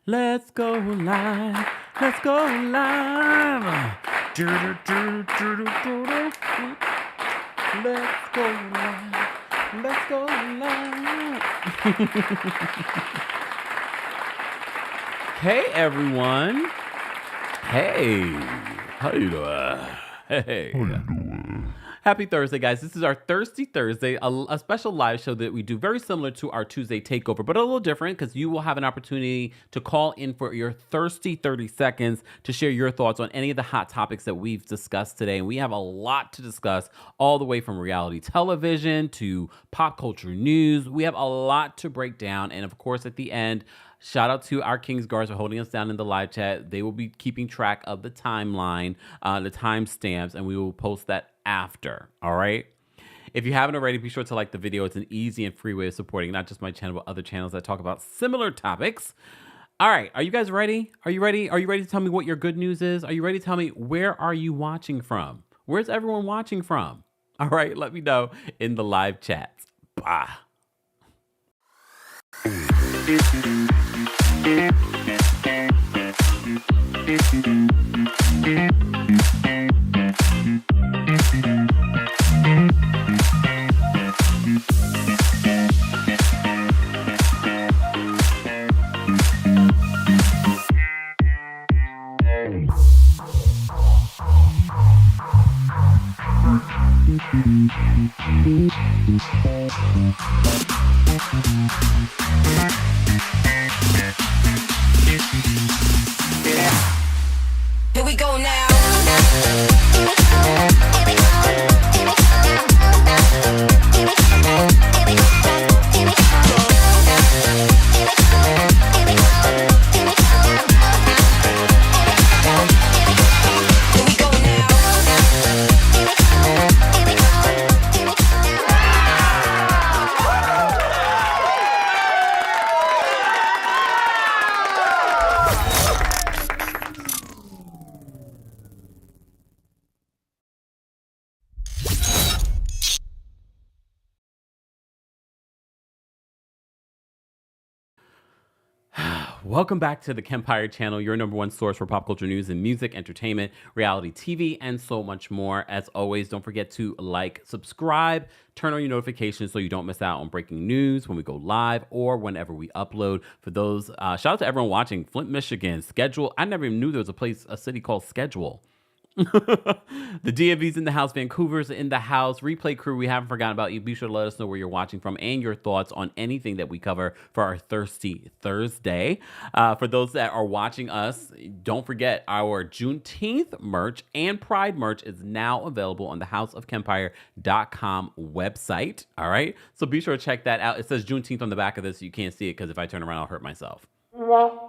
Let's go live. Let's go live. Let's go live. Let's go live. Hey, everyone. Hey. How you doing? Hey. Happy Thursday, guys. This is our Thirsty Thursday, a special live show that we do very similar to our Tuesday takeover, but a little different because you will have an opportunity to call in for your thirsty 30 seconds to share your thoughts on any of the hot topics that we've discussed today. And we have a lot to discuss, all the way from reality television to pop culture news. We have a lot to break down. And of course, at the end, shout out to our Kings Guards for holding us down in the live chat. They will be keeping track of the timeline, the timestamps, and we will post that after. All right. If you haven't already, be sure to like the video. It's an easy and free way of supporting not just my channel, but other channels that talk about similar topics. All right. Are you guys ready? Are you ready? Are you ready to tell me what your good news is? Are you ready to tell me where are you watching from? Where's everyone watching from? All right. Let me know in the live chats. Bye. Here we go now. Welcome back to the Kempire channel, your number one source for pop culture news and music, entertainment, reality TV, and so much more. As always, don't forget to like, subscribe, turn on your notifications so you don't miss out on breaking news when we go live or whenever we upload. For those, shout out to everyone watching Flint, Michigan, Schedule. I never even knew there was a city called Schedule. The DMV's in the house, Vancouver's in the house, replay crew, we haven't forgotten about you. Be sure to let us know where you're watching from and your thoughts on anything that we cover for our Thirsty Thursday. For those that are watching us, don't forget our Juneteenth merch and Pride merch is now available on the houseofkempire.com website. All right, so be sure to check that out. It says Juneteenth on the back of this. You can't see it because if I turn around, I'll hurt myself. No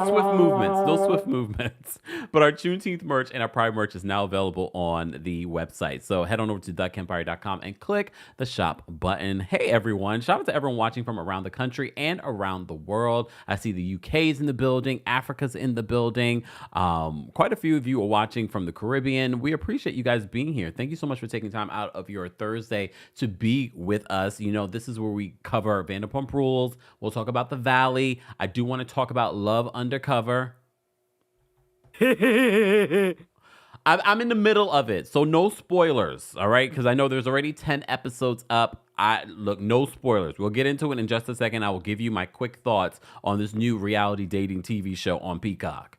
swift movements. But our Juneteenth merch and our Pride merch is now available on the website. So head on over to TheKempire.com and click the shop button. Hey, everyone. Shout out to everyone watching from around the country and around the world. I see the UK's in the building. Africa's in the building. Quite a few of you are watching from the Caribbean. We appreciate you guys being here. Thank you so much for taking time out of your Thursday to be with us. You know, this is where we cover VanderPump rules. We'll talk about the Valley. I do want to talk about Love Undercover. I'm in the middle of it, so no spoilers, all right? Because I know there's already 10 episodes up. Look, no spoilers. We'll get into it in just a second. I will give you my quick thoughts on this new reality dating TV show on Peacock.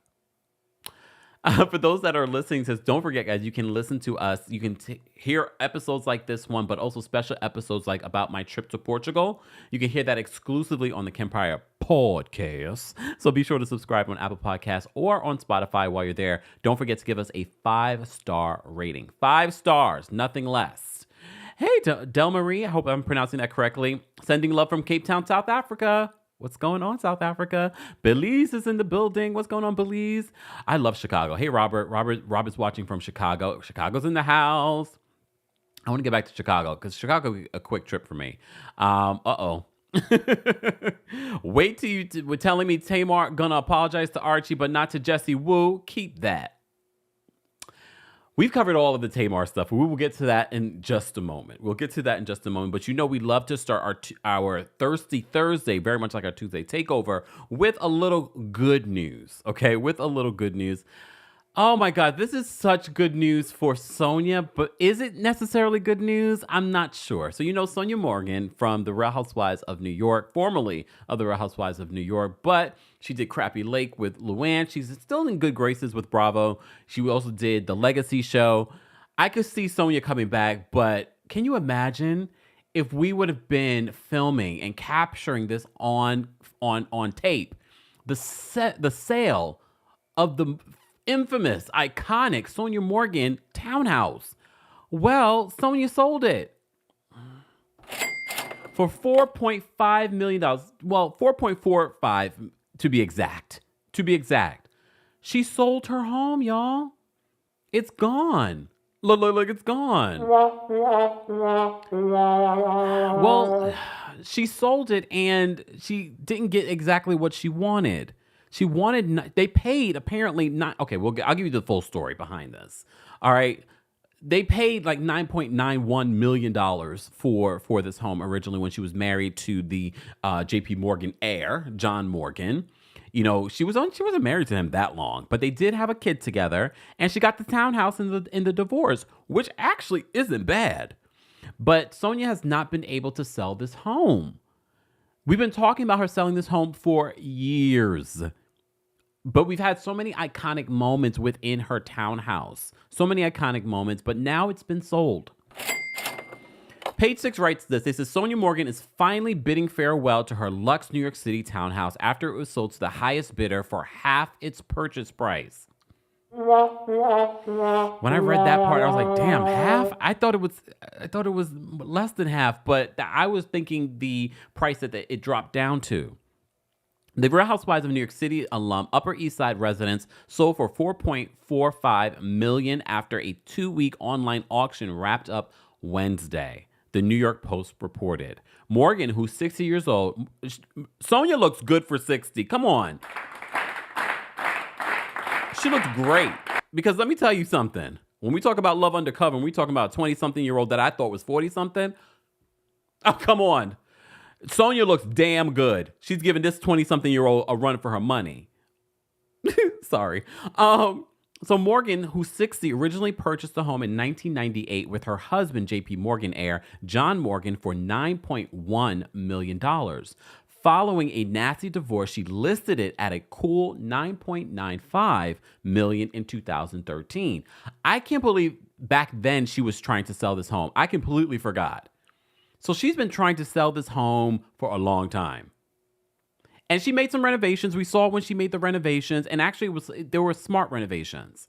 For those that are listening to this, don't forget, guys, you can listen to us. You can hear episodes like this one, but also special episodes like about my trip to Portugal. You can hear that exclusively on the Kempire podcast. So be sure to subscribe on Apple Podcasts or on Spotify while you're there. Don't forget to give us a 5-star rating. 5 stars, nothing less. Hey, Del Marie, I hope I'm pronouncing that correctly. Sending love from Cape Town, South Africa. What's going on, South Africa? Belize is in the building. What's going on, Belize? I love Chicago. Hey, Robert. Robert's watching from Chicago. Chicago's in the house. I want to get back to Chicago because Chicago is a quick trip for me. Wait till you were telling me Tamar gonna apologize to Archie, but not to Jesse Wu. Keep that. We've covered all of the Tamar stuff. We will get to that in just a moment. But we love to start our Thirsty Thursday, very much like our Tuesday takeover, with a little good news. Okay, with a little good news. Oh my God, this is such good news for Sonia, but is it necessarily good news? I'm not sure. So Sonia Morgan from The Real Housewives of New York, formerly of The Real Housewives of New York, but she did Crappy Lake with Luann. She's still in good graces with Bravo. She also did The Legacy Show. I could see Sonia coming back, but can you imagine if we would have been filming and capturing this on tape, the sale of the infamous, iconic Sonia Morgan townhouse. Well, Sonia sold it for $4.5 million. Well, 4.45 to be exact. She sold her home, y'all. It's gone. Look, it's gone. Well, she sold it and she didn't get exactly what she wanted. They paid apparently not, okay, well, I'll give you the full story behind this. All right. They paid like $9.91 million for this home originally when she was married to the JP Morgan heir, John Morgan. She wasn't married to him that long, but they did have a kid together, and she got the townhouse in the divorce, which actually isn't bad. But Sonia has not been able to sell this home. We've been talking about her selling this home for years. But we've had so many iconic moments within her townhouse. So many iconic moments, but now it's been sold. Page 6 writes this. They says Sonia Morgan is finally bidding farewell to her luxe New York City townhouse after it was sold to the highest bidder for half its purchase price. When I read that part, I was like, damn, half? I thought it was less than half, but I was thinking the price that it dropped down to. The Real Housewives of New York City alum Upper East Side residents sold for $4.45 million after a 2-week online auction wrapped up Wednesday, the New York Post reported. Morgan, who's 60 years old, Sonia looks good for 60. Come on. She looks great. Because let me tell you something. When we talk about Love Undercover, and we talking about a 20-something-year-old that I thought was 40-something, oh, come on. Sonia looks damn good. She's giving this 20-something-year-old a run for her money. Sorry. So Morgan, who's 60, originally purchased the home in 1998 with her husband, JP Morgan heir, John Morgan, for $9.1 million. Following a nasty divorce, she listed it at a cool $9.95 million in 2013. I can't believe back then she was trying to sell this home. I completely forgot. So she's been trying to sell this home for a long time. And she made some renovations. We saw when she made the renovations, and actually there were smart renovations.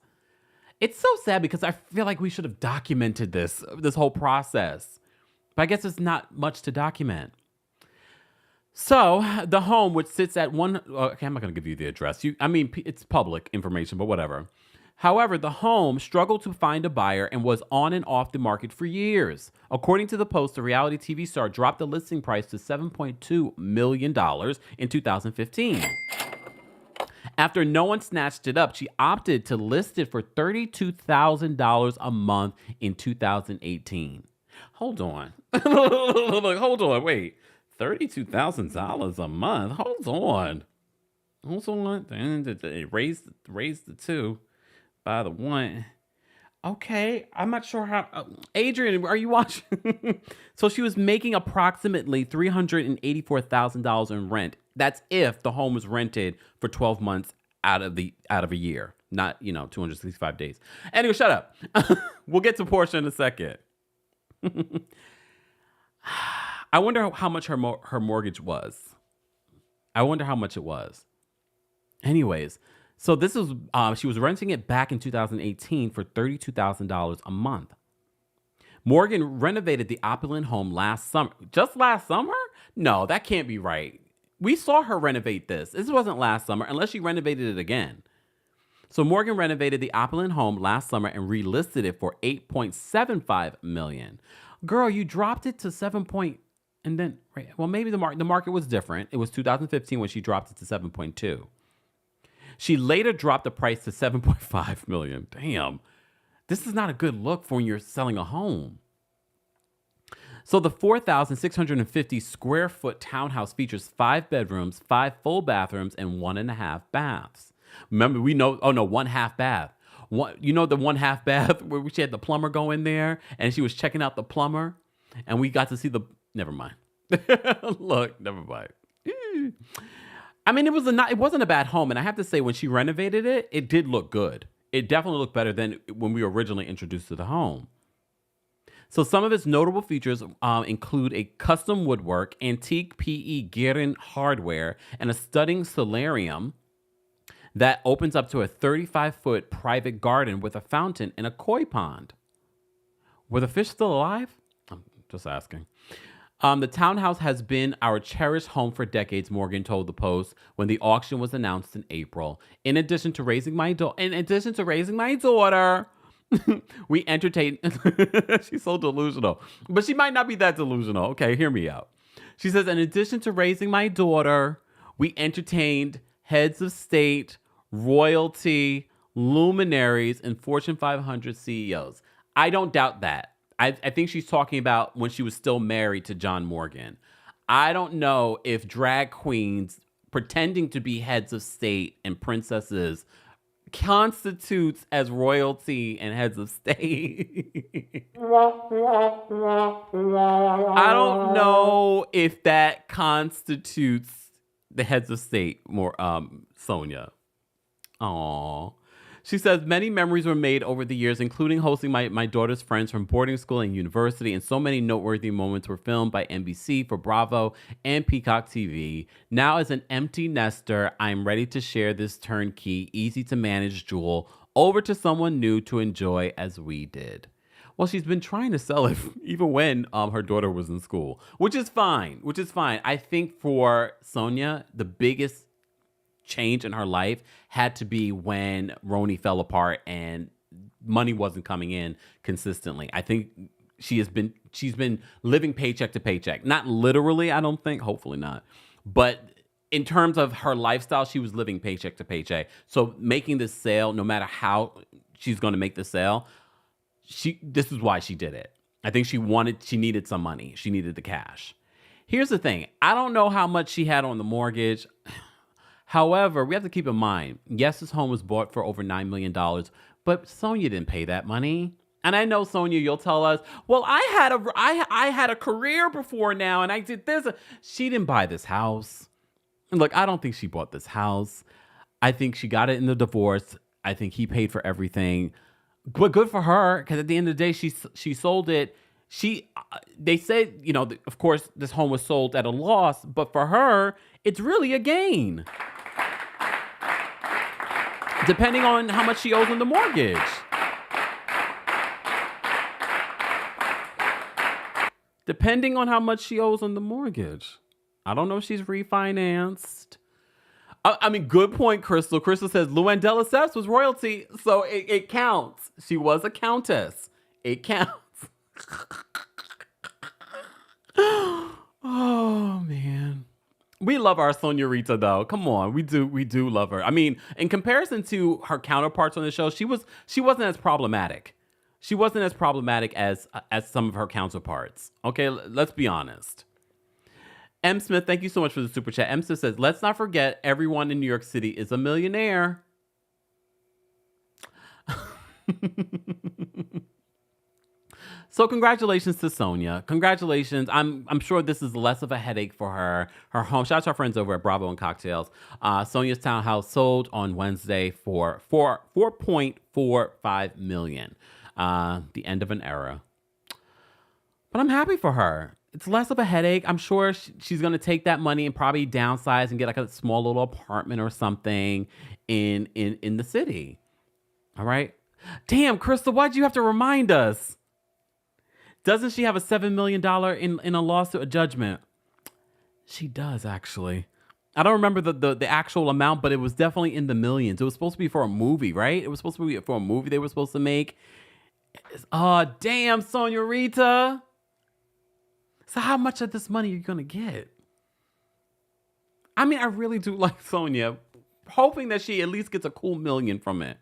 It's so sad because I feel like we should have documented this whole process. But I guess it's not much to document. So the home, which sits at I'm not going to give you the address. It's public information, but whatever. However, the home struggled to find a buyer and was on and off the market for years. According to the Post, the reality TV star dropped the listing price to $7.2 million in 2015. After no one snatched it up, she opted to list it for $32,000 a month in 2018. Hold on. Hold on. Wait. $32,000 a month? Hold on. Raise the two by the one. Okay, I'm not sure how. Adrian, are you watching? So she was making approximately $384,000 in rent. That's if the home was rented for 12 months out of a year, not 265 days. Anyway, shut up. We'll get to Porsha in a second. I wonder how much her mortgage was. I wonder how much it was. Anyways. So this was, she was renting it back in 2018 for $32,000 a month. Morgan renovated the opulent home last summer. Just last summer? No, that can't be right. We saw her renovate this. This wasn't last summer, unless she renovated it again. So Morgan renovated the opulent home last summer and relisted it for $8.75 million. Girl, you dropped it to and then, well, maybe the market was different. It was 2015 when she dropped it to 7.2. She later dropped the price to $7.5 million. Damn. This is not a good look for when you're selling a home. So the 4,650 square foot townhouse features 5 bedrooms, 5 full bathrooms, and 1.5 baths. Remember, we know, oh no, 1/2 bath. You know the 1/2 bath where she had the plumber go in there and she was checking out the plumber and we got to see never mind. Look, never mind. I mean, it wasn't a bad home. And I have to say, when she renovated it, it did look good. It definitely looked better than when we were originally introduced to the home. So some of its notable features include a custom woodwork, antique PE Guerin hardware, and a stunning solarium that opens up to a 35-foot private garden with a fountain and a koi pond. Were the fish still alive? I'm just asking. The townhouse has been our cherished home for decades, Morgan told the Post when the auction was announced in April. In addition to raising my daughter, we entertain. She's so delusional, but she might not be that delusional. Okay, hear me out. She says, in addition to raising my daughter, we entertained heads of state, royalty, luminaries, and Fortune 500 CEOs. I don't doubt that. I think she's talking about when she was still married to John Morgan. I don't know if drag queens pretending to be heads of state and princesses constitutes as royalty and heads of state. I don't know if that constitutes the heads of state more, Sonia. Aww. She says, many memories were made over the years, including hosting my daughter's friends from boarding school and university, and so many noteworthy moments were filmed by NBC for Bravo and Peacock TV. Now, as an empty nester, I'm ready to share this turnkey, easy-to-manage jewel over to someone new to enjoy as we did. Well, she's been trying to sell it even when her daughter was in school, which is fine. I think for Sonia, the biggest change in her life had to be when Roni fell apart and money wasn't coming in consistently. I think she's been living paycheck to paycheck. Not literally, I don't think, hopefully not. But in terms of her lifestyle, she was living paycheck to paycheck. So making this sale, no matter how she's going to make the sale, this is why she did it. I think she needed some money. She needed the cash. Here's the thing. I don't know how much she had on the mortgage. However, we have to keep in mind, yes, this home was bought for over $9 million, but Sonia didn't pay that money. And I know, Sonia, you'll tell us, well, I had a career before now and I did this. She didn't buy this house. And look, I don't think she bought this house. I think she got it in the divorce. I think he paid for everything. But good for her, because at the end of the day, she sold it. They said, of course, this home was sold at a loss, but for her, it's really a gain. Depending on how much she owes on the mortgage. Depending on how much she owes on the mortgage. I don't know if she's refinanced. I mean, good point, Crystal. Crystal says Luann de Lesseps was royalty, so it counts. She was a countess. It counts. Oh, man. We love our Sonia Rita, though. Come on, we do love her. I mean, in comparison to her counterparts on the show, she wasn't as problematic. She wasn't as problematic as some of her counterparts. Okay, let's be honest. M. Smith, thank you so much for the super chat. M. Smith says, let's not forget everyone in New York City is a millionaire. So congratulations to Sonia. Congratulations. I'm sure this is less of a headache for her. Her home. Shout out to our friends over at Bravo and Cocktails. Sonia's townhouse sold on Wednesday for $4.45 million. The end of an era. But I'm happy for her. It's less of a headache. I'm sure she's going to take that money and probably downsize and get like a small little apartment or something in the city. All right. Damn, Crystal, why'd you have to remind us? Doesn't she have a $7 million in a lawsuit, a judgment? She does, actually. I don't remember the actual amount, but it was definitely in the millions. It was supposed to be for a movie, right? It was supposed to be for a movie they were supposed to make. Oh, damn, Sonia Rita. So how much of this money are you going to get? I mean, I really do like Sonia. Hoping that she at least gets a cool $1 million from it.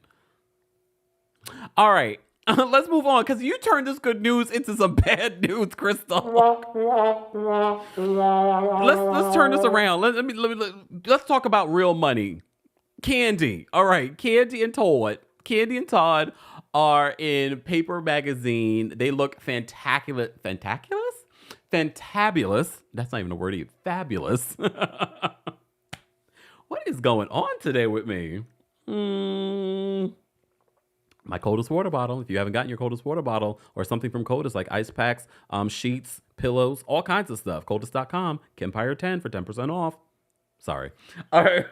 All right. Let's move on because you turned this good news into some bad news, Crystal. let's turn this around. Let's talk about real money. Candy. All right, Candy and Todd. Candy and Todd are in Paper Magazine. They look fantabulous. Fantabulous. That's not even a word. Fabulous. What is going on today with me? My coldest water bottle. If you haven't gotten your coldest water bottle or something from Coldest, like ice packs, sheets, pillows, all kinds of stuff. Coldest.com, Kempire 10 for 10% off. Sorry. All right.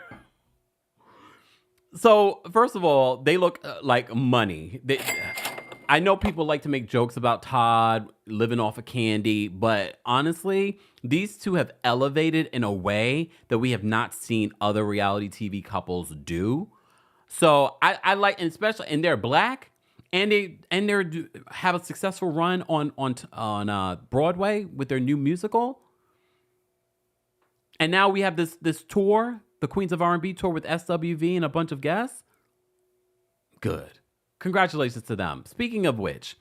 So, first of all, they look like money. I know people like to make jokes about Todd living off of Candy, but honestly, these two have elevated in a way that we have not seen other reality TV couples do. So I like, and especially, and they're black, and they have a successful run on Broadway with their new musical. And now we have this tour, the Queens of R&B tour with SWV and a bunch of guests. Good. Congratulations to them. Speaking of which,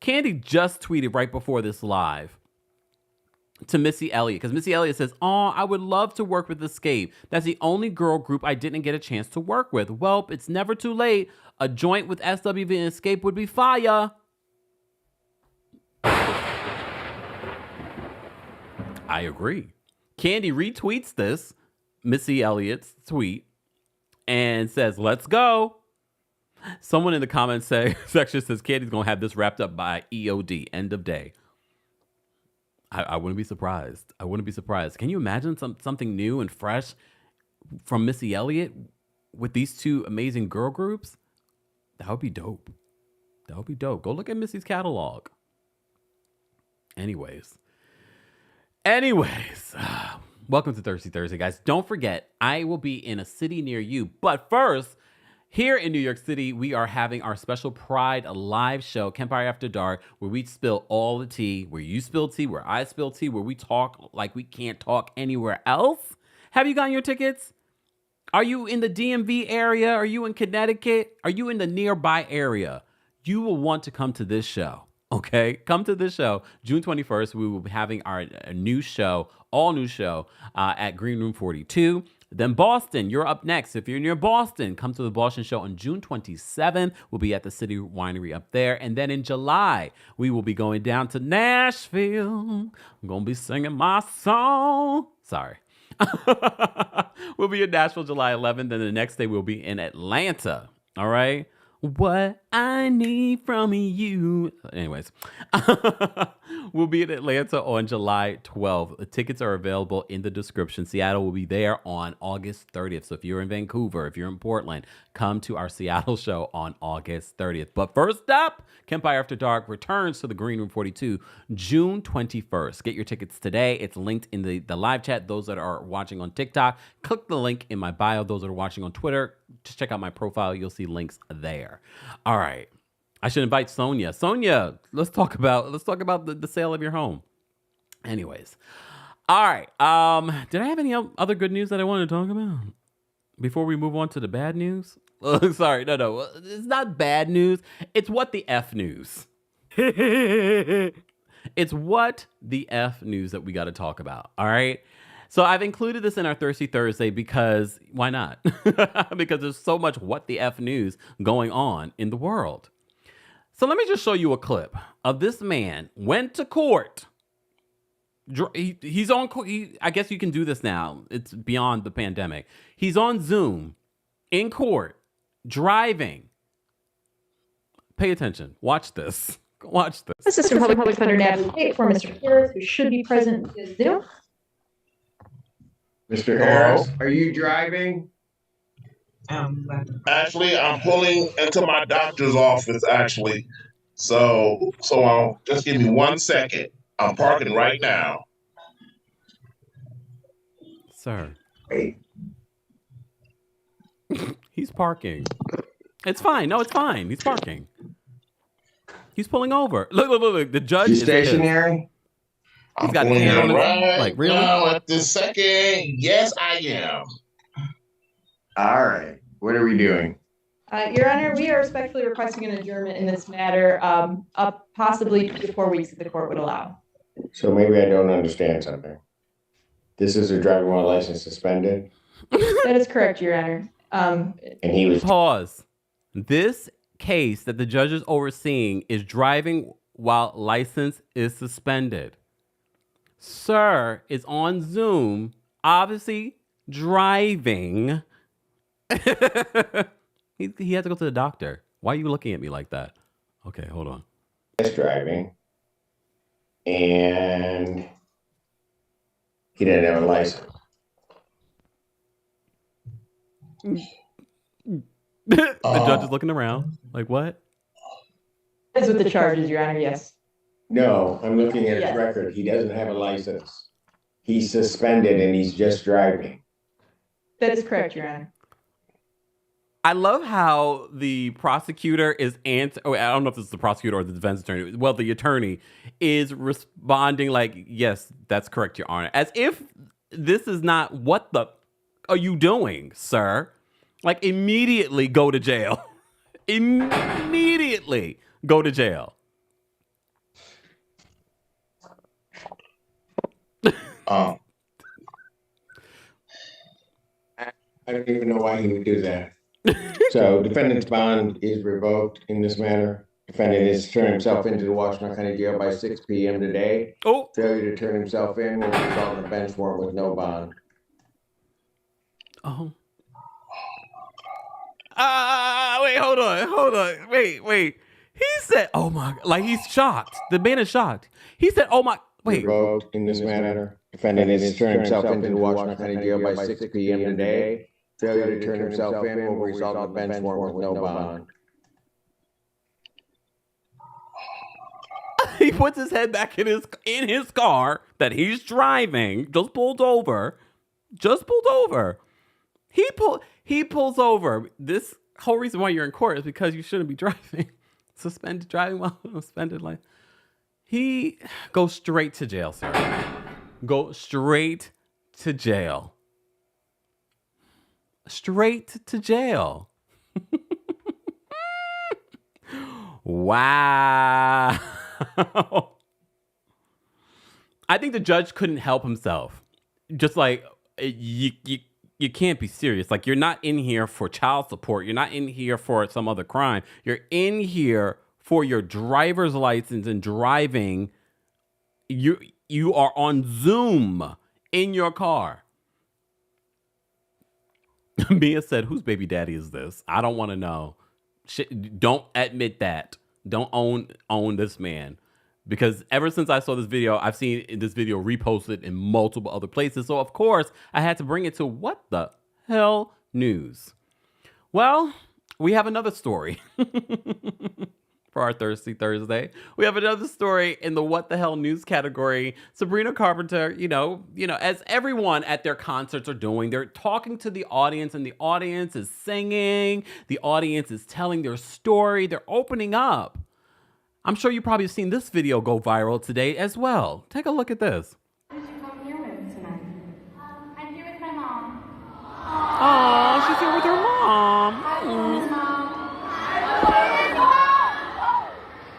Candy just tweeted right before this live to Missy Elliott, because Missy Elliott says, "Oh, I would love to work with Escape. That's the only girl group I didn't get a chance to work with. Well, it's never too late. A joint with SWV and Escape would be fire." I agree. Candy retweets this, Missy Elliott's tweet, and says, "Let's go." Someone in the comments section says Candy's going to have this wrapped up by EOD, end of day. I wouldn't be surprised. I wouldn't be surprised. Can you imagine something new and fresh from Missy Elliott with these two amazing girl groups? That would be dope. That would be dope. Go look at Missy's catalog. Anyways, welcome to Thirsty Thursday, guys. Don't forget, I will be in a city near you. But first, here in New York City, we are having our special Pride live show, Kempire After Dark, where we spill all the tea, where you spill tea, where I spill tea, where we talk like we can't talk anywhere else. Have you gotten your tickets? Are you in the DMV area? Are you in Connecticut? Are you in the nearby area? You will want to come to this show, okay? Come to this show. June 21st, we will be having our new show, all new show at Green Room 42. Then Boston, you're up next. If you're near Boston, come to the Boston show on June 27th. We'll be at the City Winery up there. And then in July, we will be going down to Nashville. I'm going to be singing my song. Sorry. We'll be in Nashville July 11th. Then the next day, we'll be in Atlanta. All right? What I need from you. Anyways, we'll be in Atlanta on July 12th. The tickets are available in the description. Seattle will be there on August 30th. So if you're in Vancouver, if you're in Portland, come to our Seattle show on August 30th. But first up, Kempire After Dark returns to the Green Room 42 June 21st. Get your tickets today. It's linked in the live chat. Those that are watching on TikTok, click the link in my bio. Those that are watching on Twitter, just check out my profile. You'll see links there. All right. I should invite Sonia. Sonia, let's talk about the sale of your home. Anyways. All right. Did I have any other good news that I wanted to talk about before we move on to the bad news? Sorry. No. It's not bad news. It's what the F news. It's what the F news that we got to talk about. All right. So I've included this in our Thirsty Thursday because why not? Because there's so much what the F news going on in the world. So let me just show you a clip of this man went to court. He's on court. I guess you can do this now. It's beyond the pandemic. He's on Zoom in court driving. Pay attention. Watch this. Watch this. Assistant Public Defender Natalie for Mr. Harris, who should be present via Zoom. Mr. Harris, are you driving? Actually, I'm pulling into my doctor's office, actually. So I'll just give me 1 second. I'm parking right now. Sir. Wait. He's parking. It's fine. No, it's fine. He's parking. He's pulling over. Look. The judge is stationary? He's got his hand on his, right like, really? now at this second. Yes, I am. All right. What are we doing? Your Honor, we are respectfully requesting an adjournment in this matter, up possibly 2 to 4 weeks if the court would allow. So maybe I don't understand something. This is a driving while license suspended, That is correct, Your Honor. and he was Pause. This case that the judge is overseeing is driving while license is suspended. Sir is on Zoom, obviously driving. He had to go to the doctor. Why are you looking at me like that? Okay, hold on. driving, and he didn't have a license. The judge is looking around. Like, what? That's what the charge is, Your Honor, yes. No, I'm looking at his Yes. record. He doesn't have a license. He's suspended and he's just driving. That is correct, Your Honor. I love how the prosecutor is I don't know if this is the prosecutor or the defense attorney. Well, the attorney is responding like, yes, that's correct, Your Honor. As if this is not, what the are you doing, sir? Like, immediately go to jail. Immediately go to jail. I don't even know why he would do that. So defendant's bond is revoked in this matter. Defendant is turn himself into the Washington County Jail by 6 p.m. today. Oh, Failure to turn himself in will result in a bench warrant with no bond. oh. Wait, hold on. Wait. He said, oh my, like he's shocked. The man is shocked. He said, oh my, wait. Revoked in this matter. Defendant is turn himself into the Washington County Jail by 6 p.m. today. Failure to turn himself in will result in a bench warrant with no bond. He puts his head back in his car that he's driving, just pulled over. He pulls over. This whole reason why you're in court is because you shouldn't be driving. Suspended driving while suspended life. He goes straight to jail, sir. Go straight to jail. Straight to jail. Wow. I think the judge couldn't help himself. Just like, you can't be serious. Like, you're not in here for child support. You're not in here for some other crime. You're in here for your driver's license and driving. You are on Zoom in your car. Mia said, whose baby daddy is this? I don't want to know. Don't admit that. Don't own this man. Because ever since I saw this video, I've seen this video reposted in multiple other places. So, of course, I had to bring it to What the Hell News. Well, we have another story for our Thirsty Thursday. We have another story in the What the Hell News category. Sabrina Carpenter, you know, as everyone at their concerts are doing, they're talking to the audience and the audience is singing. The audience is telling their story. They're opening up. I'm sure you probably have seen this video go viral today as well. Take a look at this. Who did you come here with tonight? I'm here with my mom. Oh, she's here with her mom. Hi,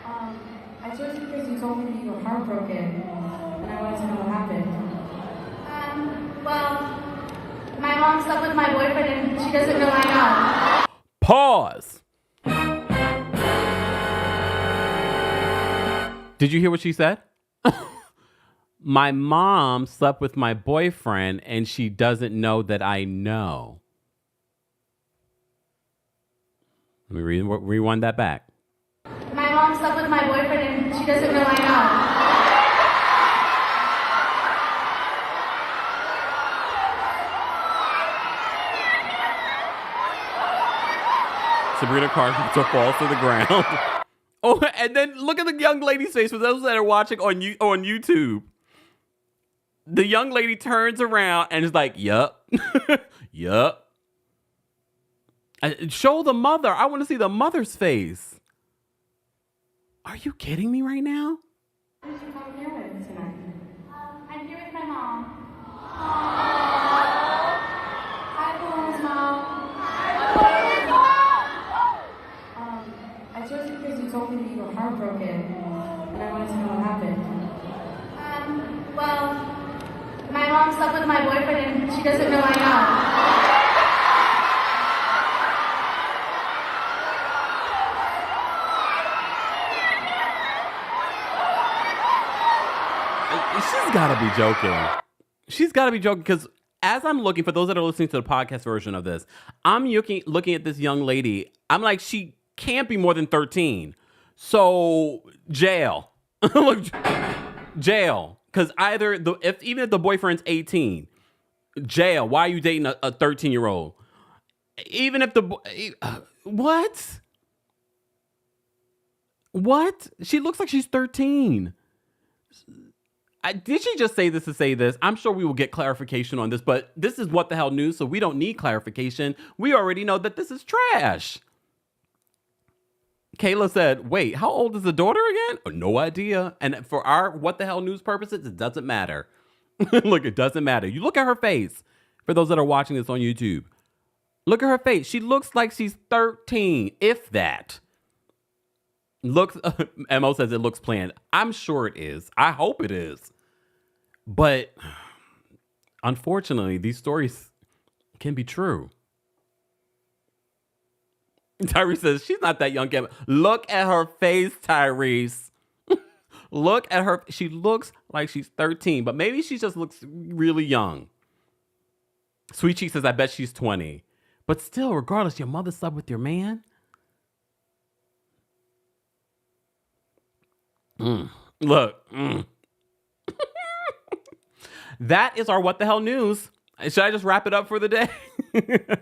Mom. I chose you because you told me you were heartbroken, and I wanted to know what happened. Well, my mom slept with my boyfriend, and she doesn't know I know. Pause. Did you hear what she said? My mom slept with my boyfriend and she doesn't know that I know. Let me rewind that back. My mom slept with my boyfriend, and she doesn't know I know. Sabrina Carpenter falls to the ground. Oh, and then look at the young lady's face for those that are watching on YouTube. The young lady turns around and is like, yup. Yup. Show the mother. I want to see the mother's face. Are you kidding me right now? Who did you come here with tonight? I'm here with my mom. Hi, Pauline's mom. She doesn't know I know. She's got to be joking. She's got to be joking because as I'm looking, for those that are listening to the podcast version of this, I'm looking at this young lady. I'm like, she can't be more than 13. So jail. Look, jail. Because even if the boyfriend's 18, jail. Why are you dating a 13-year-old? Even if what? What? She looks like she's 13. Did she just say this to say this? I'm sure we will get clarification on this, but this is What the Hell News, so we don't need clarification. We already know that this is trash. Kayla said, wait, how old is the daughter again? Oh, no idea. And for our What the Hell News purposes, it doesn't matter. Look, it doesn't matter. You look at her face. For those that are watching this on YouTube, look at her face. She looks like she's 13, if that. Mo says it looks planned. I'm sure it is. I hope it is. But unfortunately, these stories can be true. Tyrese says she's not that young. Look at her face, Tyrese. Look at her. She looks like she's 13, but maybe she just looks really young. Sweet Cheek says, I bet she's 20. But still, regardless, your mother slept with your man? Look. That is our What the Hell News. Should I just wrap it up for the day?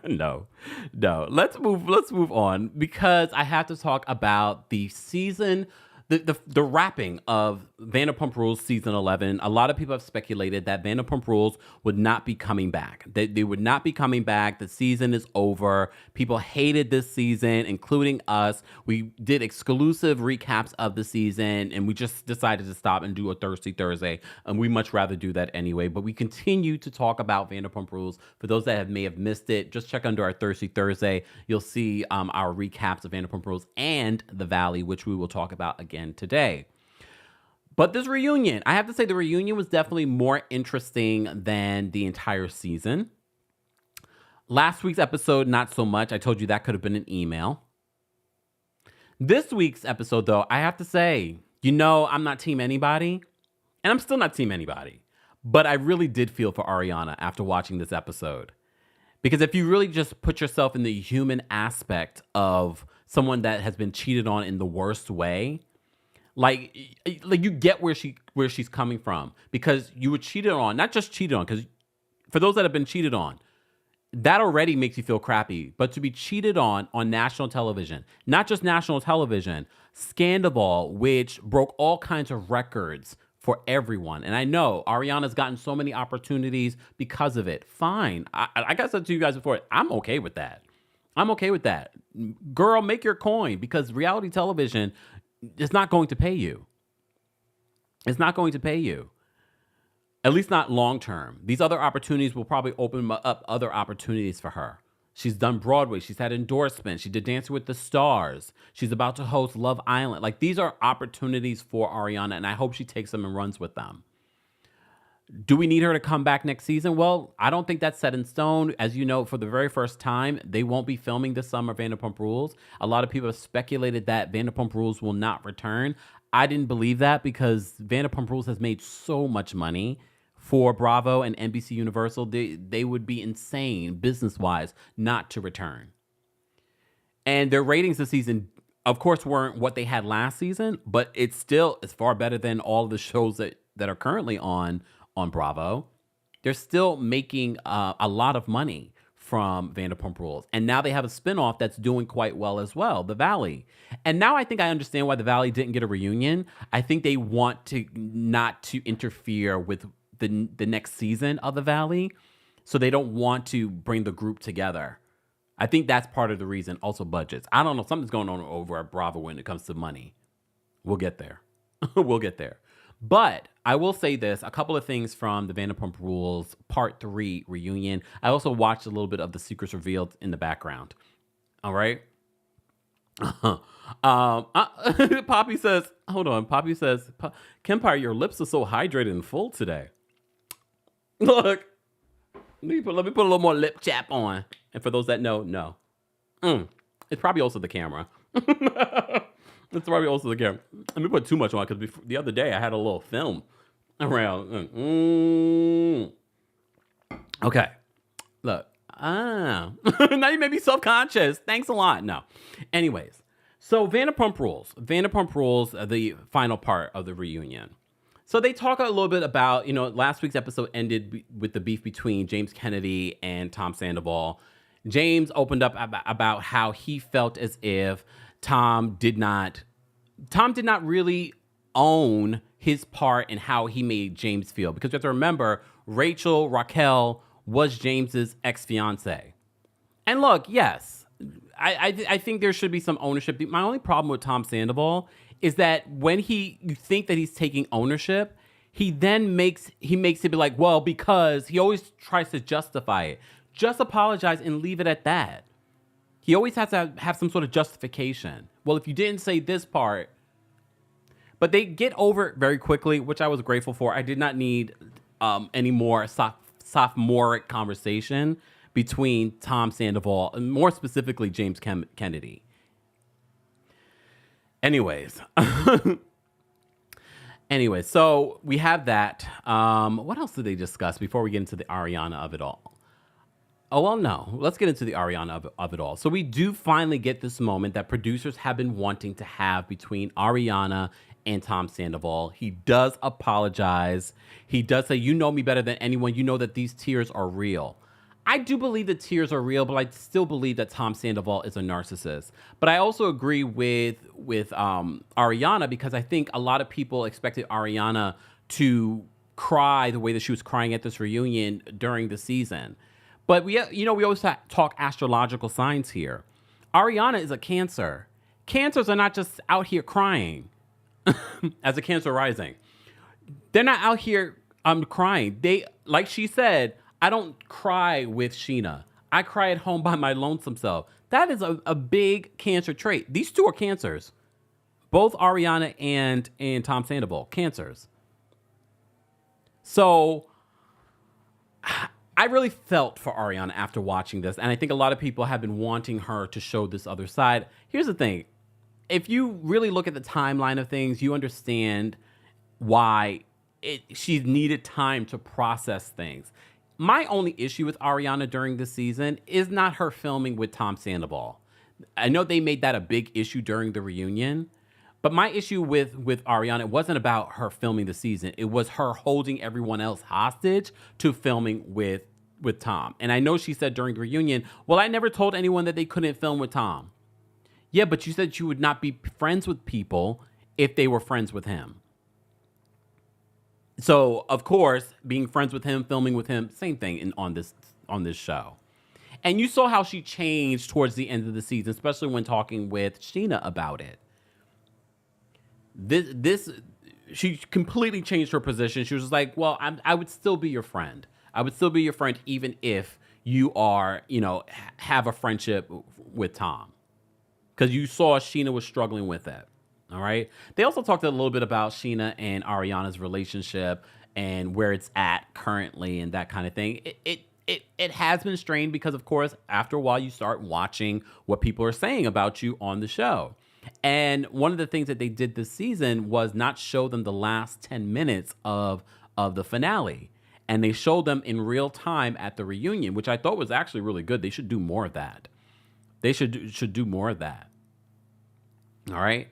No. Let's move on because I have to talk about the season, the wrapping of Vanderpump Rules season 11. A lot of people have speculated that Vanderpump Rules would not be coming back. They would not be coming back. The season is over. People hated this season, including us. We did exclusive recaps of the season, and we just decided to stop and do a Thirsty Thursday. And we much rather do that anyway. But we continue to talk about Vanderpump Rules. For those that may have missed it, just check under our Thirsty Thursday. You'll see our recaps of Vanderpump Rules and The Valley, which we will talk about again today. But this reunion, I have to say the reunion was definitely more interesting than the entire season. Last week's episode, not so much. I told you that could have been an email. This week's episode, though, I have to say, I'm not team anybody, and I'm still not team anybody. But I really did feel for Ariana after watching this episode. Because if you really just put yourself in the human aspect of someone that has been cheated on in the worst way, like you get where she's coming from, because you were cheated on, not just cheated on, because for those that have been cheated on, that already makes you feel crappy. But to be cheated on national television, not just national television, Scandival, which broke all kinds of records for everyone. And I know Ariana's gotten so many opportunities because of it. Fine. I got said to you guys before, I'm okay with that. Girl, make your coin, because reality television is not going to pay you. It's not going to pay you. At least not long term. These other opportunities will probably open up other opportunities for her. She's done Broadway. She's had endorsements. She did Dancing with the Stars. She's about to host Love Island. Like, these are opportunities for Ariana, and I hope she takes them and runs with them. Do we need her to come back next season? Well, I don't think that's set in stone. As you know, for the very first time, they won't be filming this summer Vanderpump Rules. A lot of people have speculated that Vanderpump Rules will not return. I didn't believe that, because Vanderpump Rules has made so much money for Bravo and NBC Universal. They would be insane business-wise not to return. And their ratings this season, of course, weren't what they had last season, but it's far better than all of the shows that are currently on Bravo. They're still making a lot of money from Vanderpump Rules. And now they have a spinoff that's doing quite well as well, The Valley. And now I think I understand why The Valley didn't get a reunion. I think they want to not to interfere with the next season of The Valley. So they don't want to bring the group together. I think that's part of the reason. Also budgets. I don't know. Something's going on over at Bravo when it comes to money. We'll get there. We'll get there. But I will say this, a couple of things from the Vanderpump Rules Part 3 reunion. I also watched a little bit of the secrets revealed in the background. All right. Poppy says, hold on. Poppy says, Kempire, your lips are so hydrated and full today. Look, Let me put a little more lip chap on. And for those that know, no. It's probably also the camera. It's probably also the camera. Let me put too much on because the other day I had a little film around. Okay. Look. Now you made me self-conscious. Thanks a lot. No. Anyways. So Vanderpump Rules. Vanderpump Rules, the final part of the reunion. So they talk a little bit about, last week's episode ended with the beef between James Kennedy and Tom Sandoval. James opened up about how he felt as if Tom did not really own his part in how he made James feel. Because you have to remember, Raquel was James's ex-fiance. And look, yes, I think there should be some ownership. My only problem with Tom Sandoval is that when you think that he's taking ownership, he then makes it be like, well, because he always tries to justify it. Just apologize and leave it at that. He always has to have some sort of justification. Well, if you didn't say this part, but they get over it very quickly, which I was grateful for. I did not need any more sophomoric conversation between Tom Sandoval and more specifically James Kennedy. Anyways, so we have that. What else did they discuss before we get into the Ariana of it all? Oh, well, no. Let's get into the Ariana of it all. So we do finally get this moment that producers have been wanting to have between Ariana and Tom Sandoval. He does apologize. He does say, you know me better than anyone. You know that these tears are real. I do believe the tears are real, but I still believe that Tom Sandoval is a narcissist. But I also agree with Ariana because I think a lot of people expected Ariana to cry the way that she was crying at this reunion during the season. But we always talk astrological signs here. Ariana is a Cancer. Cancers are not just out here crying as a Cancer rising. They're not out here crying. They, like she said, I don't cry with Sheena. I cry at home by my lonesome self. That is a big Cancer trait. These two are Cancers. Both Ariana and Tom Sandoval, Cancers. So I really felt for Ariana after watching this, and I think a lot of people have been wanting her to show this other side. Here's the thing. If you really look at the timeline of things, you understand why she needed time to process things. My only issue with Ariana during this season is not her filming with Tom Sandoval. I know they made that a big issue during the reunion, but my issue with Ariana, it wasn't about her filming the season. It was her holding everyone else hostage to filming with Tom. And I know she said during the reunion, well, I never told anyone that they couldn't film with Tom. Yeah, but you said you would not be friends with people if they were friends with him. So, of course, being friends with him, filming with him, same thing on this show. And you saw how she changed towards the end of the season, especially when talking with Sheena about it. She completely changed her position. She was just like, well, I would still be your friend. I would still be your friend even if you are, have a friendship with Tom. Because you saw Sheena was struggling with it. All right. They also talked a little bit about Sheena and Ariana's relationship and where it's at currently and that kind of thing. It has been strained because, of course, after a while you start watching what people are saying about you on the show. And one of the things that they did this season was not show them the last 10 minutes of the finale. And they showed them in real time at the reunion, which I thought was actually really good. They should do more of that. They should do more of that. All right.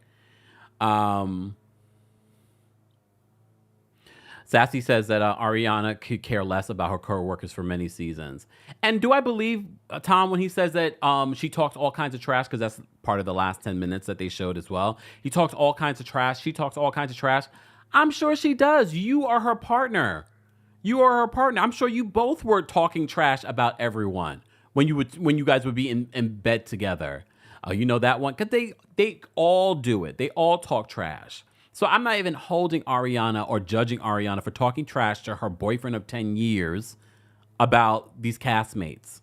Sassy says that Ariana could care less about her co-workers for many seasons. And do I believe Tom when he says that she talks all kinds of trash? Because that's part of the last 10 minutes that they showed as well. He talks all kinds of trash. She talks all kinds of trash. I'm sure she does. You are her partner. I'm sure you both were talking trash about everyone when you guys would be in bed together. You know that one? Because they all do it. They all talk trash. So I'm not even holding Ariana or judging Ariana for talking trash to her boyfriend of 10 years about these castmates.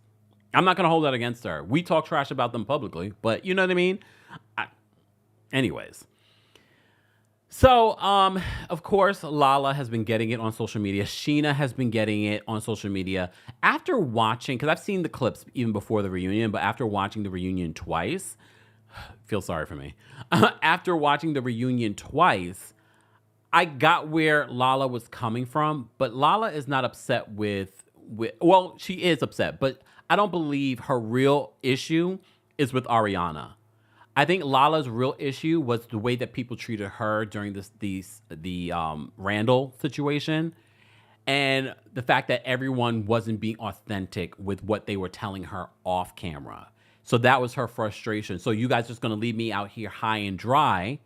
I'm not going to hold that against her. We talk trash about them publicly, but you know what I mean? Anyways. So, of course, Lala has been getting it on social media. Sheena has been getting it on social media. After watching, because I've seen the clips even before the reunion, but after watching the reunion twice, feel sorry for me. After watching the reunion twice, I got where Lala was coming from, but Lala is not upset well, she is upset, but I don't believe her real issue is with Ariana. I think Lala's real issue was the way that people treated her during the Randall situation, and the fact that everyone wasn't being authentic with what they were telling her off camera. So that was her frustration. So you guys just gonna leave me out here high and dry,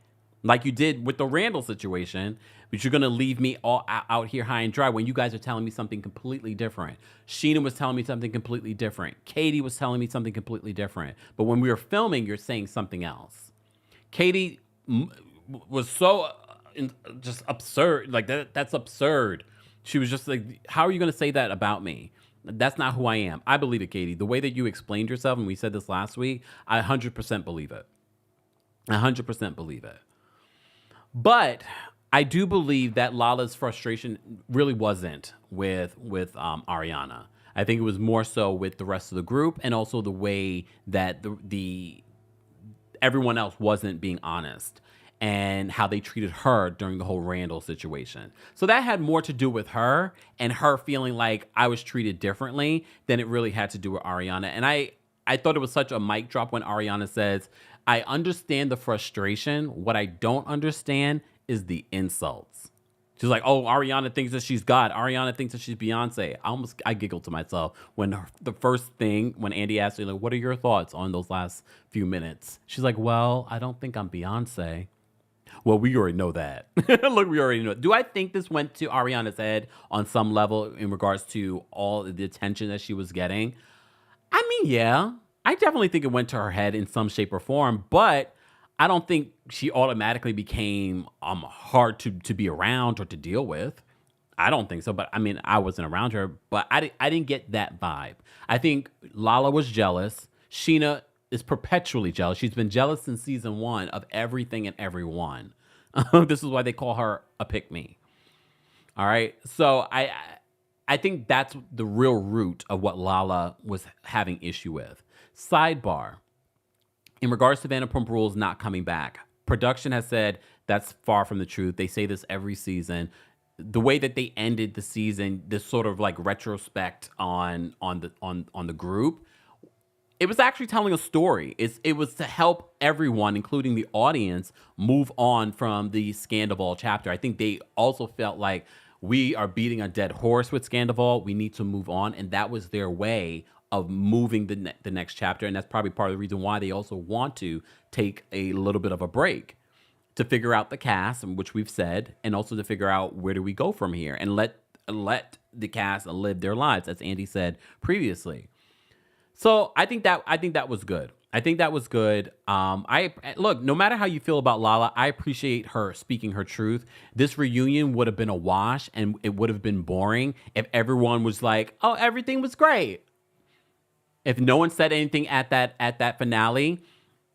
like you did with the Randall situation, but you're gonna leave me all out here high and dry when you guys are telling me something completely different. Sheena was telling me something completely different. Katie was telling me something completely different. But when we were filming, you're saying something else. Katie was so just absurd. Like that's absurd. She was just like, how are you gonna say that about me? That's not who I am. I believe it, Katie. The way that you explained yourself, and we said this last week, I 100% believe it. I 100% believe it. But I do believe that Lala's frustration really wasn't with Ariana. I think it was more so with the rest of the group, and also the way that the everyone else wasn't being honest, and how they treated her during the whole Randall situation. So that had more to do with her and her feeling like I was treated differently than it really had to do with Ariana. And I thought it was such a mic drop when Ariana says, I understand the frustration. What I don't understand is the insults. She's like, oh, Ariana thinks that she's God. Ariana thinks that she's Beyonce. I giggled to myself when the first thing, when Andy asked me, like, what are your thoughts on those last few minutes? She's like, well, I don't think I'm Beyonce. Well, we already know that. Look, we already know. Do I think this went to Ariana's head on some level in regards to all the attention that she was getting? I mean, yeah. I definitely think it went to her head in some shape or form, but I don't think she automatically became hard to be around or to deal with. I don't think so, but I mean, I wasn't around her, but I didn't get that vibe. I think Lala was jealous. Sheena is perpetually jealous. She's been jealous since season 1 of everything and everyone. This is why they call her a pick-me. All right? So I think that's the real root of what Lala was having issue with. Sidebar. In regards to VanderPump Rules not coming back, production has said that's far from the truth. They say this every season. The way that they ended the season, this sort of like retrospect on the group, it was actually telling a story. It was to help everyone, including the audience, move on from the Scandival chapter. I think they also felt like we are beating a dead horse with Scandival. We need to move on, and that was their way of moving the next chapter. And that's probably part of the reason why they also want to take a little bit of a break to figure out the cast, which we've said, and also to figure out where do we go from here and let the cast live their lives, as Andy said previously. So I think that was good. I think that was good. Look, no matter how you feel about Lala, I appreciate her speaking her truth. This reunion would have been a wash, and it would have been boring if everyone was like, "Oh, everything was great." If no one said anything at that finale,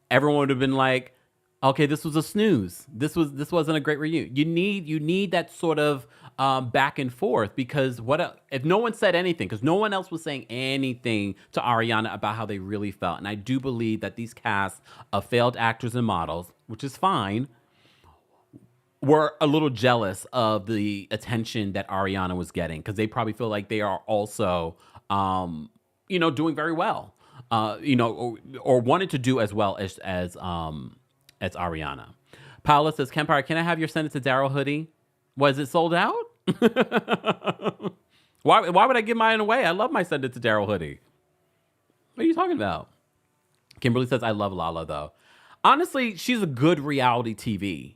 everyone would have been like, "Okay, this was a snooze. This wasn't a great reunion." You need that sort of back and forth, because if no one said anything, because no one else was saying anything to Ariana about how they really felt. And I do believe that these casts of failed actors and models, which is fine, were a little jealous of the attention that Ariana was getting, because they probably feel like they are also doing very well, or wanted to do as well as Ariana. Paula says, Kempire, can I have your Send It to Daryl hoodie? Was it sold out? Why would I give mine away? I love my Send It to Daryl hoodie. What are you talking about? Kimberly says, I love Lala, though. Honestly, she's a good reality TV.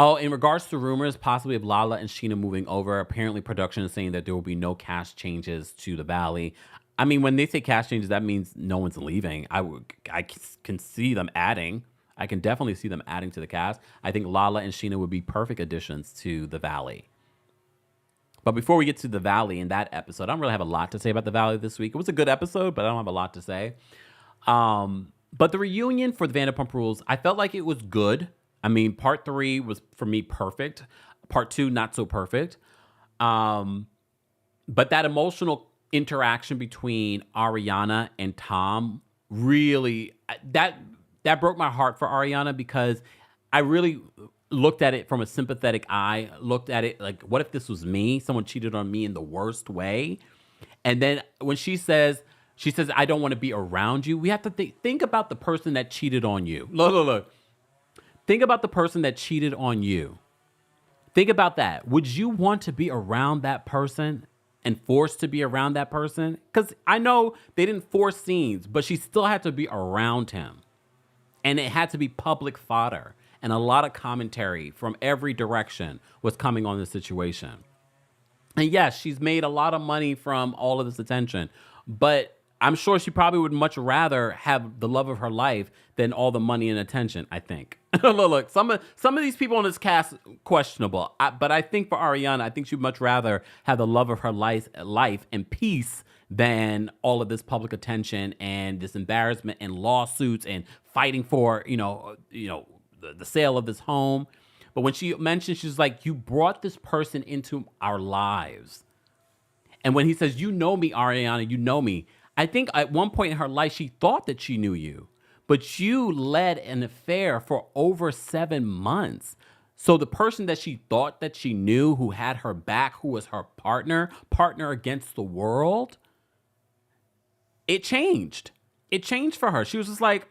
Oh, in regards to rumors, possibly of Lala and Sheena moving over, apparently production is saying that there will be no cast changes to the Valley. I mean, when they say cast changes, that means no one's leaving. I can see them adding. I can definitely see them adding to the cast. I think Lala and Sheena would be perfect additions to the Valley. But before we get to the Valley in that episode, I don't really have a lot to say about the Valley this week. It was a good episode, but I don't have a lot to say. But the reunion for the Vanderpump Rules, I felt like it was good. I mean, part 3 was for me perfect. Part 2, not so perfect. But that emotional interaction between Ariana and Tom really that broke my heart for Ariana, because I really looked at it from a sympathetic eye, looked at it like, what if this was me? Someone cheated on me in the worst way. And then when she says, I don't want to be around you. We have to think about the person that cheated on you. Look. Think about the person that cheated on you. Think about that. Would you want to be around that person and forced to be around that person? Because I know they didn't force scenes, but she still had to be around him. And it had to be public fodder. And a lot of commentary from every direction was coming on the situation. And yes, she's made a lot of money from all of this attention, but I'm sure she probably would much rather have the love of her life than all the money and attention, I think. Look, some of these people on this cast, questionable. But I think for Ariana, I think she'd much rather have the love of her life and peace than all of this public attention and this embarrassment and lawsuits and fighting for, the sale of this home. But when she mentioned, she's like, you brought this person into our lives. And when he says, you know me, Ariana, you know me. I think at one point in her life, she thought that she knew you, but you led an affair for over 7 months. So the person that she thought that she knew, who had her back, who was her partner against the world, it changed. It changed for her. She was just like,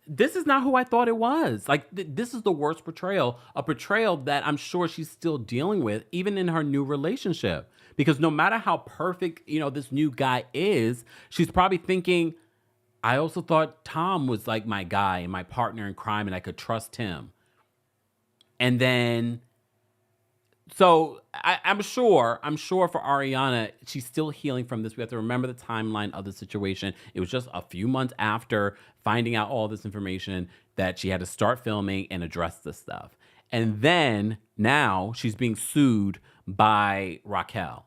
this is not who I thought it was. Like, this is the worst betrayal, a betrayal that I'm sure she's still dealing with, even in her new relationship. Because no matter how perfect, this new guy is, she's probably thinking, I also thought Tom was like my guy and my partner in crime and I could trust him. And then, so I'm sure for Ariana, she's still healing from this. We have to remember the timeline of the situation. It was just a few months after finding out all this information that she had to start filming and address this stuff. And then now she's being sued by Raquel.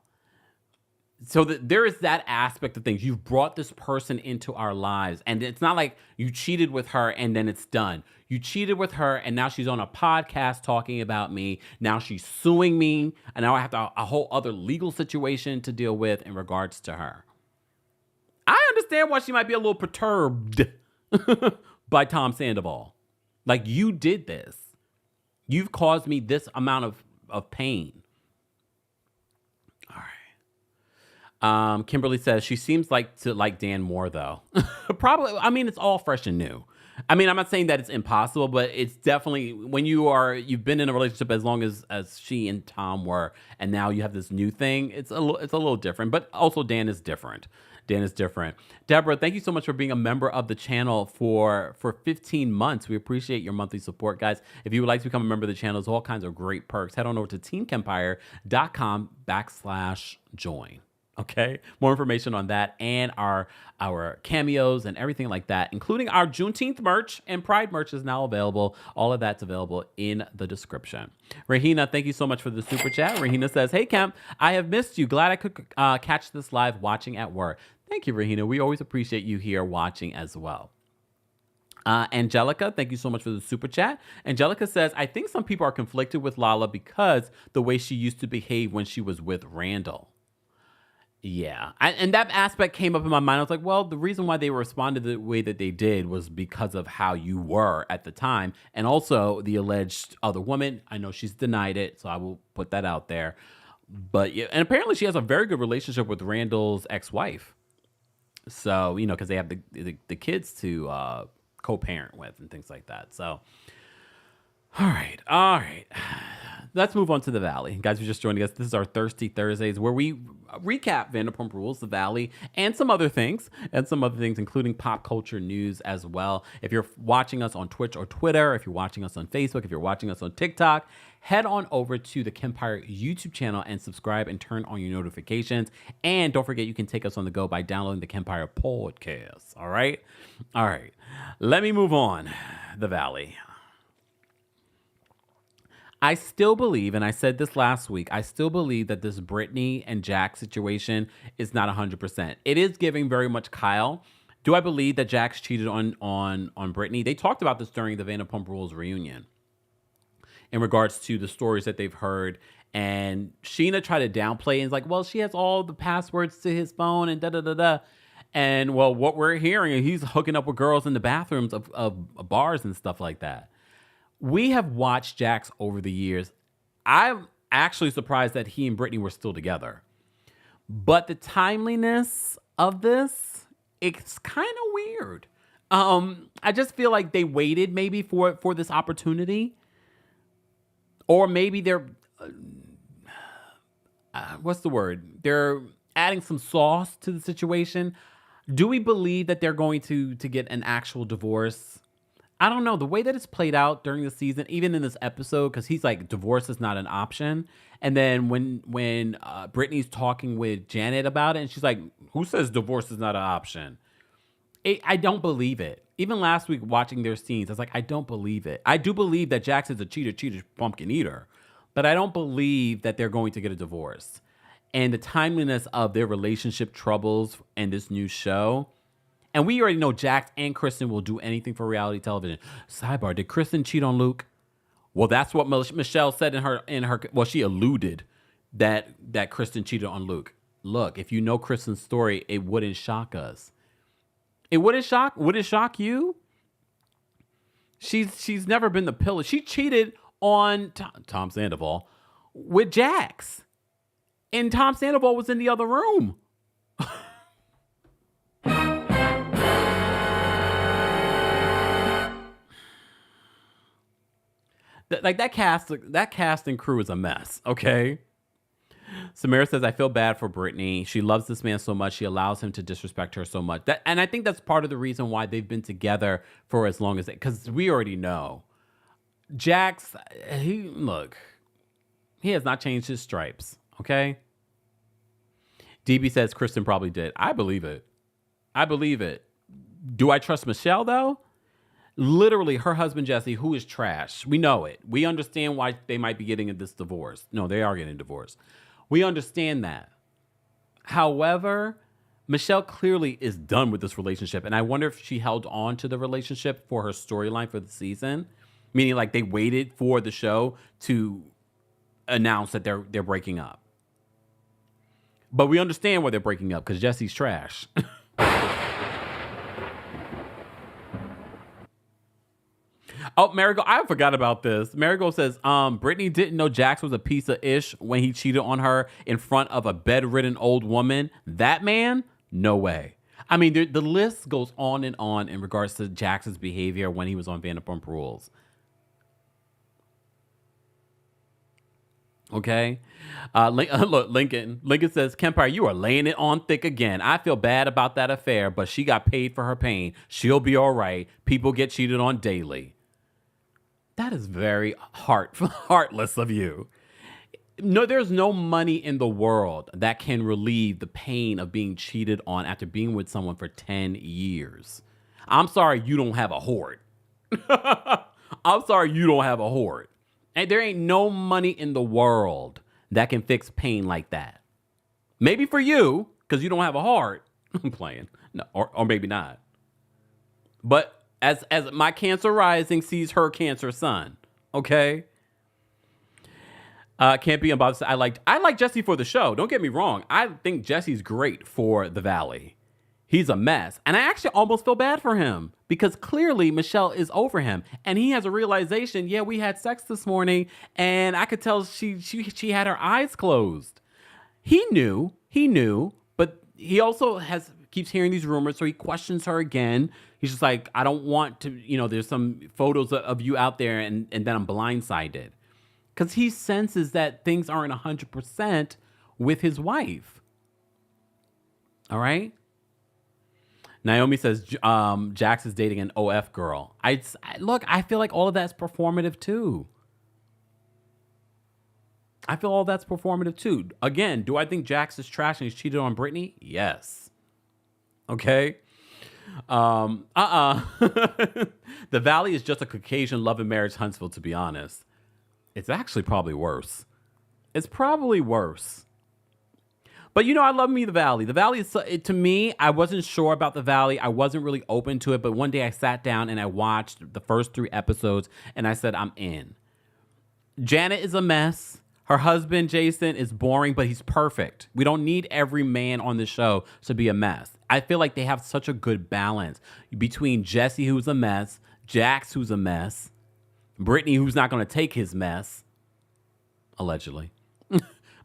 So there is that aspect of things. You've brought this person into our lives, and it's not like you cheated with her and then it's done. You cheated with her, and now she's on a podcast talking about me. Now she's suing me, and now I have a whole other legal situation to deal with in regards to her. I understand why she might be a little perturbed by Tom Sandoval. Like, you did this. You've caused me this amount of pain. All right. Kimberly says she seems like Dan more, though. Probably. I mean, it's all fresh and new. I mean, I'm not saying that it's impossible, but it's definitely when you've been in a relationship as long as she and Tom were, and now you have this new thing. It's a little different, but also Dan is different. Deborah, thank you so much for being a member of the channel for 15 months. We appreciate your monthly support, guys. If you would like to become a member of the channel, there's all kinds of great perks. Head on over to TheKempire.com/join. Okay, more information on that and our cameos and everything like that, including our Juneteenth merch and Pride merch is now available. All of that's available in the description. Rahina, thank you so much for the super chat. Rahina says, "Hey Kemp, I have missed you. Glad I could catch this live watching at work." Thank you, Rahina. We always appreciate you here watching as well. Angelica, thank you so much for the super chat. Angelica says, I think some people are conflicted with Lala because the way she used to behave when she was with Randall. Yeah. And that aspect came up in my mind. I was like, well, the reason why they responded the way that they did was because of how you were at the time. And also the alleged other woman. I know she's denied it, so I will put that out there. But yeah, and apparently she has a very good relationship with Randall's ex-wife. So, because they have the kids to co-parent with and things like that. So, all right. Let's move on to The Valley. Guys, who just joining us, this is our Thirsty Thursdays where we recap VanderPump Rules, The Valley, and some other things, including pop culture news as well. If you're watching us on Twitch or Twitter, if you're watching us on Facebook, if you're watching us on TikTok, head on over to the Kempire YouTube channel and subscribe and turn on your notifications. And don't forget, you can take us on the go by downloading the Kempire podcast. All right. Let me move on. The Valley. I still believe, and I said this last week, I still believe that this Brittany and Jack situation is not 100%. It is giving very much Kyle. Do I believe that Jax cheated on Brittany? They talked about this during the Vanderpump Rules reunion in regards to the stories that they've heard. And Sheena tried to downplay and is like, well, she has all the passwords to his phone and da-da-da-da. And, well, what we're hearing is he's hooking up with girls in the bathrooms of bars and stuff like that. We have watched Jax over the years. I'm actually surprised that he and Brittany were still together. But the timeliness of this, it's kind of weird. I just feel like they waited maybe for this opportunity. Or maybe they're, what's the word? They're adding some sauce to the situation. Do we believe that they're going to get an actual divorce? I don't know. The way that it's played out during the season, even in this episode, because he's like, divorce is not an option. And then when Brittany's talking with Janet about it, and she's like, who says divorce is not an option? I don't believe it. Even last week watching their scenes, I was like, I don't believe it. I do believe that Jax is a cheater, pumpkin eater. But I don't believe that they're going to get a divorce. And the timeliness of their relationship troubles and this new show. And we already know Jax and Kristen will do anything for reality television. Sidebar, did Kristen cheat on Luke? Well, that's what Michelle said in her. Well, she alluded that Kristen cheated on Luke. Look, if you know Kristen's story, it wouldn't shock us. Would it shock you? She's never been the pillar. She cheated on Tom Sandoval with Jax. And Tom Sandoval was in the other room. That cast and crew is a mess, okay? Samara says, I feel bad for Brittany. She loves this man so much. She allows him to disrespect her so much. And I think that's part of the reason why they've been together for as long as because we already know. Jax, he has not changed his stripes, okay? DB says Kristen probably did. I believe it. Do I trust Michelle, though? Literally, her husband, Jesse, who is trash. We know it. We understand why they might be getting this divorce. No, they are getting divorced. We understand that. However, Michelle clearly is done with this relationship. And I wonder if she held on to the relationship for her storyline for the season. Meaning, like, they waited for the show to announce that they're breaking up. But we understand why they're breaking up, because Jesse's trash. Oh, Marigold, I forgot about this. Marigold says, Brittany didn't know Jax was a piece of ish when he cheated on her in front of a bedridden old woman. That man? No way. I mean, the list goes on in regards to Jax's behavior when he was on Vanderpump Rules. Okay. Look, Lincoln says, Kempire, you are laying it on thick again. I feel bad about that affair, but she got paid for her pain. She'll be all right. People get cheated on daily. That is very heartless of you. No, there's no money in the world that can relieve the pain of being cheated on after being with someone for 10 years. I'm sorry you don't have a hoard. I'm sorry you don't have a hoard. And there ain't no money in the world that can fix pain like that. Maybe for you, because you don't have a heart. I'm playing. No, or maybe not. But as my Cancer rising sees her Cancer sun, okay? Can't be about to say, I like Jesse for the show. Don't get me wrong. I think Jesse's great for the Valley. He's a mess. And I actually almost feel bad for him because clearly Michelle is over him. And he has a realization, yeah, we had sex this morning and I could tell she had her eyes closed. He knew, but he also keeps hearing these rumors, so he questions her again. He's just like, I don't want to, there's some photos of you out there and then I'm blindsided. Because he senses that things aren't 100% with his wife. All right? Naomi says Jax is dating an OF girl. Look, I feel like all of that's performative too. Again, do I think Jax is trash and he's cheated on Brittany? Yes. Okay. The Valley is just a Caucasian love and marriage Huntsville, to be honest. It's actually probably worse. It's probably worse. But I love me the Valley. The Valley is to me. I wasn't sure about the Valley. I wasn't really open to it. But one day I sat down and I watched the first 3 episodes, and I said I'm in. Janet is a mess. Her husband Jason is boring, but he's perfect. We don't need every man on the show to be a mess. I feel like they have such a good balance between Jesse, who's a mess, Jax, who's a mess, Brittany, who's not going to take his mess, allegedly.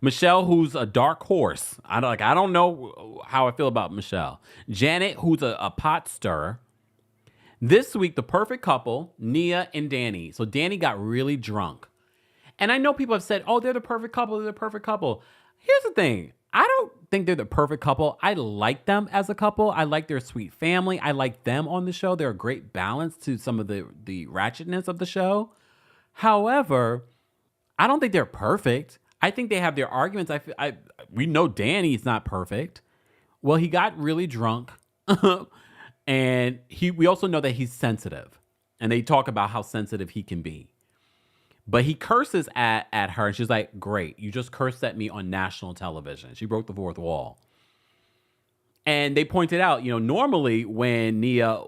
Michelle, who's a dark horse. I don't know how I feel about Michelle. Janet, who's a pot stirrer. This week, the perfect couple, Nia and Danny. So Danny got really drunk. And I know people have said, oh, they're the perfect couple. They're the perfect couple. Here's the thing. I don't think they're the perfect couple. I like them as a couple. I like their sweet family. I like them on the show. They're a great balance to some of the ratchetness of the show. However, I don't think they're perfect. I think they have their arguments. We know Danny's not perfect. Well, he got really drunk. And we also know that he's sensitive. And they talk about how sensitive he can be. But he curses at her. And she's like, great. You just cursed at me on national television. She broke the fourth wall. And they pointed out, normally when Nia,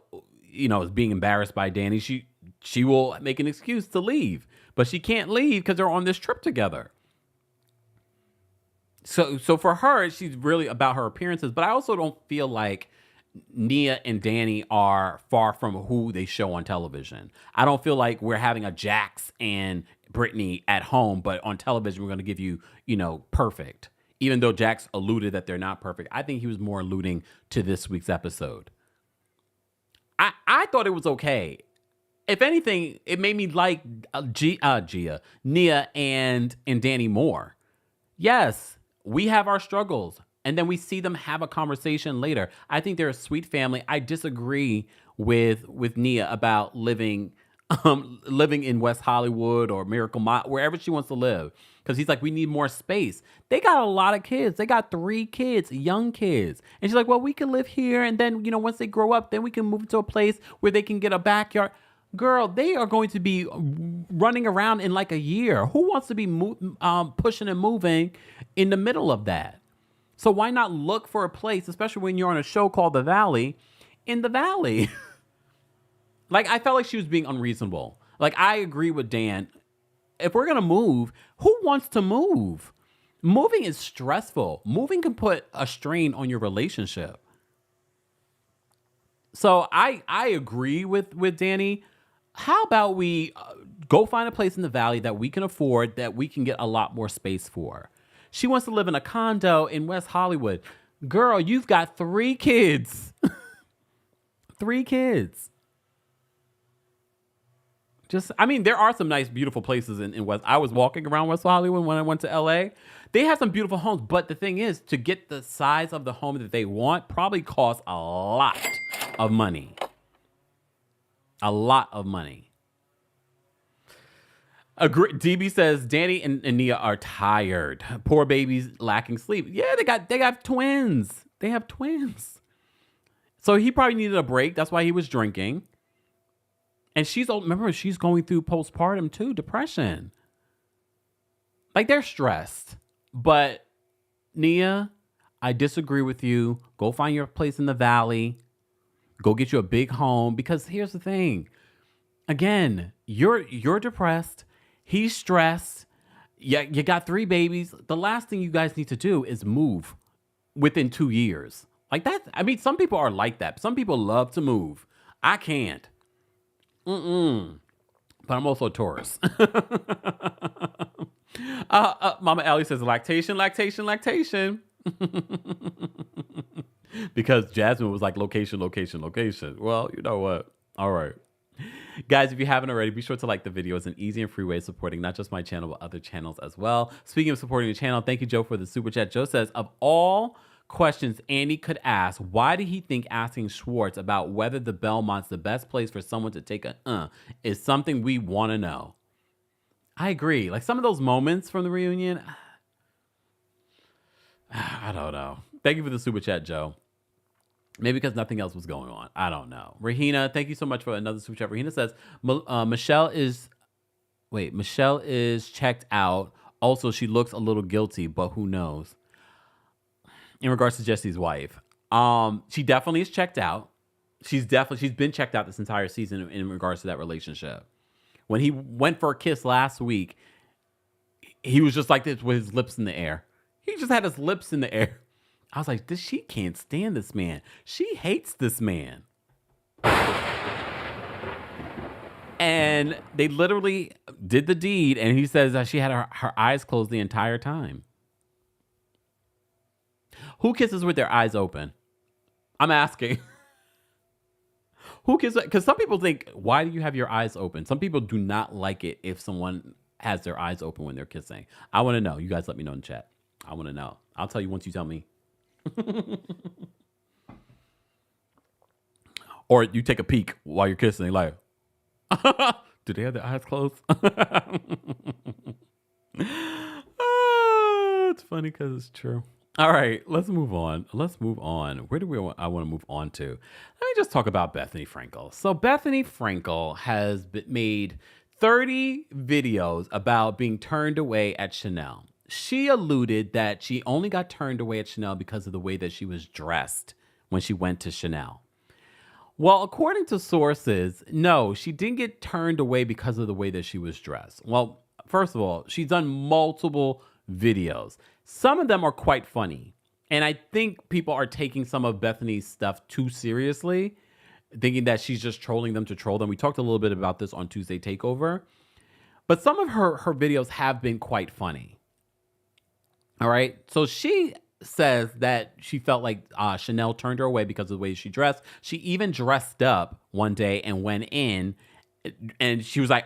is being embarrassed by Danny, she will make an excuse to leave. But she can't leave because they're on this trip together. So for her, she's really about her appearances. But I also don't feel like Nia and Danny are far from who they show on television. I don't feel like we're having a Jax and Brittany at home, but on television, we're going to give you, perfect. Even though Jax alluded that they're not perfect. I think he was more alluding to this week's episode. I thought it was okay. If anything, it made me like Nia and Danny more. Yes, we have our struggles. And then we see them have a conversation later. I think they're a sweet family. I disagree with Nia about living in West Hollywood or Miracle Mile, wherever she wants to live. Because he's like, we need more space. They got a lot of kids. They got 3 kids, young kids. And she's like, well, we can live here. And then, once they grow up, then we can move to a place where they can get a backyard. Girl, they are going to be running around in like a year. Who wants to be pushing and moving in the middle of that? So why not look for a place, especially when you're on a show called The Valley, in the Valley? Like, I felt like she was being unreasonable. Like, I agree with Dan. If we're going to move, who wants to move? Moving is stressful. Moving can put a strain on your relationship. So I agree with Danny. How about we go find a place in the Valley that we can afford, that we can get a lot more space for? She wants to live in a condo in West Hollywood. Girl, you've got 3 kids. 3 kids. There are some nice, beautiful places in West. I was walking around West Hollywood when I went to LA. They have some beautiful homes, but the thing is, to get the size of the home that they want probably costs a lot of money. A lot of money. DB says Danny and Nia are tired. Poor babies lacking sleep. Yeah, they got twins. They have twins. So he probably needed a break. That's why he was drinking. And she's going through postpartum too, depression. Like, they're stressed. But Nia, I disagree with you. Go find your place in the Valley. Go get you a big home. Because here's the thing. Again, you're depressed. He's stressed. Yeah, you got 3 babies. The last thing you guys need to do is move within 2 years. Like that. Some people are like that. Some people love to move. I can't. But I'm also a Taurus. Mama Ellie says lactation. Because Jasmine was like location. Well, you know what? All right. Guys, if you haven't already, be sure to like the video. It's an easy and free way of supporting not just my channel, but other channels as well. Speaking of supporting the channel, thank you, Joe, for the super chat. Joe says, of all questions Andy could ask, why did he think asking Schwartz about whether the Belmont's the best place for someone to take is something we want to know? I agree. Like, some of those moments from the reunion, I don't know. Thank you for the super chat, Joe. Maybe because nothing else was going on. I don't know. Rahina, thank you so much for another super chat. Rahina says, Michelle is checked out. Also, she looks a little guilty, but who knows? in regards to Jesse's wife. She definitely is checked out. She's been checked out this entire season in regards to that relationship. When he went for a kiss last week, he was just like this with his lips in the air. He just had his lips in the air. I was like, she can't stand this man. She hates this man. And they literally did the deed, and he says that she had her eyes closed the entire time. Who kisses with their eyes open? I'm asking. Who kisses? Because some people think, why do you have your eyes open? Some people do not like it if someone has their eyes open when they're kissing. I want to know. You guys let me know in the chat. I want to know. I'll tell you once you tell me. Or you take a peek while you're kissing, like, do they have their eyes closed? It's funny because it's true. All right, let's move on. Where do I want to move on to? Let me just talk about Bethenny Frankle. So Bethenny Frankle has made 30 videos about being turned away at Chanel. She alluded that she only got turned away at Chanel because of the way that she was dressed when she went to Chanel. Well, according to sources, no, she didn't get turned away because of the way that she was dressed. Well, first of all, she's done multiple videos. Some of them are quite funny. And I think people are taking some of Bethenny's stuff too seriously, thinking that she's just trolling them to troll them. We talked a little bit about this on Tuesday Takeover. But some of her videos have been quite funny. All right. So she says that she felt like Chanel turned her away because of the way she dressed. She even dressed up one day and went in, and she was like,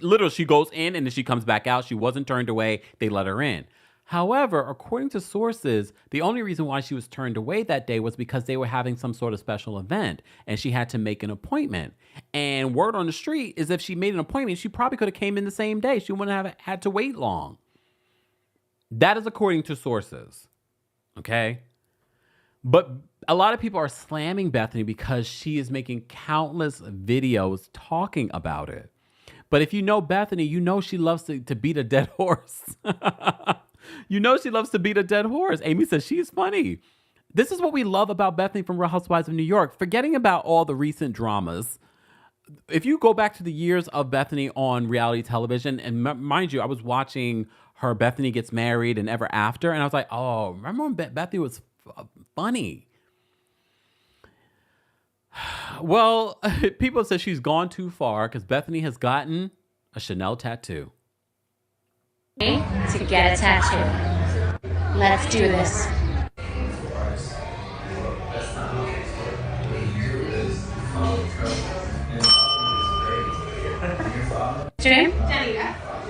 literally, she goes in and then she comes back out. She wasn't turned away. They let her in. However, according to sources, the only reason why she was turned away that day was because they were having some sort of special event and she had to make an appointment. And word on the street is if she made an appointment, she probably could have came in the same day. She wouldn't have had to wait long. That is according to sources. Okay? But a lot of people are slamming Bethenny because she is making countless videos talking about it. But if you know Bethenny, you know she loves to beat a dead horse. You know she loves to beat a dead horse. Amy says she's funny. This is what we love about Bethenny from Real Housewives of New York. Forgetting about all the recent dramas. If you go back to the years of Bethenny on reality television, and mind you, I was watching her Bethenny Gets Married and Ever After, and I was like, oh, remember when Bethenny was funny? Well, people say she's gone too far because Bethenny has gotten a Chanel tattoo. To get a tattoo. Let's do this. What's your name?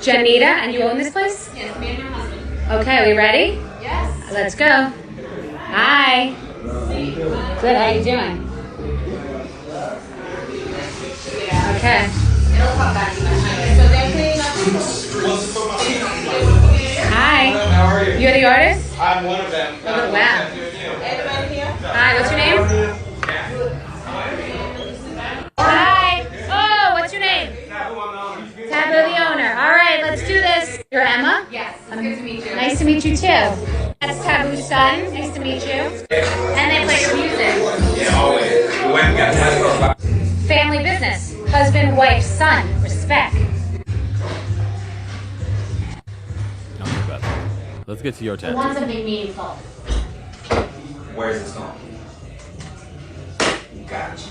Janita, and you own this place? Yes, me and my husband. Okay, are we ready? Yes. Let's go. Hi. Good, how you doing? Okay. It'll come back to that. So they're cleaning up. Hi. How are you? You're the artist? I'm one of them. Oh, wow. Everybody here? Hi, what's your name? Hi. Oh, what's your name? Taboo the owner. All right, let's do this. You're Emma? Yes. It's good to meet you. Nice to meet you too. That's Taboo's son. Nice to meet you. And they play music. Yeah, always. We went and got that. Family business. Husband, wife, son. Respect. Okay, Beth. Let's get to your I tattoo. want something meaningful. Where is this going? Gotcha.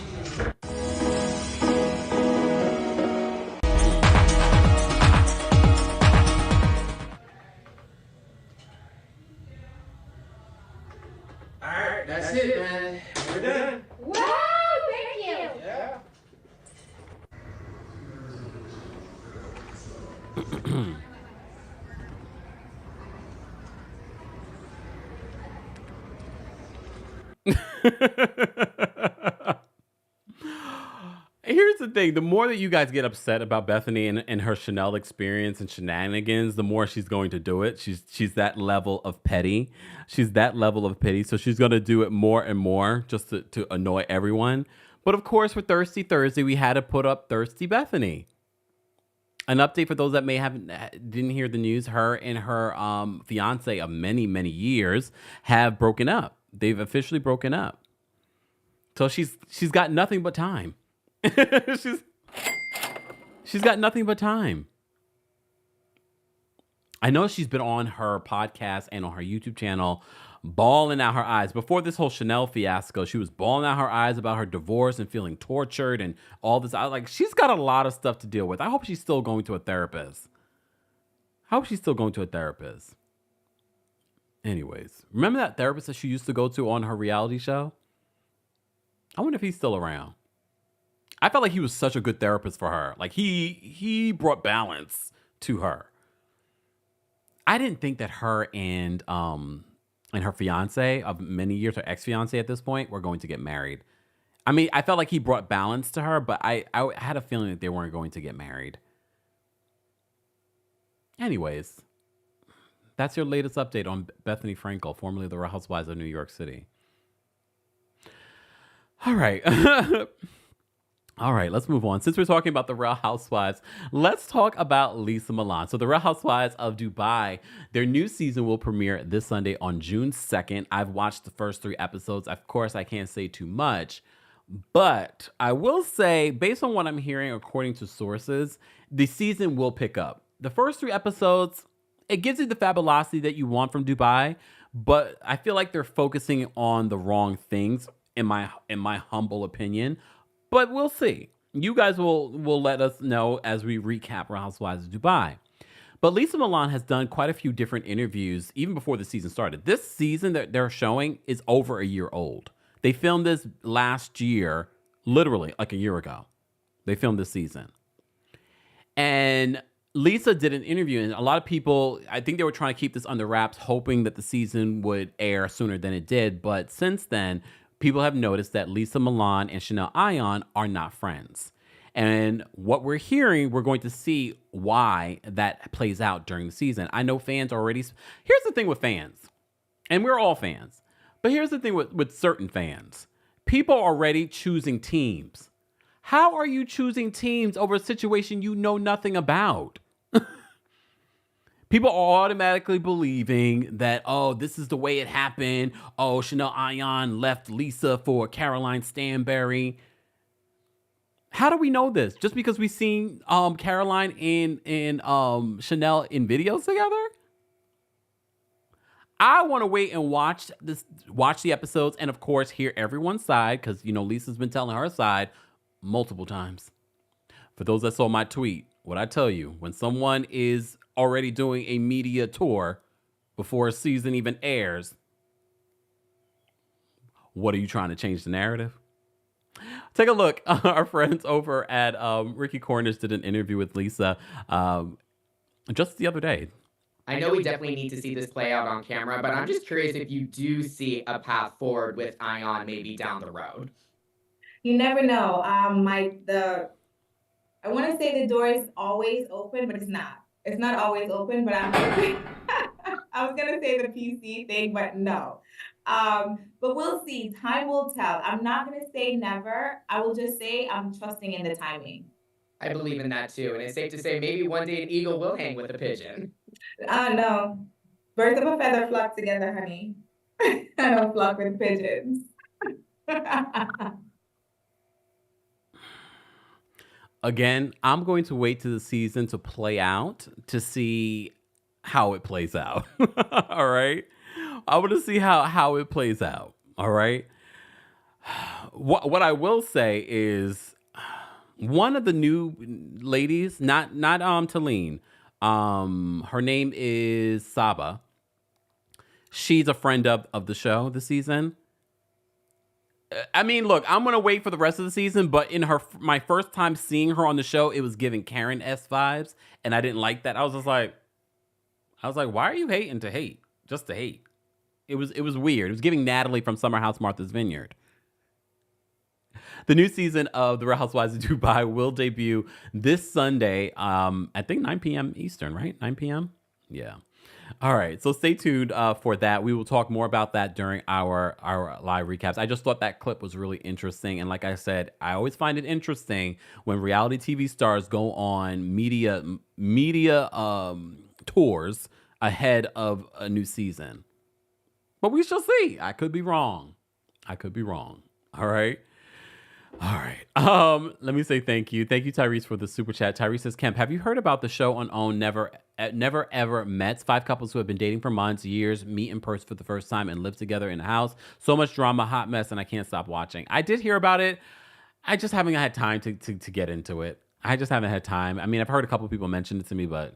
Alright, that's it, man. We're done. Woo! Thank you. Yeah. Here's the thing. The more that you guys get upset about Bethenny and her Chanel experience and shenanigans, the more she's going to do it. She's that level of petty. She's that level of petty. So she's going to do it more and more just to annoy everyone. But of course, for Thirsty Thursday, we had to put up Thirsty Bethenny. An update for those that didn't hear the news. Her and her fiance of many, many years have broken up. They've officially broken up. So she's got nothing but time. she's got nothing but time. I know she's been on her podcast and on her YouTube channel bawling out her eyes. Before this whole Chanel fiasco, she was bawling out her eyes about her divorce and feeling tortured and all this. I was like, she's got a lot of stuff to deal with. I hope she's still going to a therapist. Anyways, remember that therapist that she used to go to on her reality show? I wonder if he's still around. I felt like he was such a good therapist for her. Like he brought balance to her. I didn't think that her and her fiance of many years, her ex-fiance at this point, were going to get married. I mean, I felt like he brought balance to her, but I had a feeling that they weren't going to get married. Anyways, that's your latest update on Bethenny Frankle, formerly the Real Housewives of New York City. All right. All right, let's move on. Since we're talking about the Real Housewives, let's talk about Lisa Milan. So the Real Housewives of Dubai, their new season will premiere this Sunday on June 2nd. I've watched the first 3 episodes. Of course, I can't say too much, but I will say, based on what I'm hearing, according to sources, the season will pick up. The first 3 episodes, it gives you the fabulosity that you want from Dubai, but I feel like they're focusing on the wrong things, in my humble opinion. But we'll see. You guys will let us know as we recap Real Housewives of Dubai. But Lisa Milan has done quite a few different interviews even before the season started. This season that they're showing is over a year old. They filmed this last year, literally like a year ago. They filmed this season. And Lisa did an interview, and a lot of people, I think they were trying to keep this under wraps, hoping that the season would air sooner than it did. But since then, people have noticed that Lisa Milan and Chanel Ayan are not friends. And what we're hearing, we're going to see why that plays out during the season. I know fans already... Here's the thing with fans, and we're all fans, but here's the thing with certain fans. People are already choosing teams. How are you choosing teams over a situation you know nothing about? People are automatically believing that, oh, this is the way it happened. Oh, Chanel Ayan left Lisa for Caroline Stanberry. How do we know this? Just because we've seen Caroline and Chanel in videos together? I want to wait and watch the episodes, and of course hear everyone's side, because Lisa's been telling her side multiple times. For those that saw my tweet, what I tell you, when someone is already doing a media tour before a season even airs, what are you trying to change the narrative? Take a look. Our friends over at Ricky Cornish did an interview with Lisa just the other day. I know we definitely need to see this play out on camera, but I'm just curious if you do see a path forward with Ayan maybe down the road. You never know. I want to say the door is always open, but it's not. It's not always open, but I was going to say the PC thing, but no. But we'll see. Time will tell. I'm not going to say never. I will just say I'm trusting in the timing. I believe in that too. And it's safe to say maybe one day an eagle will hang with a pigeon. No. Birds of a feather flock together, honey. I don't flock with pigeons. Again, I'm going to wait to the season to play out to see how it plays out. All right. I want to see how it plays out. All right. What I will say is one of the new ladies, not Talene. Her name is Saba. She's a friend of the show this season. I mean, look, I'm going to wait for the rest of the season, but in my first time seeing her on the show, it was giving Karen S vibes, and I didn't like that. I was like, why are you hating to hate? Just to hate. It was weird. It was giving Natalie from Summer House Martha's Vineyard. The new season of The Real Housewives of Dubai will debut this Sunday, I think 9 p.m. Eastern, right? 9 p.m.? Yeah. All right, so stay tuned for that. We will talk more about that during our live recaps. I just thought that clip was really interesting, and like I said, I always find it interesting when reality TV stars go on media tours ahead of a new season. But we shall see. I could be wrong. All right. Let me say thank you. Thank you, Tyrese, for the super chat. Tyrese says, Kemp, have you heard about the show on OWN Never Ever Mets? 5 couples who have been dating for months, years, meet in person for the first time and live together in a house. So much drama, hot mess, and I can't stop watching. I did hear about it. I just haven't had time to get into it. I just haven't had time. I mean, I've heard a couple of people mention it to me, but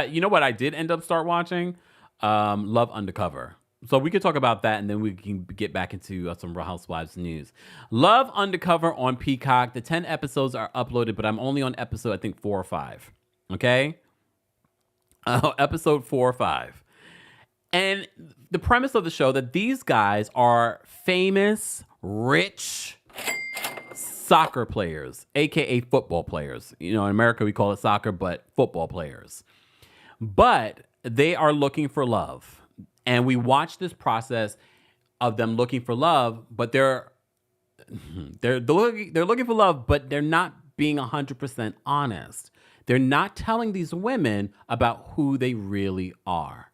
you know what I did end up start watching? Love Undercover. So we could talk about that, and then we can get back into some Real Housewives news. Love Undercover on Peacock. The 10 episodes are uploaded, but I'm only on episode, I think, 4 or 5. Okay? Episode 4 or 5. And the premise of the show that these guys are famous, rich soccer players, a.k.a. football players. You know, in America, we call it soccer, but football players. But they are looking for love. And we watch this process of them looking for love, but they're looking for love, but they're not being 100% honest. They're not telling these women about who they really are.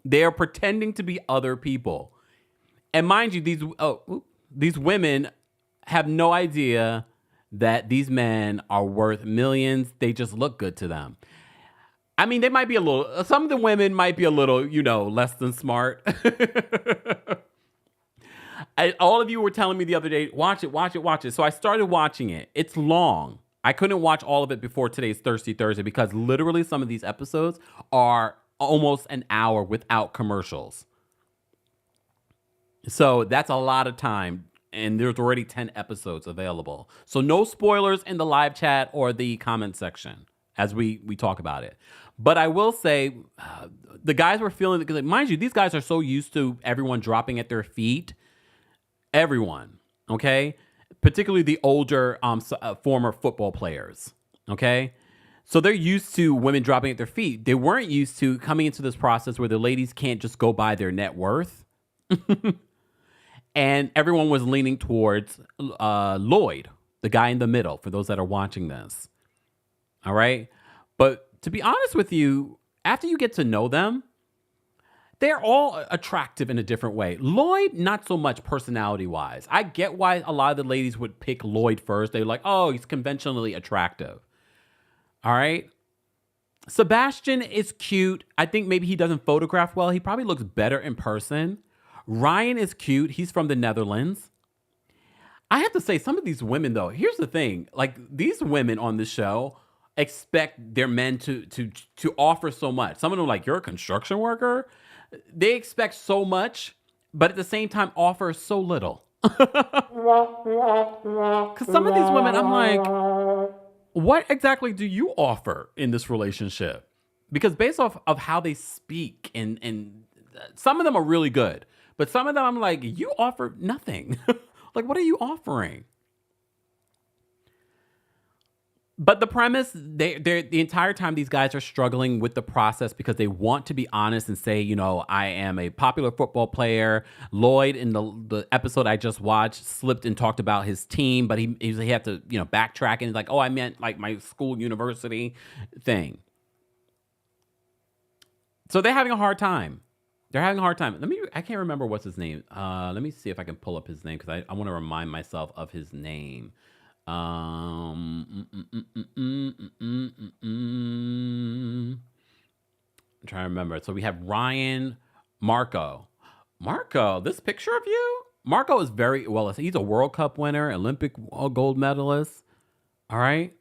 They are pretending to be other people. And mind you, these women have no idea that these men are worth millions. They just look good to them. I mean, they might be some of the women might be a little, less than smart. All of you were telling me the other day, watch it. So I started watching it. It's long. I couldn't watch all of it before today's Thirsty Thursday because literally some of these episodes are almost an hour without commercials. So that's a lot of time. And there's already 10 episodes available. So no spoilers in the live chat or the comment section as we talk about it. But I will say, the guys were feeling, because mind you, these guys are so used to everyone dropping at their feet. Everyone, okay? Particularly the older former football players, okay? So they're used to women dropping at their feet. They weren't used to coming into this process where the ladies can't just go by their net worth. And everyone was leaning towards Lloyd, the guy in the middle, for those that are watching this. All right? But to be honest with you, after you get to know them, they're all attractive in a different way. Lloyd, not so much personality-wise. I get why a lot of the ladies would pick Lloyd first. They're like, oh, he's conventionally attractive. All right? Sebastian is cute. I think maybe he doesn't photograph well. He probably looks better in person. Ryan is cute. He's from the Netherlands. I have to say, some of these women, though, here's the thing. Like, these women on the show expect their men to offer so much. Some of them are like, you're a construction worker? They expect so much, but at the same time offer so little. Because some of these women, I'm like, what exactly do you offer in this relationship? Because based off of how they speak, and some of them are really good, but some of them I'm like, you offer nothing. Like, what are you offering? But the premise, they're the entire time these guys are struggling with the process because they want to be honest and say, I am a popular football player. Lloyd, in the episode I just watched, slipped and talked about his team, but he had to, backtrack, and he's like, oh, I meant like my school, university thing. So they're having a hard time. I can't remember what's his name. Let me see if I can pull up his name because I want to remind myself of his name. I'm trying to remember. So we have Ryan, Marco, this picture of you? Marco is very well. He's a World Cup winner, Olympic gold medalist. All right.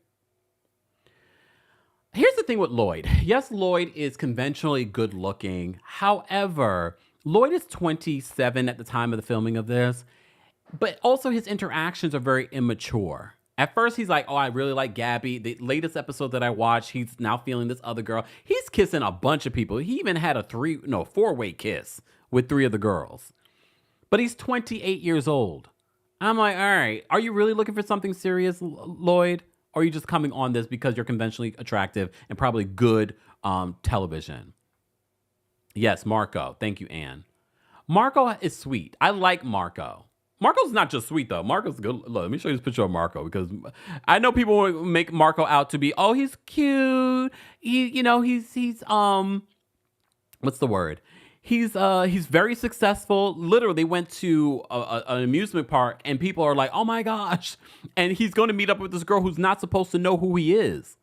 Here's the thing with Lloyd. Yes, Lloyd is conventionally good looking. However, Lloyd is 27 at the time of the filming of this, but also his interactions are very immature. At first, he's like, oh, I really like Gabby. The latest episode that I watched, he's now feeling this other girl. He's kissing a bunch of people. He even had a 4-way kiss with 3 of the girls. But he's 28 years old. I'm like, all right, are you really looking for something serious, Lloyd? Or are you just coming on this because you're conventionally attractive and probably good television. Yes, Marco. Thank you, Anne. Marco is sweet. I like Marco. Marco's not just sweet though. Marco's good. Look, let me show you this picture of Marco because I know people will make Marco out to be, oh, he's cute. He's what's the word? He's very successful. Literally, they went to an amusement park and people are like, oh my gosh. And he's going to meet up with this girl who's not supposed to know who he is.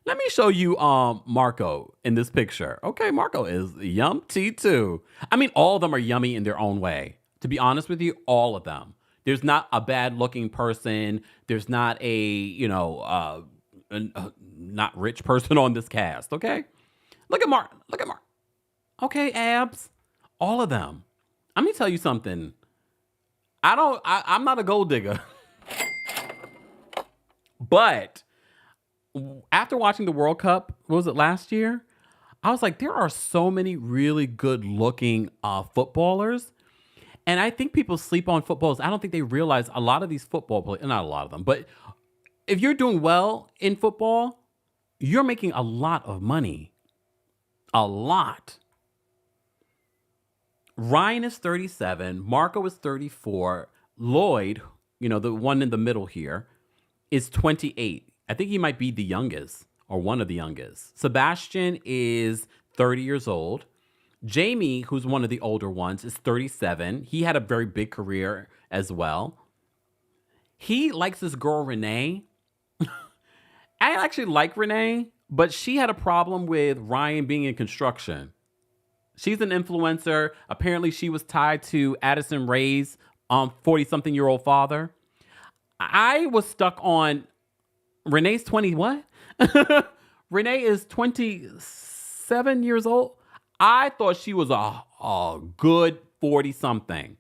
Let me show you Marco in this picture. Okay, Marco is yummy too. I mean, all of them are yummy in their own way. To be honest with you, all of them. There's not a bad looking person. There's not a, not rich person on this cast, okay? Look at Mark. Okay, abs. All of them. Let me tell you something. I'm not a gold digger. But after watching the World Cup, what was it, last year? I was like, there are so many really good looking footballers. And I think people sleep on footballs. I don't think they realize a lot of these football players, not a lot of them, but if you're doing well in football, you're making a lot of money. A lot. Ryan is 37. Marco is 34. Lloyd, the one in the middle here, is 28. I think he might be the youngest or one of the youngest. Sebastian is 30 years old. Jamie, who's one of the older ones, is 37. He had a very big career as well. He likes this girl, Renee. I actually like Renee, but she had a problem with Ryan being in construction. She's an influencer. Apparently, she was tied to Addison Rae's 40-something-year-old father. I was stuck on Renee's 20 what? Renee is 27 years old. I thought she was a good 40-something.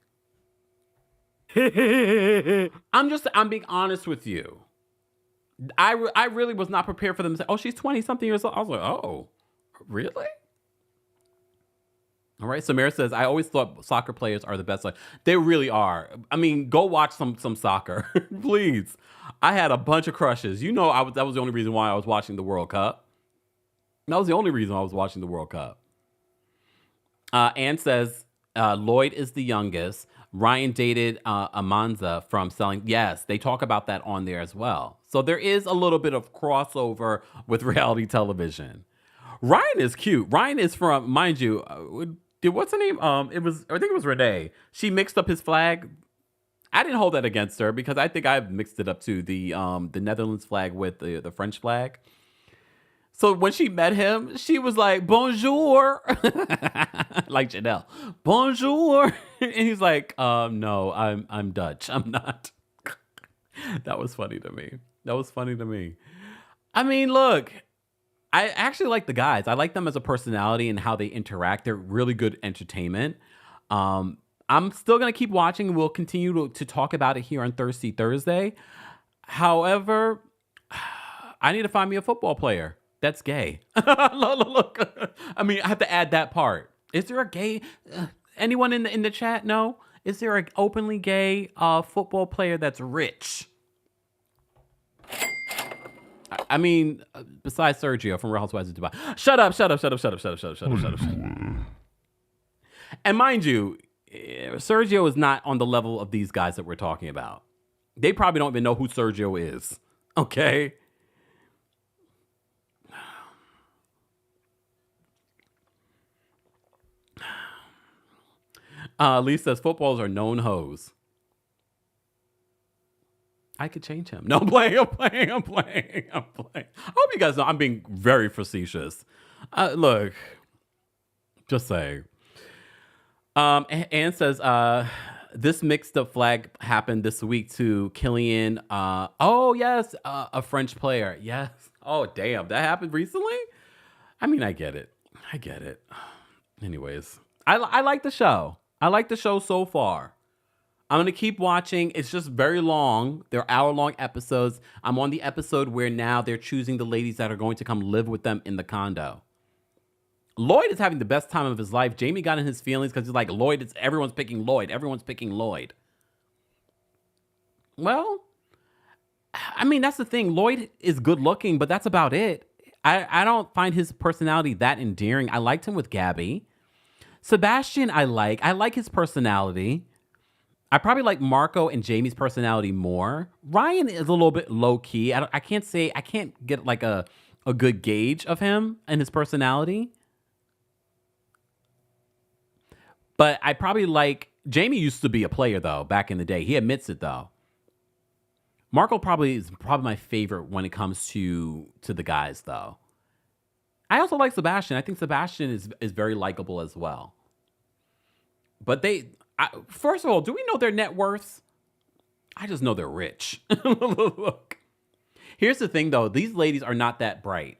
I'm being honest with you. I really was not prepared for them to say, oh, she's 20-something years old. I was like, oh, really? All right. Samara says, I always thought soccer players are the best. They really are. I mean, go watch some soccer, please. I had a bunch of crushes. That was the only reason why I was watching the World Cup. That was the only reason I was watching the World Cup. Ann says, Lloyd is the youngest. Ryan dated Amanza from Selling. Yes, they talk about that on there as well. So there is a little bit of crossover with reality television. Ryan is cute. Ryan is from, mind you, what's her name? I think it was Renee. She mixed up his flag. I didn't hold that against her because I think I've mixed it up too. The Netherlands flag with the French flag. So when she met him, she was like, bonjour. Like Janelle. Bonjour. And he's like, no, I'm Dutch. I'm not. That was funny to me. I mean, look, I actually like the guys. I like them as a personality and how they interact. They're really good entertainment. I'm still going to keep watching. We'll continue to talk about it here on Thirsty Thursday. However, I need to find me a football player that's gay. Look. I mean, I have to add that part. Is there a gay? Anyone in the chat? No. Is there an openly gay football player that's rich? I mean, besides Sergio from Real Housewives of Dubai. Shut up. And mind you, Sergio is not on the level of these guys that we're talking about. They probably don't even know who Sergio is. Okay? Lee says footballs are known hoes. I could change him. No, I'm playing. I hope you guys know I'm being very facetious. Look, just saying. Ann says, this mixed up flag happened this week to Killian. Oh, yes, a French player. Yes. Oh, damn. That happened recently? I mean, I get it. Anyways, I like the show. I like the show so far. I'm going to keep watching. It's just very long. They're hour-long episodes. I'm on the episode where now they're choosing the ladies that are going to come live with them in the condo. Lloyd is having the best time of his life. Jamie got in his feelings because he's like, everyone's picking Lloyd. Well, I mean, that's the thing. Lloyd is good looking, but that's about it. I don't find his personality that endearing. I liked him with Gabby. Sebastian, I like his personality. I probably like Marco and Jamie's personality more. Ryan is a little bit low key. I can't get like a good gauge of him and his personality. But I probably like Jamie used to be a player though back in the day. He admits it though. Marco is my favorite when it comes to the guys though. I also like Sebastian. I think Sebastian is very likable as well. But first of all, do we know their net worths? I just know they're rich. Look. Here's the thing though, these ladies are not that bright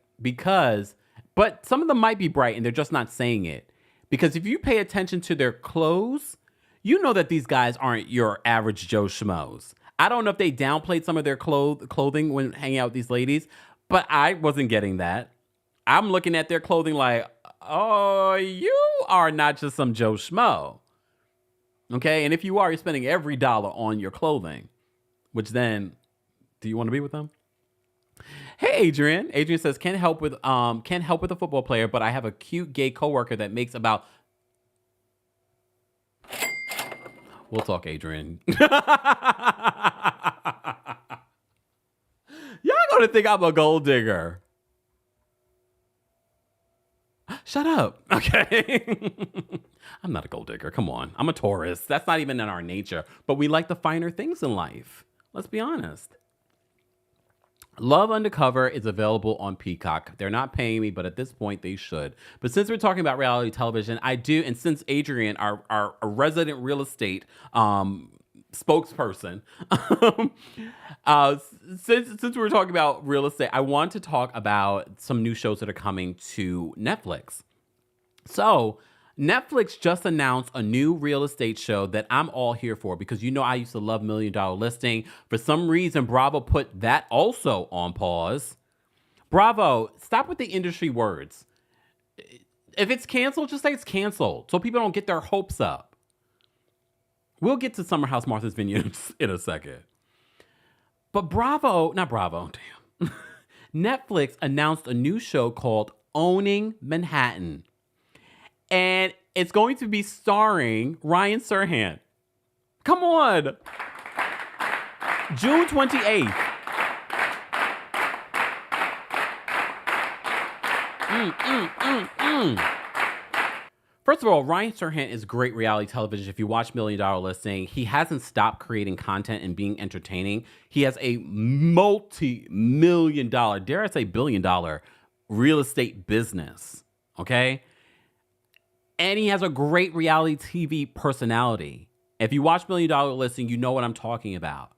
but some of them might be bright and they're just not saying it. Because if you pay attention to their clothes, you know that these guys aren't your average Joe Schmoes. I don't know if they downplayed some of their clothing when hanging out with these ladies, but I wasn't getting that. I'm looking at their clothing like, oh, you are not just some Joe Schmo. Okay, and if you are, you're spending every dollar on your clothing, which then, do you want to be with them? Hey, Adrian. Adrian says, can't help with a football player, but I have a cute gay coworker that makes about. We'll talk, Adrian. Y'all gonna think I'm a gold digger. Shut up. Okay. I'm not a gold digger. Come on. I'm a Taurus. That's not even in our nature. But we like the finer things in life. Let's be honest. Love Undercover is available on Peacock. They're not paying me, but at this point they should. But since we're talking about reality television, I do, and since Adrian, our resident real estate spokesperson, since we're talking about real estate, I want to talk about some new shows that are coming to Netflix. So Netflix just announced a new real estate show that I'm all here for because you know I used to love $1 Million Listing. For some reason, Bravo put that also on pause. Bravo, stop with the industry words. If it's canceled, just say it's canceled so people don't get their hopes up. We'll get to Summer House Martha's Vineyard in a second. But Netflix announced a new show called Owning Manhattan. And it's going to be starring Ryan Serhant. Come on. June 28th. First of all, Ryan Serhant is great reality television. If you watch $1 Million Listing, he hasn't stopped creating content and being entertaining. He has a multi-million dollar, dare I say billion-dollar real estate business. Okay? And he has a great reality TV personality. If you watch $1 Million Listing, you know what I'm talking about.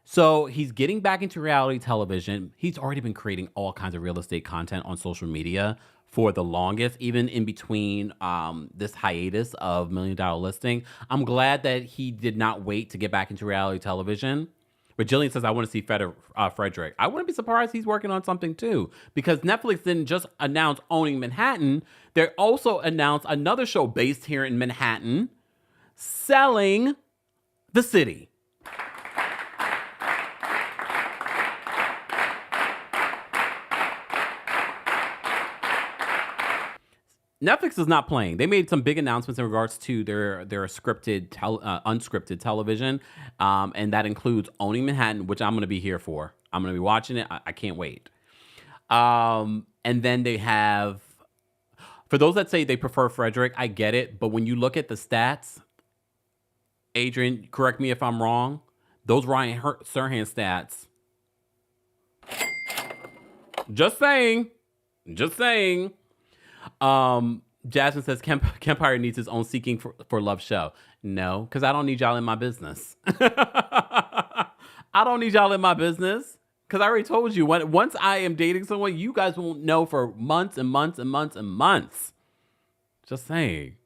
So he's getting back into reality television. He's already been creating all kinds of real estate content on social media for the longest, even in between this hiatus of $1 Million Listing. I'm glad that he did not wait to get back into reality television. But Jillian says, I want to see Frederick. I wouldn't be surprised he's working on something too, because Netflix didn't just announce Owning Manhattan. They also announced another show based here in Manhattan, Selling the City. Netflix is not playing. They made some big announcements in regards to their unscripted television, and that includes Owning Manhattan, which I'm going to be here for. I'm going to be watching it. I can't wait. And then they have, for those that say they prefer Frederick, I get it. But when you look at the stats, Adrian, correct me if I'm wrong, those Ryan Serhant stats. Just saying. Jasmine says Kempire needs his own Seeking for Love show. No, because I don't need y'all in my business. I don't need y'all in my business because I already told you once I am dating someone, you guys won't know for months and months and months and months. Just saying.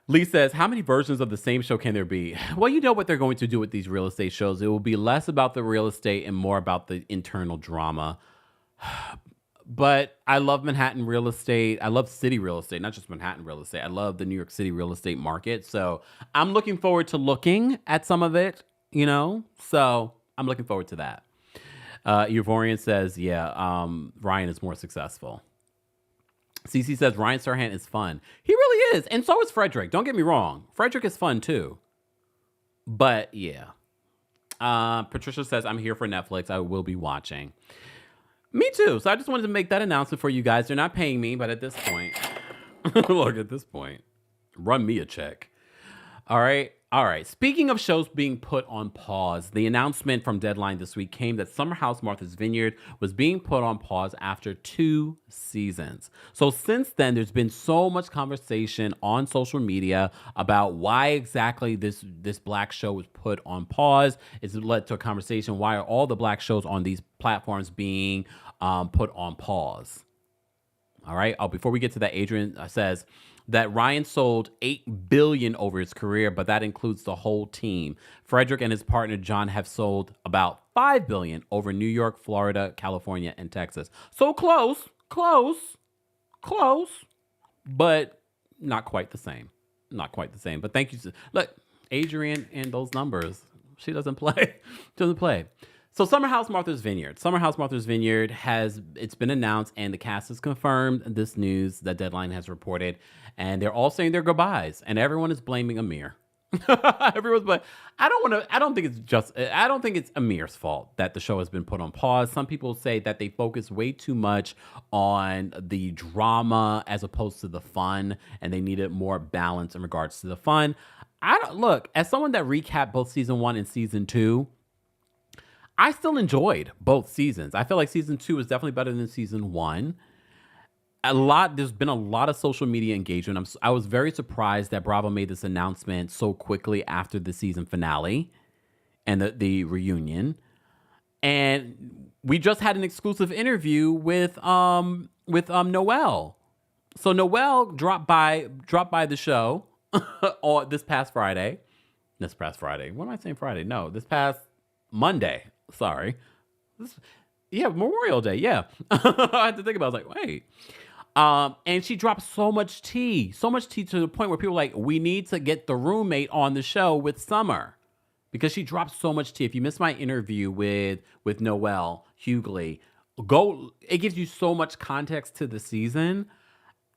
Lee says, how many versions of the same show can there be? Well, you know what they're going to do with these real estate shows. It will be less about the real estate and more about the internal drama. But I love Manhattan real estate. I love city real estate, not just Manhattan real estate. I love the New York City real estate market. So I'm looking forward to looking at some of it, you know? So I'm looking forward to that. Euvorian says, Ryan is more successful. CC says Ryan Serhant is fun. He really is. And so is Frederick. Don't get me wrong. Frederick is fun too. But yeah. Patricia says, I'm here for Netflix. I will be watching. Me too. So I just wanted to make that announcement for you guys. They're not paying me, but at this point, look, at this point, run me a check. All right. Speaking of shows being put on pause, the announcement from Deadline this week came that Summer House Martha's Vineyard was being put on pause after 2 seasons. So since then, there's been so much conversation on social media about why exactly this black show was put on pause. It's led to a conversation, why are all the black shows on these platforms being put on pause? All right. Before we get to that, Adrian says that Ryan sold $8 billion over his career, but that includes the whole team. Frederick and his partner John have sold about $5 billion over New York, Florida, California, and Texas. So close, but not quite the same. But thank you. Look, Adrian and those numbers. She doesn't play. So Summer House Martha's Vineyard. It's been announced and the cast has confirmed this news that Deadline has reported. And they're all saying their goodbyes. And everyone is blaming Amir. Everyone's like, I don't think it's Amir's fault that the show has been put on pause. Some people say that they focus way too much on the drama as opposed to the fun. And they needed more balance in regards to the fun. As someone that recapped both season 1 and season 2, I still enjoyed both seasons. I feel like season 2 is definitely better than season 1. There's been a lot of social media engagement. I was very surprised that Bravo made this announcement so quickly after the season finale and the reunion. And we just had an exclusive interview with Noelle. So Noelle dropped by the show this past Friday. What am I saying Friday? No, this past Monday. Sorry. Memorial Day. Yeah. I had to think about it. I was like, wait. And she dropped so much tea to the point where people were like, we need to get the roommate on the show with Summer, because she dropped so much tea. If you missed my interview with Noelle Hughley, it gives you so much context to the season.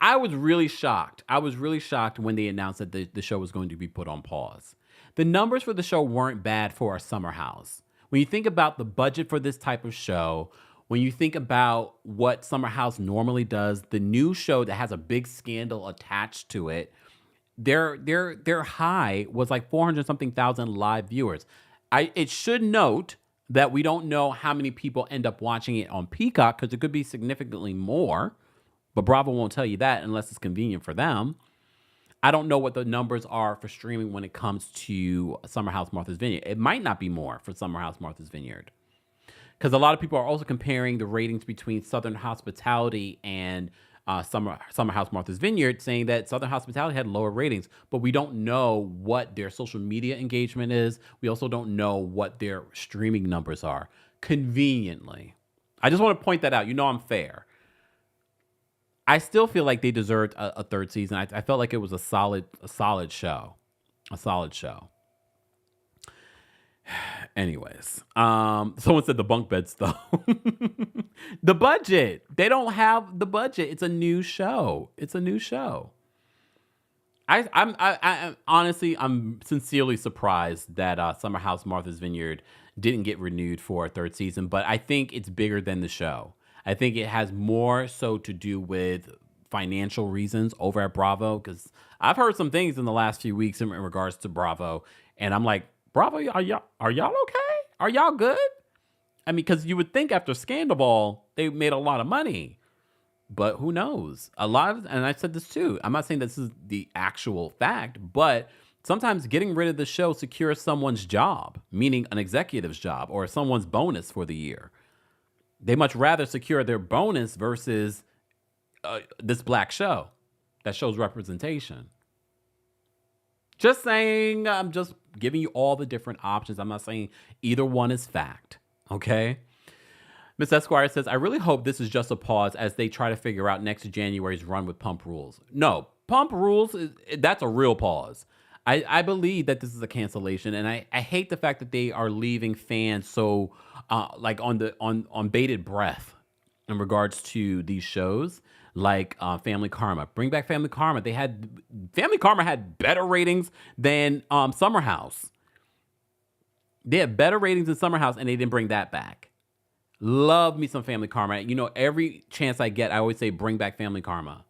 I was really shocked. When they announced that the show was going to be put on pause. The numbers for the show weren't bad for a Summer House. When you think about the budget for this type of show, when you think about what Summer House normally does, the new show that has a big scandal attached to it, their high was like 400-something thousand live viewers. It should note that we don't know how many people end up watching it on Peacock, because it could be significantly more, but Bravo won't tell you that unless it's convenient for them. I don't know what the numbers are for streaming when it comes to Summer House Martha's Vineyard. It might not be more for Summer House Martha's Vineyard, because a lot of people are also comparing the ratings between Southern Hospitality and Summer House Martha's Vineyard, saying that Southern Hospitality had lower ratings, but we don't know what their social media engagement is. We also don't know what their streaming numbers are. Conveniently. I just want to point that out. I'm fair. I still feel like they deserved a third season. I felt like it was a solid show. Anyways, someone said the bunk beds though. The budget. They don't have the budget. It's a new show. I'm honestly, I'm sincerely surprised that Summer House Martha's Vineyard didn't get renewed for a third season, but I think it's bigger than the show. I think it has more so to do with financial reasons over at Bravo, because I've heard some things in the last few weeks in regards to Bravo, and I'm like, Bravo, are y'all okay? Are y'all good? I mean, because you would think after Scandal, they made a lot of money, but who knows? And I said this too, I'm not saying this is the actual fact, but sometimes getting rid of the show secures someone's job, meaning an executive's job or someone's bonus for the year. They much rather secure their bonus versus this black show that shows representation. Just saying, I'm just giving you all the different options. I'm not saying either one is fact, okay? Miss Esquire says, I really hope this is just a pause as they try to figure out next January's run with Pump Rules. No, Pump Rules, that's a real pause. I believe that this is a cancellation, and I hate the fact that they are leaving fans so like on bated breath in regards to these shows like Family Karma. Bring back Family Karma. Family Karma had better ratings than Summer House. They had better ratings than Summer House, and they didn't bring that back. Love me some Family Karma. You know, every chance I get, I always say bring back Family Karma.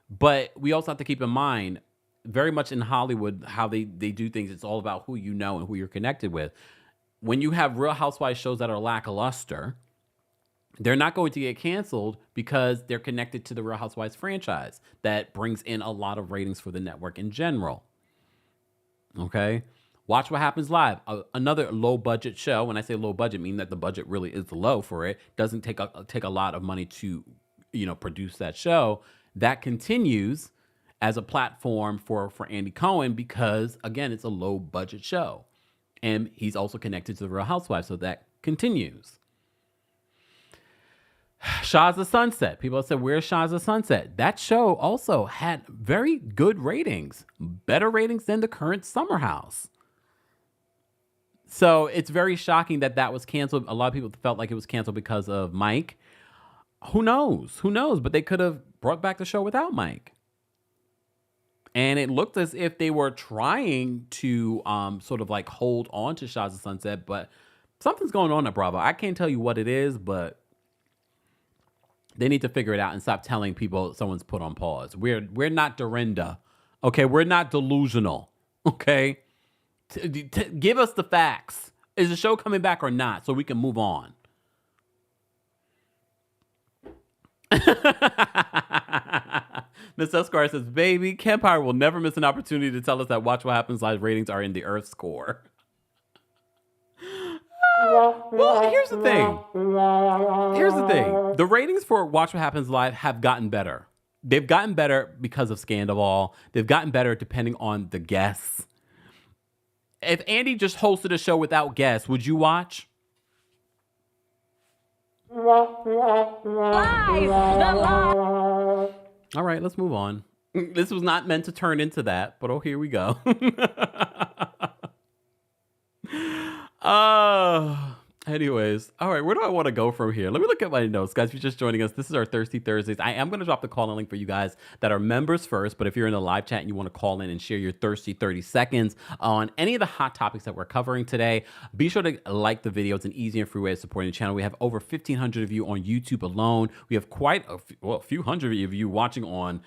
But we also have to keep in mind, very much in Hollywood, how they do things, it's all about who you know and who you're connected with. When you have Real Housewives shows that are lackluster, they're not going to get canceled because they're connected to the Real Housewives franchise that brings in a lot of ratings for the network in general. Okay? Watch What Happens Live, another low budget show. When I say low budget, I mean that the budget really is low for it. Doesn't take a lot of money to, produce that show. That continues as a platform for Andy Cohen because, again, it's a low budget show. And he's also connected to the Real Housewives, so that continues. Shah's of Sunset. People have said, where's Shah's of Sunset? That show also had very good ratings. Better ratings than the current Summer House. So it's very shocking that was canceled. A lot of people felt like it was canceled because of Mike. Who knows? But they could have brought back the show without Mike. And it looked as if they were trying to sort of like hold on to Shah's of Sunset, but something's going on at Bravo. I can't tell you what it is, but they need to figure it out and stop telling people someone's put on pause. We're not Dorinda, okay? We're not delusional, okay? Give us the facts. Is the show coming back or not, so we can move on? Miss Esquire says, baby, Kempire will never miss an opportunity to tell us that Watch What Happens Live ratings are in the Earth score. Well, here's the thing. The ratings for Watch What Happens Live have gotten better. They've gotten better because of Scandal. They've gotten better depending on the guests. If Andy just hosted a show without guests, would you watch? All right, let's move on. This was not meant to turn into that, but here we go. Anyways, all right, where do I want to go from here? Let me look at my notes, guys. If you're just joining us, this is our Thirsty Thursdays. I am going to drop the call-in link for you guys that are members first, but if you're in the live chat and you want to call in and share your thirsty 30 seconds on any of the hot topics that we're covering today, be sure to like the video. It's an easy and free way of supporting the channel. We have over 1,500 of you on YouTube alone. We have quite a few hundred of you watching on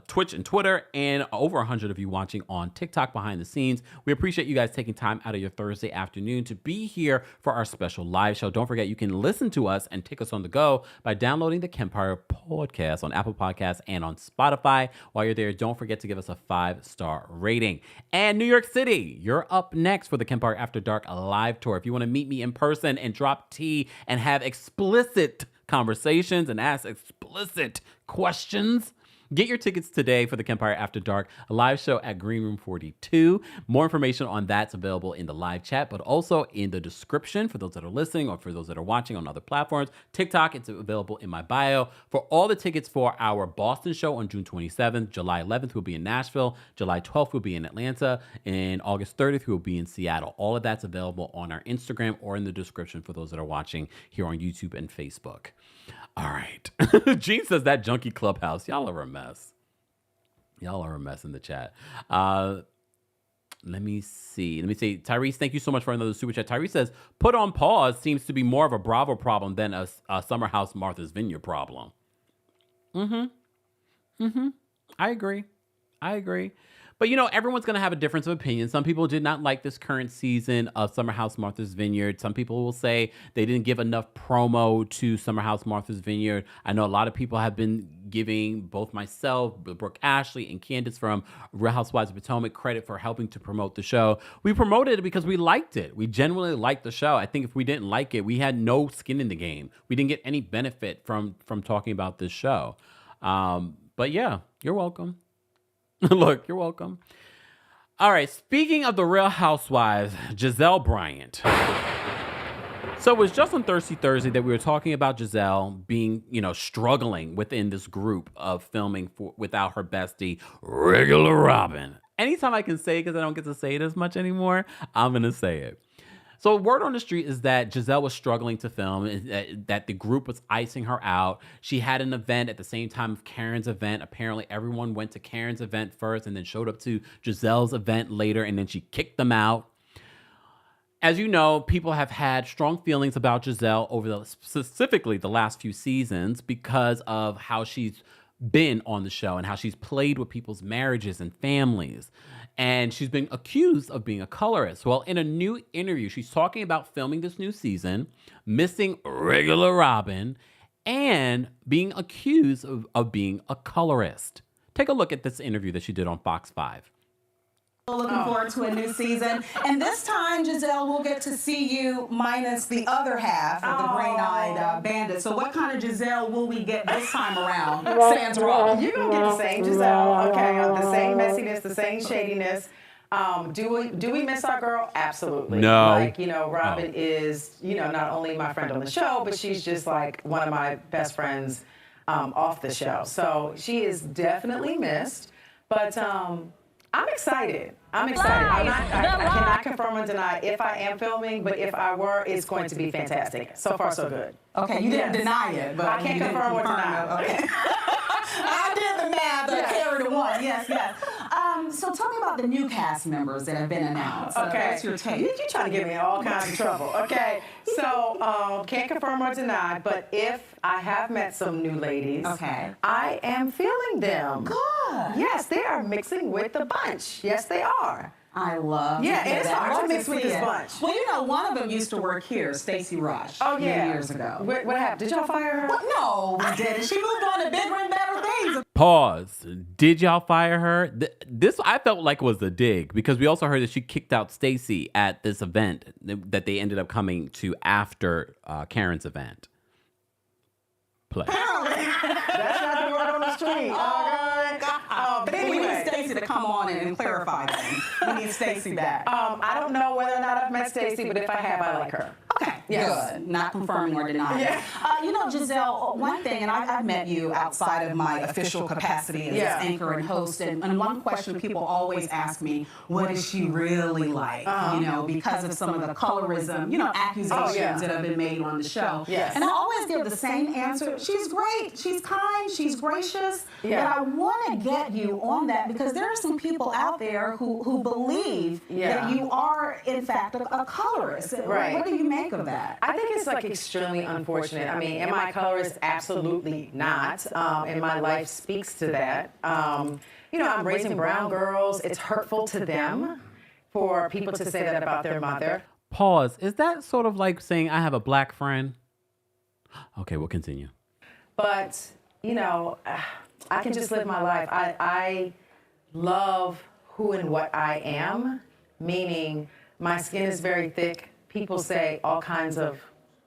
Twitch and Twitter, and over 100 of you watching on TikTok behind the scenes. We appreciate you guys taking time out of your Thursday afternoon to be here for our special live show. Don't forget, you can listen to us and take us on the go by downloading the Kempire podcast on Apple Podcasts and on Spotify. While you're there, don't forget to give us a 5-star rating. And New York City, you're up next for the Kempire After Dark live tour. If you want to meet me in person and drop tea and have explicit conversations and ask explicit questions, get your tickets today for the Kempire After Dark, a live show at Green Room 42. More information on that's available in the live chat, but also in the description for those that are listening or for those that are watching on other platforms. TikTok, it's available in my bio. For all the tickets for our Boston show on June 27th, July 11th, we'll be in Nashville. July 12th, we'll be in Atlanta. And August 30th, we'll be in Seattle. All of that's available on our Instagram or in the description for those that are watching here on YouTube and Facebook. All right. Gene says that junkie clubhouse. Y'all are a mess. Y'all are a mess in the chat. Let me see. Tyrese, thank you so much for another super chat. Tyrese says, put on pause seems to be more of a Bravo problem than a Summer House Martha's Vineyard problem. I agree. But, everyone's going to have a difference of opinion. Some people did not like this current season of Summer House Martha's Vineyard. Some people will say they didn't give enough promo to Summer House Martha's Vineyard. I know a lot of people have been giving both myself, Brooke Ashley, and Candace from Real Housewives of Potomac credit for helping to promote the show. We promoted it because we liked it. We genuinely liked the show. I think if we didn't like it, we had no skin in the game. We didn't get any benefit from talking about this show. But yeah, you're welcome. Look, you're welcome. All right, speaking of the Real Housewives, Gizelle Bryant. So it was just on Thirsty Thursday that we were talking about Gizelle being, struggling within this group of filming without her bestie, Regular Robin. Anytime I can say it, because I don't get to say it as much anymore, I'm going to say it. So word on the street is that Gizelle was struggling to film, that the group was icing her out. She had an event at the same time of Karen's event. Apparently everyone went to Karen's event first and then showed up to Gizelle's event later, and then she kicked them out. As you know, people have had strong feelings about Gizelle over specifically the last few seasons because of how she's been on the show and how she's played with people's marriages and families. And she's been accused of being a colorist. Well, in a new interview, she's talking about filming this new season, missing Regular Robin, and being accused of being a colorist. Take a look at this interview that she did on Fox 5. Looking forward to a new season. And this time, Gizelle, we'll get to see you minus the other half of the green-eyed bandit. So what kind of Gizelle will we get this time around? Sandra. You're going to get the same Gizelle, okay? The same messiness, the same shadiness. Do we miss our girl? Absolutely. No. Like, Robin is, not only my friend on the show, but she's just like one of my best friends off the show. So she is definitely missed. But I'm excited. I cannot confirm or deny if I am filming, but if I were, it's going to be fantastic. So far, so good. Okay, you didn't deny it, but I can't confirm or deny. Okay. I did the math. I carried the one. Yes. So tell me about the new cast members that have been announced. Okay. What's your take? You're trying to get me in all kinds of trouble. Okay. So can't confirm or deny, but if I have met some new ladies, okay, I am feeling them. Good. Yes, they are mixing with the bunch. Yes, they are. I love Yeah, and it's hard to mix with this bunch. Well, one of them used to work here, Stacey Rush. Oh, yeah. Years ago. What happened? Did y'all fire her? Well, no, we didn't. She moved on to bigger and better things. Pause. Did y'all fire her? This I felt like was a dig because we also heard that she kicked out Stacey at this event that they ended up coming to after Karen's event. Play. That's not the word on the street. But anyway, we need Stacey to come on and clarify things. We need Stacey back. I don't know whether or not I've met Stacey, but if I have, I like her. Okay, yes. Good. Not confirming or denying. Yeah. Gizelle, one thing, and I've met you outside of my official capacity as anchor and host, and one question people always ask me, what is she really like? Because of some of the colorism, accusations that have been made on the show. Yes. And I always give the same answer. She's great. She's kind. She's gracious. Yeah. But I want to get you on that because there are some people out there who believe that you are, in fact, a colorist. Right. What do you make of that? I think it's extremely unfortunate. I mean, am I a colorist? Absolutely not. And my life speaks to that. I'm raising brown girls. It's hurtful to them for people to say that about their mother. Pause. Is that sort of like saying I have a black friend? Okay, we'll continue. But, I can just live my life. I love who and what I am, meaning my skin is very thick. People say all kinds of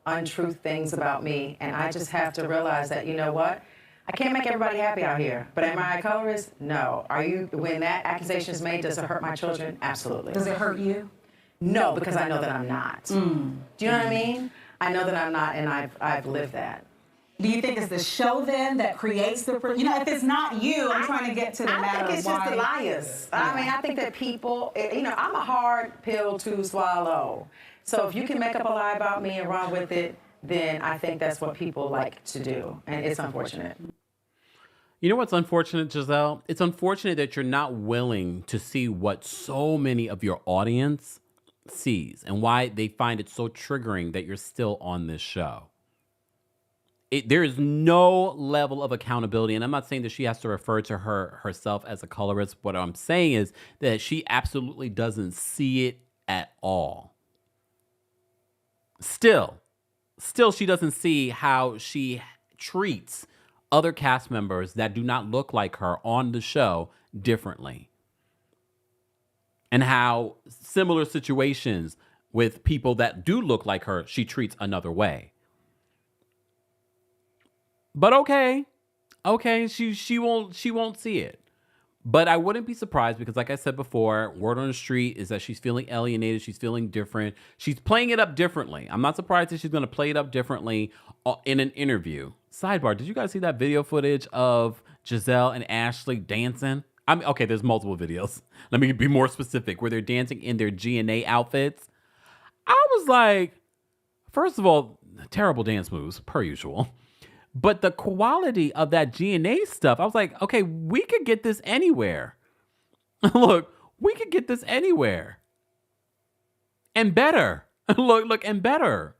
untruth things about me, and I just have to realize that, you know what? I can't make everybody happy out here, but am I a colorist? No. When that accusation is made, does it hurt my children? Absolutely. Does it hurt you? No, because I know that I'm not. Do you know what I mean? I know that I'm not, and I've lived that. Do you think it's the show then that creates the, if it's not you, I'm trying to get to the matter of why. I think it's just the liars. I mean, I think that people, I'm a hard pill to swallow. So if you can make up a lie about me and run with it, then I think that's what people like to do. And it's unfortunate. You know what's unfortunate, Gizelle? It's unfortunate that you're not willing to see what so many of your audience sees and why they find it so triggering that you're still on this show. There is no level of accountability, and I'm not saying that she has to refer to herself as a colorist. What I'm saying is that she absolutely doesn't see it at all. Still, she doesn't see how she treats other cast members that do not look like her on the show differently. And how similar situations with people that do look like her, she treats another way. But okay, she won't see it. But I wouldn't be surprised because, like I said before, word on the street is that she's feeling alienated. She's feeling different. She's playing it up differently. I'm not surprised that she's going to play it up differently in an interview. Sidebar, did you guys see that video footage of Gizelle and Ashley dancing? I mean, okay, there's multiple videos. Let me be more specific, where they're dancing in their G&A outfits. I was like, first of all, terrible dance moves, per usual. But the quality of that G&A stuff, I was like, okay, we could get this anywhere. Look, we could get this anywhere. And better. Look, and better.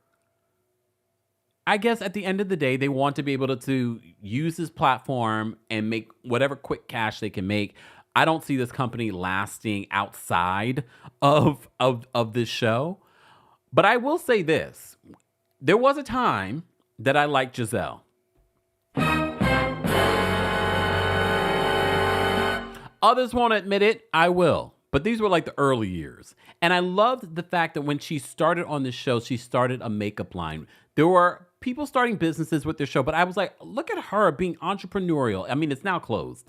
I guess at the end of the day, they want to be able to use this platform and make whatever quick cash they can make. I don't see this company lasting outside of this show. But I will say this. There was a time that I liked Gizelle. Others won't admit it. I will. But these were like the early years. And I loved the fact that when she started on this show, she started a makeup line. There were people starting businesses with their show, but I was like, look at her being entrepreneurial. I mean, it's now closed.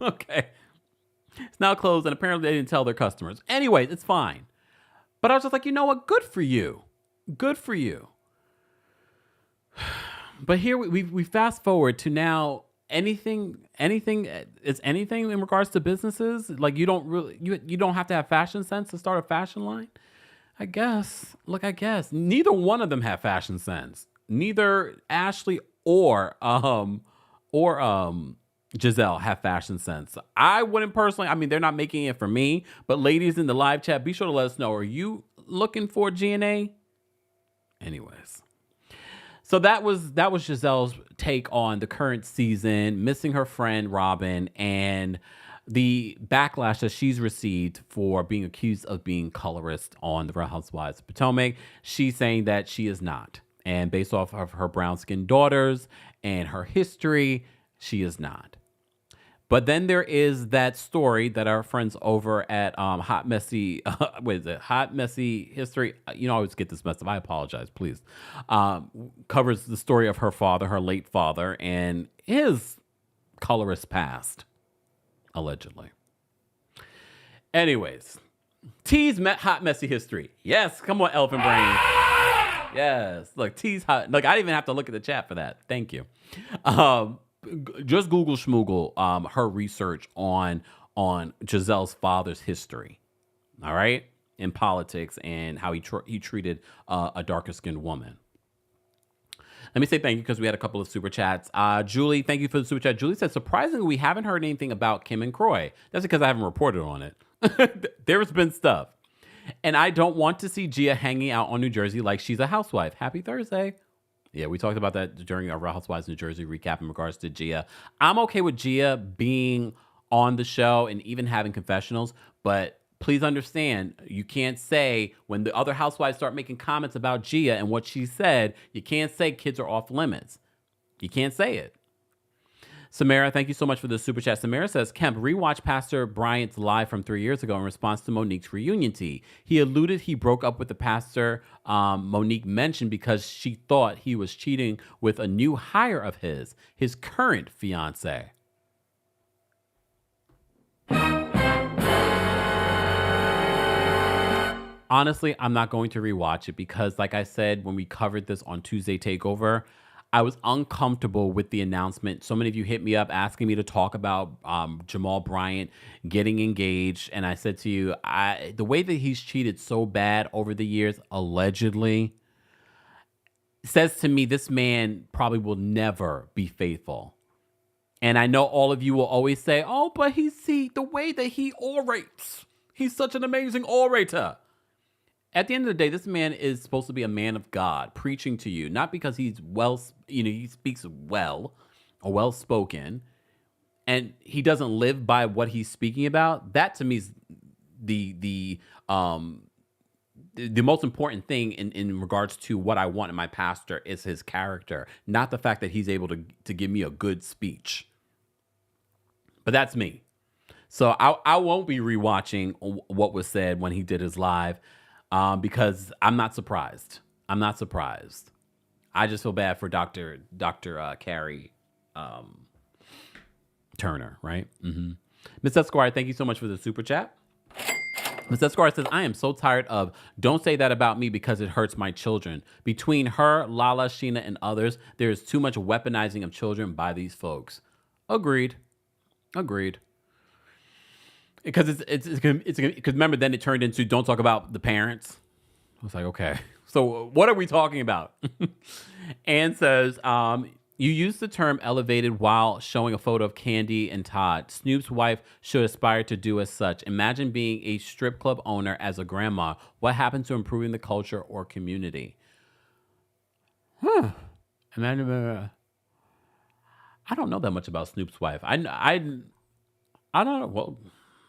Okay. It's now closed, and apparently they didn't tell their customers. Anyways, it's fine. But I was just like, you know what? Good for you. Good for you. But here we fast forward to now. Anything in regards to businesses? Like you don't have to have fashion sense to start a fashion line? I guess. Look, I guess. Neither one of them have fashion sense. Neither Ashley or Gizelle have fashion sense. I wouldn't personally, I mean, they're not making it for me, but ladies in the live chat, be sure to let us know. Are you looking for G&A? Anyways. So that was Gizelle's take on the current season, missing her friend Robin, and the backlash that she's received for being accused of being colorist on the Real Housewives of Potomac. She's saying that she is not. And based off of her brown-skinned daughters and her history, she is not. But then there is that story that our friends over at Hot Messy History, you know, I always get this messed up, I apologize, please, covers the story of her father, her late father, and his colorist past, allegedly. Anyways, T's Hot Messy History. Yes, come on, Elephant Brain. Yes, look, T's hot. Look, I didn't even have to look at the chat for that. Thank you. Just Google schmoogle her research on Gizelle's father's history, all right, in politics and how he treated a darker skinned woman. Let me say thank you because we had a couple of super chats. Julie, thank you for the super chat. Julie said, surprisingly, we haven't heard anything about Kim and Croy. That's because I haven't reported on it. There's been stuff. And I don't want to see Gia hanging out on New Jersey like she's a housewife. Happy Thursday. Yeah, we talked about that during our Real Housewives New Jersey recap in regards to Gia. I'm okay with Gia being on the show and even having confessionals, but please understand, you can't say when the other housewives start making comments about Gia and what she said, you can't say kids are off limits. You can't say it. Samara, thank you so much for the super chat. Samara says, Kemp, rewatch Pastor Bryant's live from 3 years ago in response to Monique's reunion tea. He alluded he broke up with the pastor Monique mentioned because she thought he was cheating with a new hire of his current fiance. Honestly, I'm not going to rewatch it because, like I said, when we covered this on Tuesday Takeover, I was uncomfortable with the announcement. So many of you hit me up asking me to talk about Jamal Bryant getting engaged. And I said to you, the way that he's cheated so bad over the years, allegedly, says to me this man probably will never be faithful. And I know all of you will always say, oh, but the way that he orates, he's such an amazing orator. At the end of the day, this man is supposed to be a man of God preaching to you, not because he's he speaks well or well spoken and he doesn't live by what he's speaking about. That to me is the most important thing in regards to what I want in my pastor is his character, not the fact that he's able to give me a good speech. But that's me. So I won't be rewatching what was said when he did his live. Because I'm not surprised. I'm not surprised. I just feel bad for Dr. Carrie. Turner, right? Mm-hmm. Ms. Esquire, thank you so much for the super chat. Ms. Esquire says, I am so tired of don't say that about me because it hurts my children. Between her, Lala, Sheena, and others, there is too much weaponizing of children by these folks. Agreed. Because because remember, then it turned into don't talk about the parents. I was like, okay, so what are we talking about? Ann says, you used the term elevated while showing a photo of Candy and Todd. Snoop's wife should aspire to do as such. Imagine being a strip club owner as a grandma. What happened to improving the culture or community? Imagine. I don't know that much about Snoop's wife. I don't know. Well,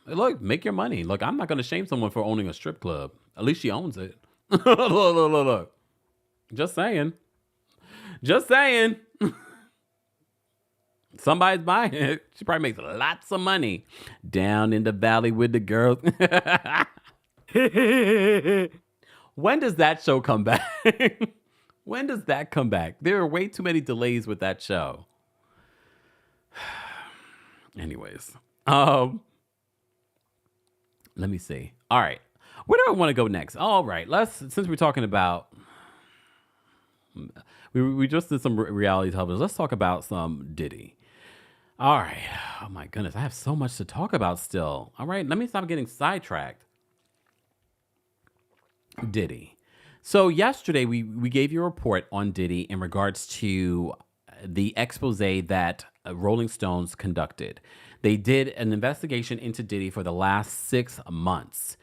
look, make your money. Look, I'm not going to shame someone for owning a strip club. At least she owns it. Look. Just saying. Somebody's buying it. She probably makes lots of money down in the valley with the girls. When does that show come back? When does that come back? There are way too many delays with that show. Anyways, let me see. All right. Where do I want to go next? All right. Since we're talking about, we just did some reality television. Let's talk about some Diddy. All right. Oh my goodness. I have so much to talk about still. All right. Let me stop getting sidetracked. Diddy. So yesterday we gave you a report on Diddy in regards to the expose that Rolling Stones conducted. They did an investigation into Diddy for the last 6 months.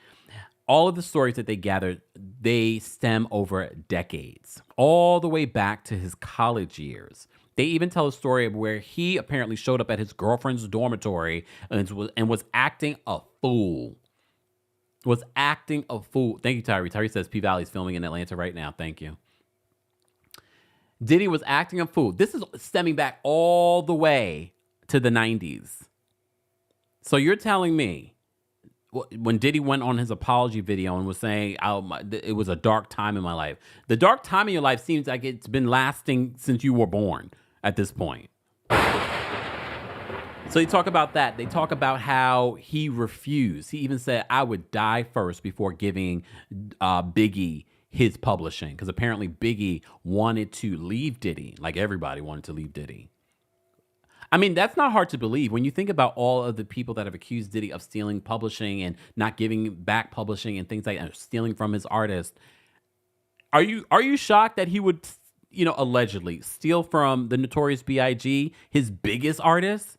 All of the stories that they gathered, they stem over decades, all the way back to his college years. They even tell a story of where he apparently showed up at his girlfriend's dormitory and was acting a fool. Thank you, Tyree. Tyree says P-Valley's filming in Atlanta right now. Thank you. Diddy was acting a fool. This is stemming back all the way to the 90s. So you're telling me when Diddy went on his apology video and was saying it was a dark time in my life. The dark time in your life seems like it's been lasting since you were born at this point. So they talk about that. They talk about how he refused. He even said, I would die first before giving Biggie his publishing. Because apparently Biggie wanted to leave Diddy, like everybody wanted to leave Diddy. I mean, that's not hard to believe. When you think about all of the people that have accused Diddy of stealing publishing and not giving back publishing and things like that, stealing from his artists, are you shocked that he would, allegedly steal from the Notorious B.I.G., his biggest artist?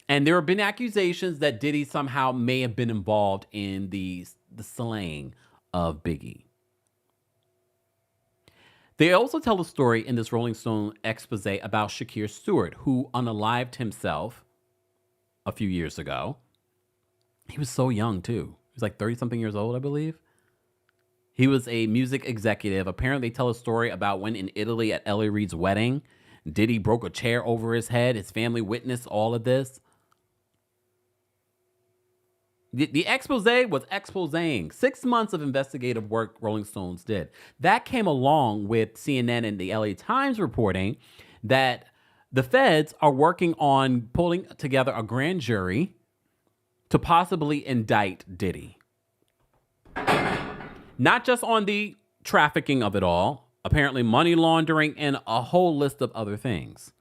And there have been accusations that Diddy somehow may have been involved in the slaying of Biggie. They also tell a story in this Rolling Stone expose about Shakir Stewart, who unalived himself a few years ago. He was so young, too. He was like 30-something years old, I believe. He was a music executive. Apparently, they tell a story about when in Italy at Ellie Reed's wedding, Diddy broke a chair over his head. His family witnessed all of this. The expose was exposing 6 months of investigative work Rolling Stones did. That came along with CNN and the LA Times reporting that the feds are working on pulling together a grand jury to possibly indict Diddy. Not just on the trafficking of it all, apparently money laundering and a whole list of other things.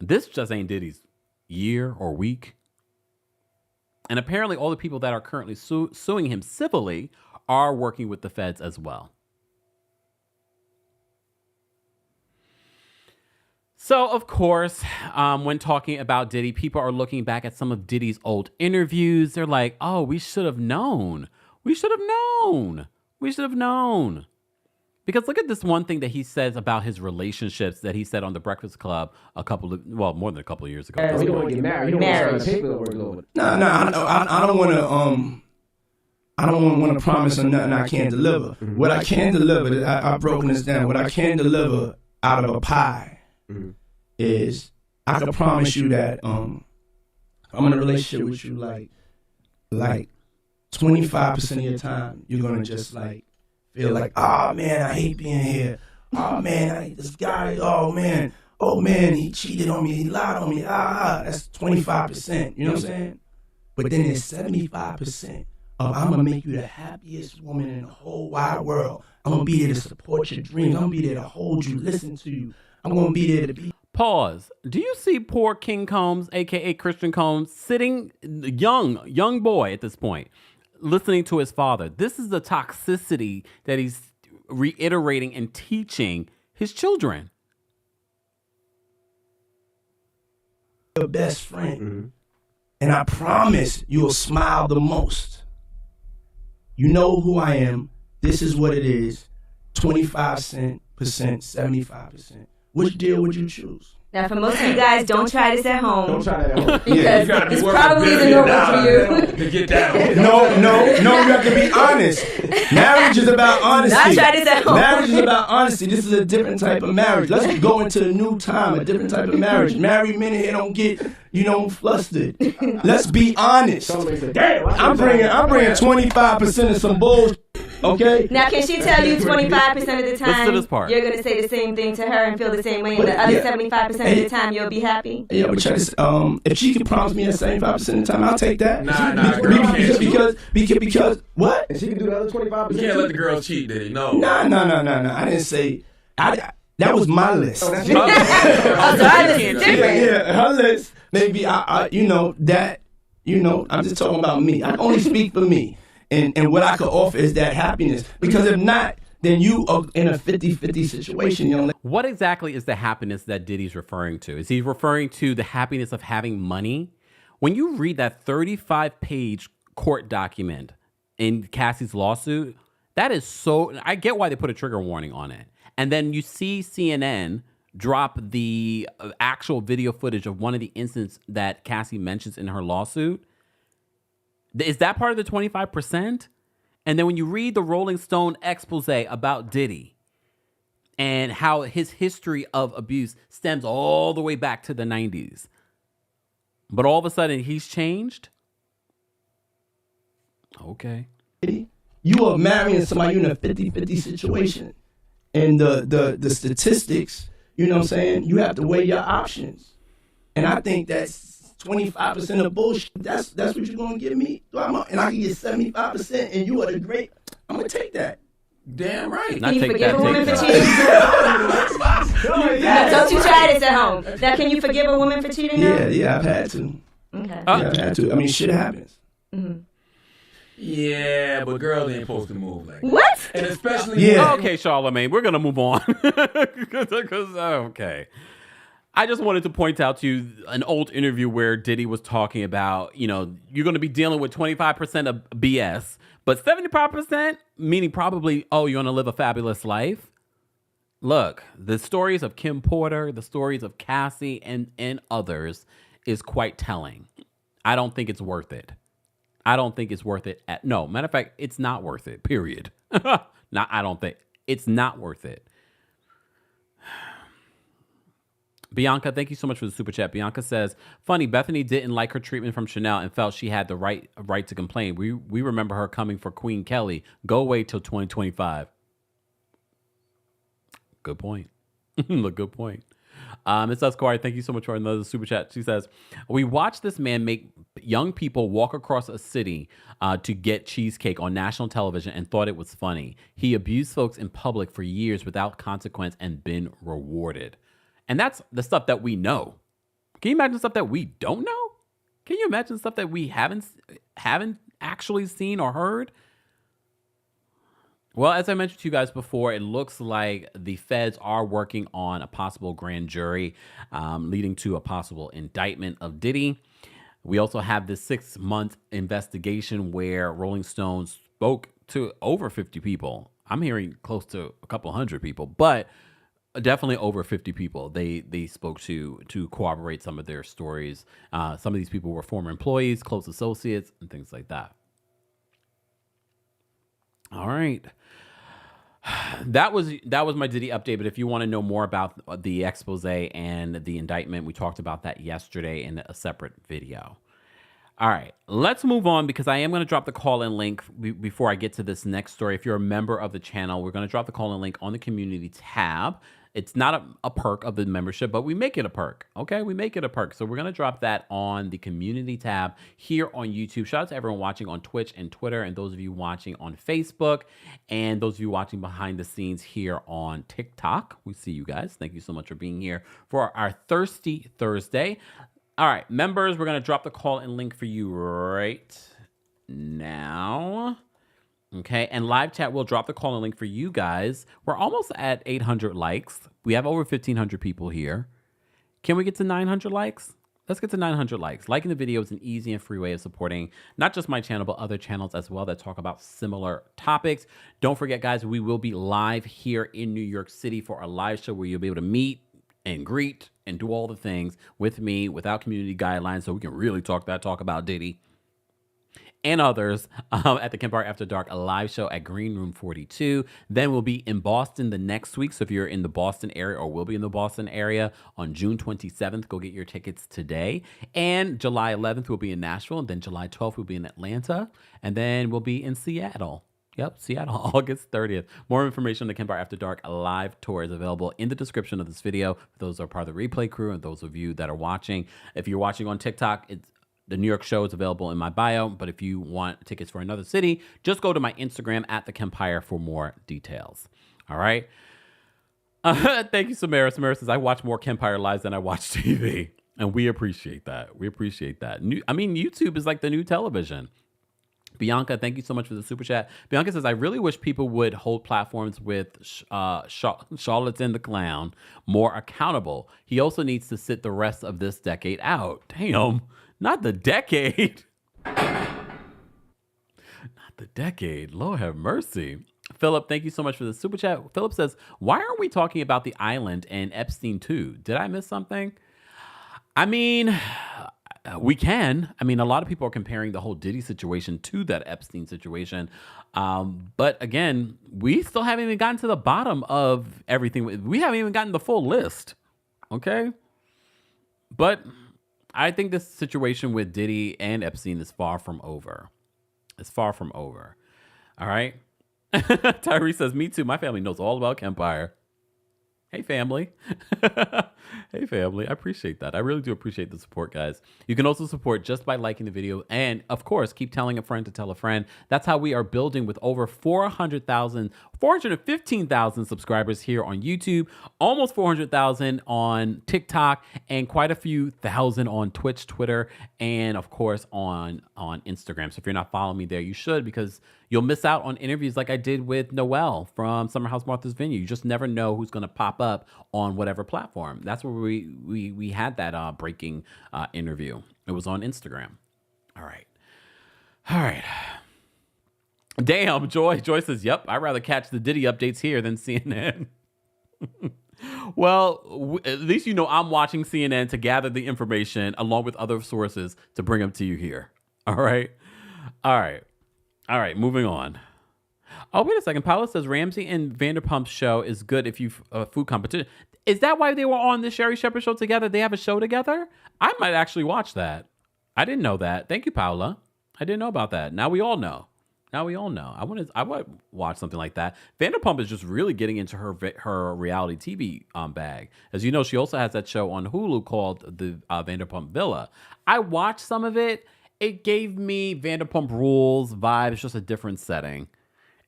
This just ain't Diddy's year or week. And apparently all the people that are currently suing him civilly are working with the feds as well. So, of course, when talking about Diddy, people are looking back at some of Diddy's old interviews. They're like, oh, we should have known. Because look at this one thing that he says about his relationships that he said on The Breakfast Club more than a couple of years ago. We don't want to get married. You don't want to sign paperwork. I don't want to. I don't want to promise on nothing I can't deliver. Mm-hmm. What I can deliver, I've broken this down. What I can deliver out of a pie is I can promise you that I'm in a relationship with you like 25% of your time you're gonna just feel like, oh man, I hate being here. Oh man, I hate this guy. Oh man, oh man, he cheated on me, he lied on me, that's 25%, you know what I'm saying? But then there's 75% of I'm gonna make you the happiest woman in the whole wide world. I'm gonna be there to support your dreams. I'm gonna be there to hold you, listen to you. I'm gonna be there to be. Pause. Do you see poor King Combs, aka Christian Combs, sitting young boy at this point, listening to his father? This is the toxicity that he's reiterating and teaching his children. Your best friend. And I promise you'll smile the most. You know who I am. This is what it is. 25%, 75%. Which deal would you choose? Now, for most of you guys, don't try this at home. Don't try that at home. Because this probably isn't normal for you. To get down. No, you have to be honest. Marriage is about honesty. Not try this at home. Marriage is about honesty. This is a different type of marriage. Let's go into a new time, a different type of marriage. Married men here don't get, flustered. Let's be honest. I'm bringing 25% of some bullshit. Okay. Now, can she tell you 25% of the time this part. you're going to say the same thing to her and feel the same way, and the other 75% of the time you'll be happy? Yeah, but check this. If she can promise me that 75% of the time, I'll take that. Nah, girl can't because what? And she can do the other 25%. You can't let the girl cheat, Diddy. No. Nah. I didn't say. That was my list. So our list is different. Yeah, her list. Maybe I'm just talking about me. I only speak for me. And what I could offer is that happiness. Because if not, then you are in a 50-50 situation. What exactly is the happiness that Diddy's referring to? Is he referring to the happiness of having money? When you read that 35-page court document in Cassie's lawsuit, that is so... I get why they put a trigger warning on it. And then you see CNN drop the actual video footage of one of the incidents that Cassie mentions in her lawsuit. Is that part of the 25%? And then when you read the Rolling Stone expose about Diddy and how his history of abuse stems all the way back to the 90s, but all of a sudden he's changed? Okay. You are marrying somebody in a 50-50 situation. And the statistics, you know what I'm saying? You have to weigh your options. And I think that's 25% of bullshit. That's what you're gonna give me. And I can get 75%, and you are the great. I'm gonna take that. Damn right. Can you forgive a woman for cheating? Don't you try this at home. Now, can you forgive a woman for cheating? Yeah, I've had to. Okay. I've had to. I mean, shit happens. Mm-hmm. Yeah, but girls ain't supposed to move like that. What? And especially... Okay, Charlamagne, we're going to move on. Okay. I just wanted to point out to you an old interview where Diddy was talking about, you're going to be dealing with 25% of BS, but 75%, meaning probably, you're going to live a fabulous life. Look, the stories of Kim Porter, the stories of Cassie and others is quite telling. I don't think it's worth it. No, matter of fact, it's not worth it, period. I don't think. It's not worth it. Bianca, thank you so much for the super chat. Bianca says, funny, Bethenny didn't like her treatment from Chanel and felt she had the right to complain. We remember her coming for Queen Kelly. Go away till 2025. Good point. Look, good point. Ms. Esquire, thank you so much for another super chat. She says, we watched this man make young people walk across a city to get cheesecake on national television and thought it was funny. He abused folks in public for years without consequence and been rewarded. And that's the stuff that we know. Can you imagine stuff that we don't know? Can you imagine stuff that we haven't actually seen or heard? Well, as I mentioned to you guys before, it looks like the feds are working on a possible grand jury leading to a possible indictment of Diddy. We also have this 6-month investigation where Rolling Stone spoke to over 50 people. I'm hearing close to a couple hundred people, but definitely over 50 people they spoke to corroborate some of their stories. Some of these people were former employees, close associates, and things like that. All right. That was my Diddy update, but if you want to know more about the expose and the indictment, we talked about that yesterday in a separate video. All right, let's move on because I am going to drop the call-in link before I get to this next story. If you're a member of the channel, we're going to drop the call-in link on the community tab. It's not a perk of the membership, but we make it a perk, okay? We make it a perk. So we're going to drop that on the community tab here on YouTube. Shout out to everyone watching on Twitch and Twitter, and those of you watching on Facebook, and those of you watching behind the scenes here on TikTok. We see you guys. Thank you so much for being here for our Thirsty Thursday. All right, members, we're going to drop the call-in link for you right now. Okay, and live chat, we'll drop the call-in link for you guys. We're almost at 800 likes. We have over 1,500 people here. Can we get to 900 likes? Let's get to 900 likes. Liking the video is an easy and free way of supporting not just my channel, but other channels as well that talk about similar topics. Don't forget, guys, we will be live here in New York City for a live show where you'll be able to meet and greet and do all the things with me without community guidelines, so we can really talk about Diddy and others at the Kempire After Dark, a live show at Green Room 42. Then we'll be in Boston the next week. So if you're in the Boston area or will be in the Boston area on June 27th, go get your tickets today. And July 11th, we'll be in Nashville. And then July 12th, we'll be in Atlanta. And then we'll be in Seattle. Yep, Seattle, August 30th. More information on the Kempire After Dark live tour is available in the description of this video. For those who are part of the replay crew and those of you that are watching. If you're watching on TikTok, the New York show is available in my bio. But if you want tickets for another city, just go to my Instagram at TheKempire for more details. All right. Thank you, Samara. Samara says, I watch more Kempire lives than I watch TV. And we appreciate that. We appreciate that. YouTube is like the new television. Bianca, thank you so much for the super chat. Bianca says, I really wish people would hold platforms with Charlatan the Clown more accountable. He also needs to sit the rest of this decade out. Damn, not the decade. Not the decade. Lord have mercy. Philip, thank you so much for the super chat. Philip says, why aren't we talking about the island and Epstein too? Did I miss something? I mean, we can. I mean, a lot of people are comparing the whole Diddy situation to that Epstein situation. But again, we still haven't even gotten to the bottom of everything. We haven't even gotten the full list. Okay. But I think this situation with Diddy and Epstein is far from over. It's far from over. All right. Tyree says, me too. My family knows all about Kempire. Hey, family. Hey, family. I appreciate that. I really do appreciate the support, guys. You can also support just by liking the video. And, of course, keep telling a friend to tell a friend. That's how we are building with over 415,000 subscribers here on YouTube, almost 400,000 on TikTok, and quite a few thousand on Twitch, Twitter, and, of course, on Instagram. So if you're not following me there, you should, because you'll miss out on interviews like I did with Noelle from Summer House Martha's Vineyard. You just never know who's going to pop up on whatever platform. That's where we had that breaking interview. It was on Instagram. All right. Damn, Joy says, yep, I'd rather catch the Diddy updates here than CNN. Well, at least you know I'm watching CNN to gather the information along with other sources to bring them to you here. All right. Moving on. Oh, wait a second. Paula says Ramsey and VanderPump's show is good if you food competition. Is that why they were on the Sherry Shepherd show together? They have a show together? I might actually watch that. I didn't know that. Thank you, Paula. I didn't know about that. Now we all know. I would watch something like that. VanderPump is just really getting into her reality TV bag. As you know, she also has that show on Hulu called the Vanderpump Villa. I watched some of it. It gave me Vanderpump Rules vibes, just a different setting.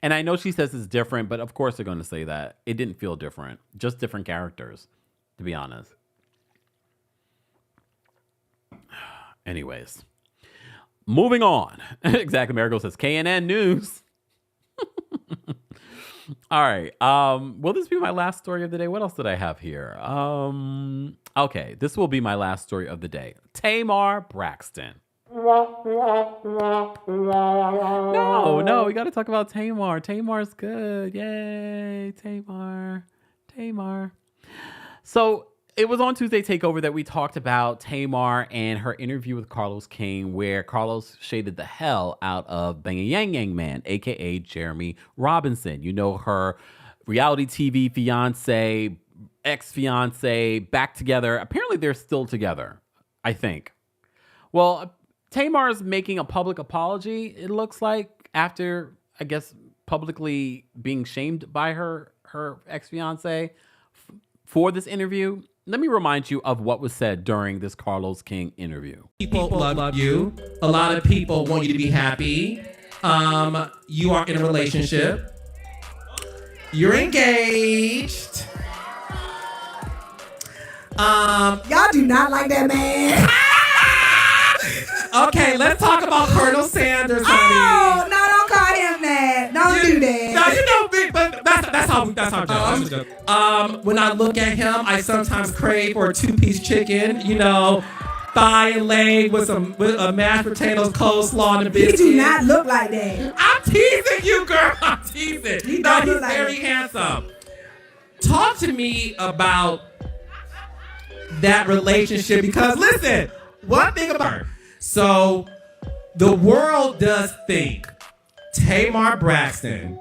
And I know she says it's different, but of course they're going to say that. It didn't feel different. Just different characters, to be honest. Anyways. Moving on. Exactly. Marigold says KNN News. All right. Will this be my last story of the day? What else did I have here? Okay. This will be my last story of the day. Tamar Braxton. No, we got to talk about Tamar. Tamar's good. Yay, Tamar. So it was on Tuesday Takeover that we talked about Tamar and her interview with Carlos King, where Carlos shaded the hell out of Bang Yang Yang Man, aka Jeremy Robinson. You know, her reality TV fiance, ex-fiance, back together. Apparently they're still together, I think. Well, Tamar's making a public apology, it looks like, after, I guess, publicly being shamed by her ex-fiance for this interview. Let me remind you of what was said during this Carlos King interview. People love you. A lot of people want you to be happy. You are in a relationship. You're engaged. Y'all do not like that man. Okay, let's talk about Colonel Sanders, honey. Oh, no, don't call him that. Don't do that. No, you know, but that's how I'm joking. When I look at him, I sometimes crave for a 2-piece chicken, you know, thigh and leg with a mashed potatoes, coleslaw, and a biscuit. He do not look like that. I'm teasing you, girl. I'm teasing. He No, he's look like very that. handsome. Talk to me about that relationship, because listen, one thing about her. So the world does think Tamar Braxton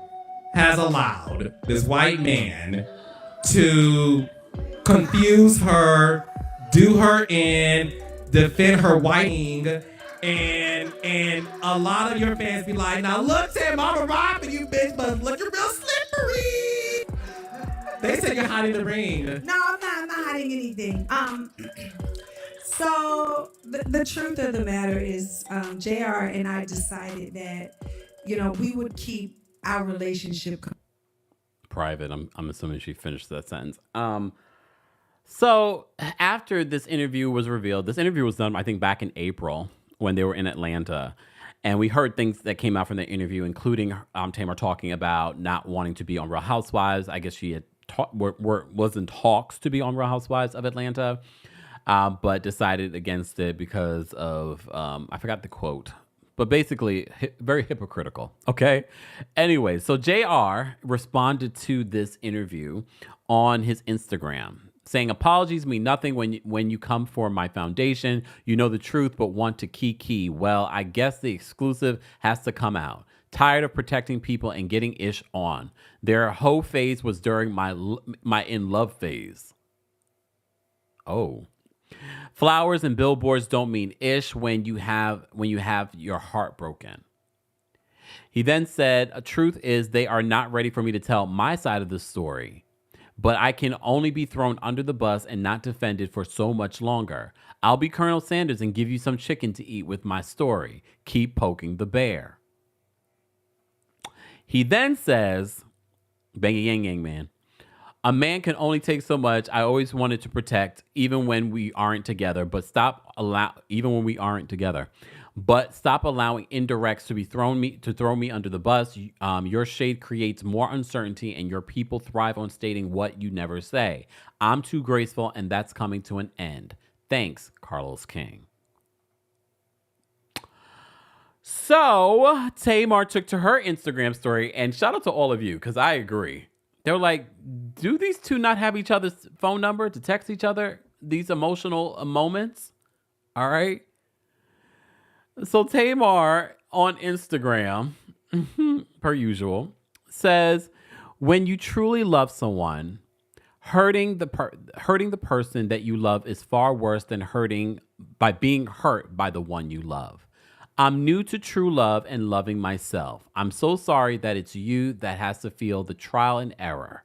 has allowed this white man to confuse her, do her in, defend her whiting, and a lot of your fans be like, now look, Tam, I'm a ride for you, bitch, but look, you're real slippery. They said you're hiding the ring. No, I'm not hiding anything. So the truth of the matter is, JR and I decided that, we would keep our relationship Private. I'm assuming she finished that sentence. So after this interview was revealed, this interview was done, I think, back in April when they were in Atlanta. And we heard things that came out from the interview, including Tamar talking about not wanting to be on Real Housewives. I guess she had was in talks to be on Real Housewives of Atlanta, but decided against it because of, I forgot the quote, but basically very hypocritical. Okay. Anyway, so JR responded to this interview on his Instagram, saying, apologies mean nothing when you come for my foundation. You know the truth, but want to key. Well, I guess the exclusive has to come out. Tired of protecting people and getting ish on. Their whole phase was during my in love phase. Oh. Flowers and billboards don't mean ish when you have your heart broken. He then said, truth is they are not ready for me to tell my side of the story. But I can only be thrown under the bus and not defended for so much longer. I'll be Colonel Sanders and give you some chicken to eat with my story. Keep poking the bear. He then says, bang yang yang man, a man can only take so much. I always wanted to protect, even when we aren't together, but stop allowing indirects to throw me under the bus. Your shade creates more uncertainty, and your people thrive on stating what you never say. I'm too graceful, and that's coming to an end. Thanks, Carlos King. So Tamar took to her Instagram story, and shout out to all of you, because I agree. They were like, do these two not have each other's phone number to text each other these emotional moments? All right. So Tamar on Instagram, per usual, says, when you truly love someone, hurting the person that you love is far worse than being hurt by the one you love. I'm new to true love and loving myself. I'm so sorry that it's you that has to feel the trial and error.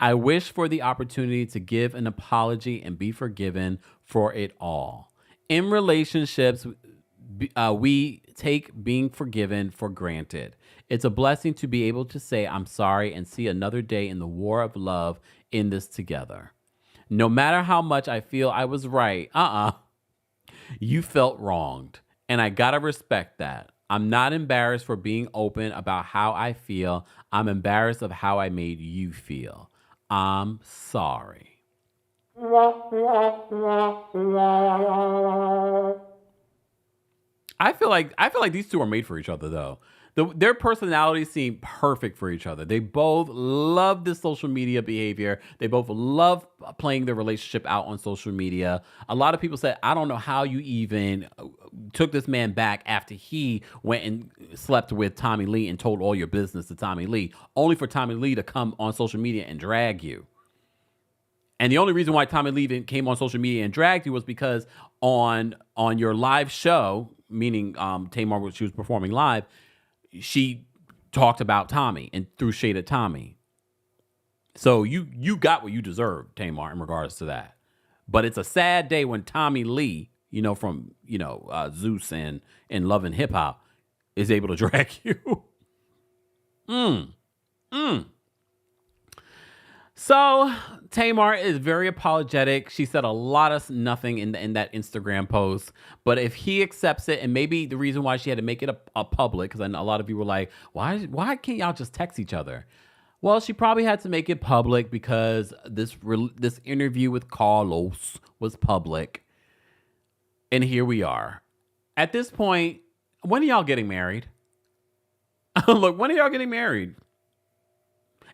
I wish for the opportunity to give an apology and be forgiven for it all. In relationships, we take being forgiven for granted. It's a blessing to be able to say I'm sorry and see another day in the war of love in this together. No matter how much I feel I was right, you felt wronged. And I gotta respect that. I'm not embarrassed for being open about how I feel. I'm embarrassed of how I made you feel. I'm sorry. I feel like these two are made for each other, though. Their personalities seem perfect for each other. They both love this social media behavior. They both love playing their relationship out on social media. A lot of people said, I don't know how you even took this man back after he went and slept with Tommy Lee and told all your business to Tommy Lee, only for Tommy Lee to come on social media and drag you. And the only reason why Tommy Lee came on social media and dragged you was because on your live show, meaning Tamar, when she was performing live, she talked about Tommy and threw shade at Tommy. So you got what you deserved, Tamar, in regards to that. But it's a sad day when Tommy Lee, from Zeus and Love and Hip Hop, is able to drag you. So Tamar is very apologetic. She said a lot of nothing in that Instagram post. But if he accepts it, and maybe the reason why she had to make it a public, because I know a lot of people were like, why can't y'all just text each other? Well, she probably had to make it public because this interview with Carlos was public. And here we are. At this point, when are y'all getting married? Look, when are y'all getting married?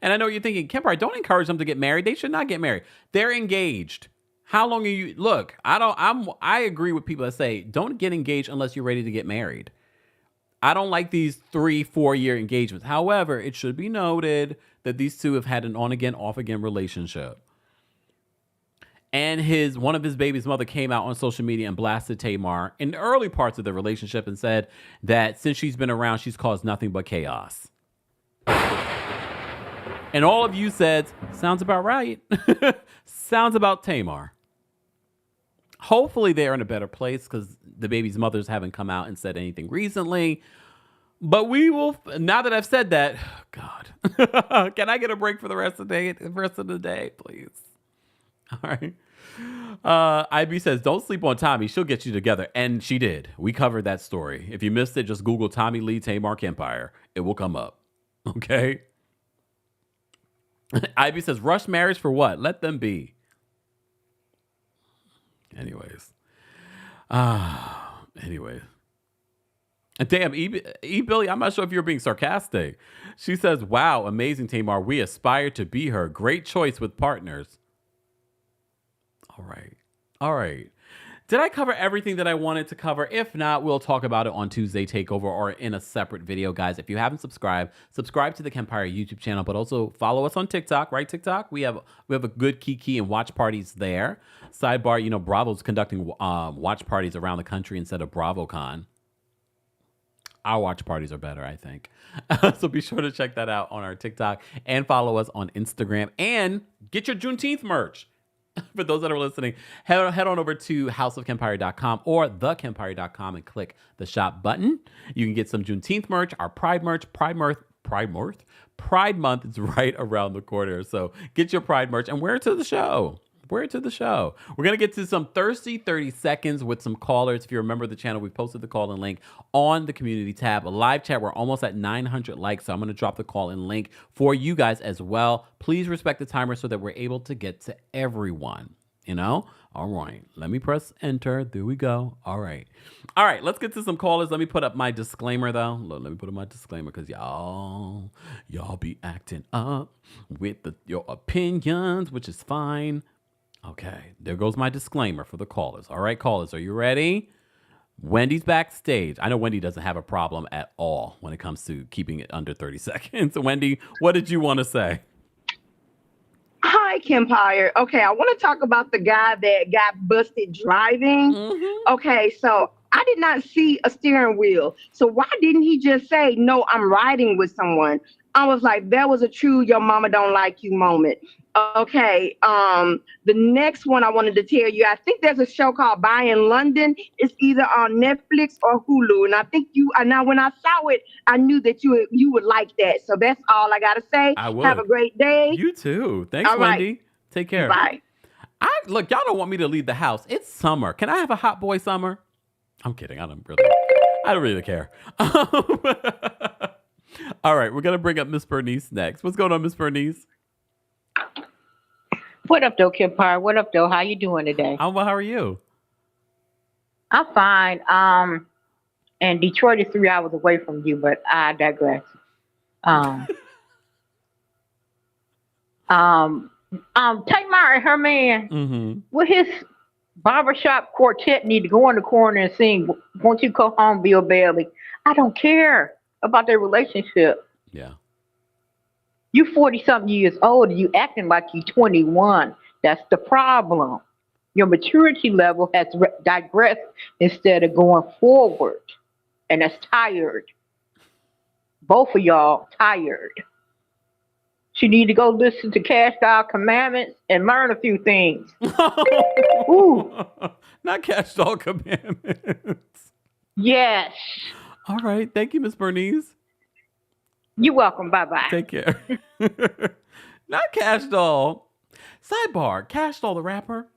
And I know you're thinking, Kempire, don't encourage them to get married. They should not get married. They're engaged. How long are you? Look, I agree with people that say don't get engaged unless you're ready to get married. I don't like these 3-4 year engagements. However, it should be noted that these two have had an on again, off again relationship. And one of his baby's mother came out on social media and blasted Tamar in the early parts of the relationship and said that since she's been around, she's caused nothing but chaos. And all of you said, sounds about right. Sounds about Tamar. Hopefully they're in a better place because the baby's mothers haven't come out and said anything recently. But we will, now that I've said that, God, can I get a break for the rest of the day, please? All right. IB says, don't sleep on Tommy. She'll get you together. And she did. We covered that story. If you missed it, just Google Tommy Lee Tamar Kempire. It will come up. Okay. Ivy says, rush marriage for what? Let them be. Anyways. And damn, E. Billy, I'm not sure if you're being sarcastic. She says, wow, amazing, Tamar. We aspire to be her. Great choice with partners. All right. Did I cover everything that I wanted to cover? If not, we'll talk about it on Tuesday Takeover or in a separate video, guys. If you haven't subscribe to the Kempire YouTube channel, but also follow us on TikTok, right? TikTok, we have a good kiki and watch parties there. Sidebar, Bravo's conducting watch parties around the country instead of BravoCon. Our watch parties are better, I think. So be sure to check that out on our TikTok and follow us on Instagram and get your Juneteenth merch. For those that are listening, head on over to houseofkempire.com or TheKempire.com and click the shop button. You can get some Juneteenth merch, our Pride merch, Pride Month is right around the corner. So get your Pride merch and wear it to the show. We're going to get to some thirsty 30 seconds with some callers. If you remember the channel, we posted the call-in link on the community tab. A live chat, we're almost at 900 likes, so I'm going to drop the call-in link for you guys as well. Please respect the timer so that we're able to get to everyone, All right, let me press enter. There we go. All right, let's get to some callers. Let me put up my disclaimer, though. Let me put up my disclaimer because y'all be acting up with your opinions, which is fine. Okay, there goes my disclaimer for the callers. All right, callers, are you ready? Wendy's backstage. I know Wendy doesn't have a problem at all when it comes to keeping it under 30 seconds. So Wendy, what did you want to say? Hi, Kempire. Okay, I want to talk about the guy that got busted driving. Okay, so I did not see a steering wheel. So why didn't he just say, no, I'm riding with someone? I was like, that was a true your mama don't like you moment. Okay, the next one I wanted to tell you, I think there's a show called Buy in London. It's either on Netflix or Hulu. And I think now when I saw it, I knew that you would like that. So that's all I got to say. I would. Have a great day. You too. Thanks, all Wendy. Right. Take care. Bye. Look, y'all don't want me to leave the house. It's summer. Can I have a hot boy summer? I'm kidding. I don't really care. All right, we're going to bring up Miss Bernice next. What's going on, Miss Bernice? What up, though, Kempire? What up, though? How you doing today? I'm well. How are you? I'm fine. And Detroit is 3 hours away from you, but I digress. Tamar and her man with his barbershop quartet need to go in the corner and sing "Won't You Go Home, Bill Bailey." I don't care about their relationship. Yeah. You 40-something years old and you acting like you 21. That's the problem. Your maturity level has digressed instead of going forward. And that's tired. Both of y'all tired. She need to go listen to Cash Doll Commandments and learn a few things. Ooh. Not Cash Doll Commandments. Yes. All right. Thank you, Miss Bernice. You're welcome. Bye-bye. Take care. Not Cash Doll. Sidebar. Cash Doll, the rapper.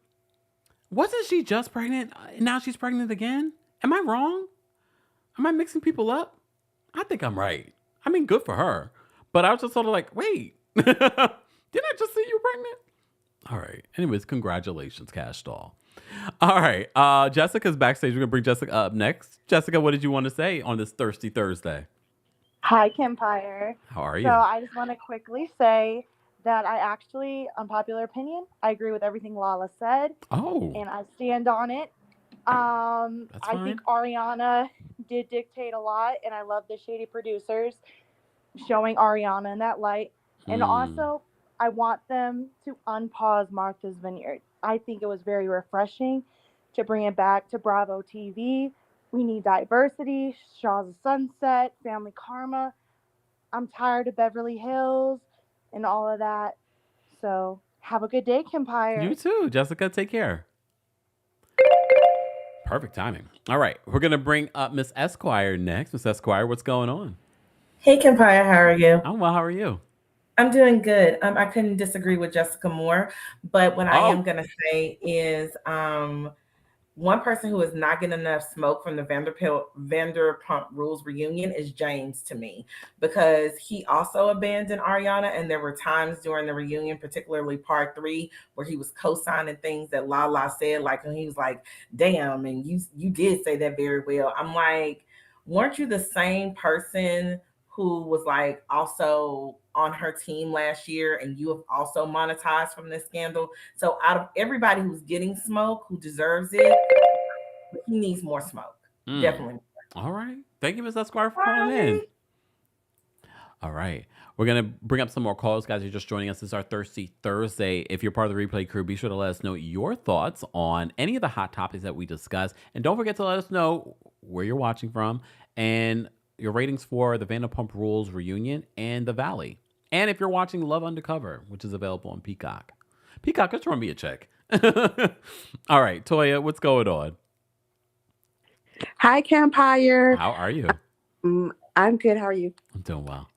Wasn't she just pregnant? Now she's pregnant again? Am I wrong? Am I mixing people up? I think I'm right. I mean, good for her. But I was just sort of like, wait. Didn't I just see you pregnant? All right. Anyways, congratulations, Cash Doll. All right. Jessica's backstage. We're going to bring Jessica up next. Jessica, what did you want to say on this Thirsty Thursday? Hi, Kempire. How are you? So I just want to quickly say that I actually, unpopular opinion, I agree with everything Lala said. Oh. And I stand on it. I think Ariana did dictate a lot, and I love the shady producers showing Ariana in that light. And also, I want them to unpause Martha's Vineyard. I think it was very refreshing to bring it back to Bravo TV. We need diversity, Shaw's of Sunset, Family Karma. I'm tired of Beverly Hills and all of that. So have a good day, Kempire. You too, Jessica. Take care. Perfect timing. All right. We're going to bring up Miss Esquire next. Miss Esquire, what's going on? Hey, Kempire, how are you? I'm well. How are you? I'm doing good. I couldn't disagree with Jessica more, but what I am going to say is one person who is not getting enough smoke from the VanderPump Rules reunion is James to me, because he also abandoned Ariana, and there were times during the reunion, particularly part 3, where he was co-signing things that Lala said, like when he was like, damn, and you did say that very well. I'm like, weren't you the same person who was like also on her team last year, and you have also monetized from this scandal? So out of everybody who's getting smoke, who deserves it, he needs more smoke. Definitely. All right. Thank you, Ms. Esquire, for calling in. All right. We're going to bring up some more calls. Guys, you're just joining us. This is our Thirsty Thursday. If you're part of the replay crew, be sure to let us know your thoughts on any of the hot topics that we discuss. And don't forget to let us know where you're watching from and your ratings for the VanderPump Rules reunion and the Valley. And if you're watching Love Undercover, which is available on Peacock. Peacock, just run me a check. All right, Toya, what's going on? Hi, Kempire. How are you? I'm good. How are you? I'm doing well.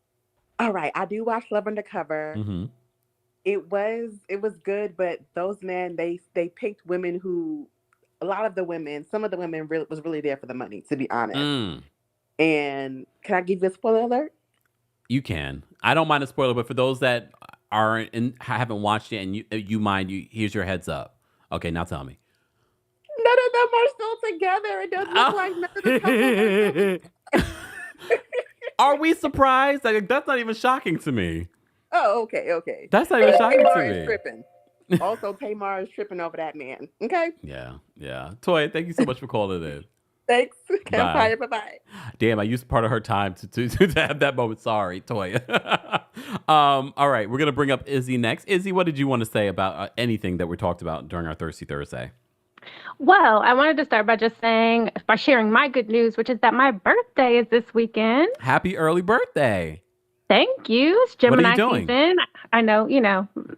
All right. I do watch Love Undercover. Mm-hmm. It was good, but those men, they picked women who, some of the women was really there for the money, to be honest. And can I give you a spoiler alert? You can. I don't mind a spoiler, but for those that haven't watched it and you mind, here's your heads up. Okay, now tell me. None of them are still together. It doesn't look like none of the couples. Are we surprised? Like, that's not even shocking to me. Oh, okay. That's not even shocking Tamar to me. is tripping. Also, Tamar is tripping over that man. Okay? Yeah. Toya, thank you so much for calling in. Thanks, Kempire. Bye-bye. Damn, I used part of her time to have that moment. Sorry, Toya. All right, we're going to bring up Izzy next. Izzy, what did you want to say about anything that we talked about during our Thirsty Thursday? Well, I wanted to start by sharing my good news, which is that my birthday is this weekend. Happy early birthday. Thank you. It's Gemini What are you doing? season. I know,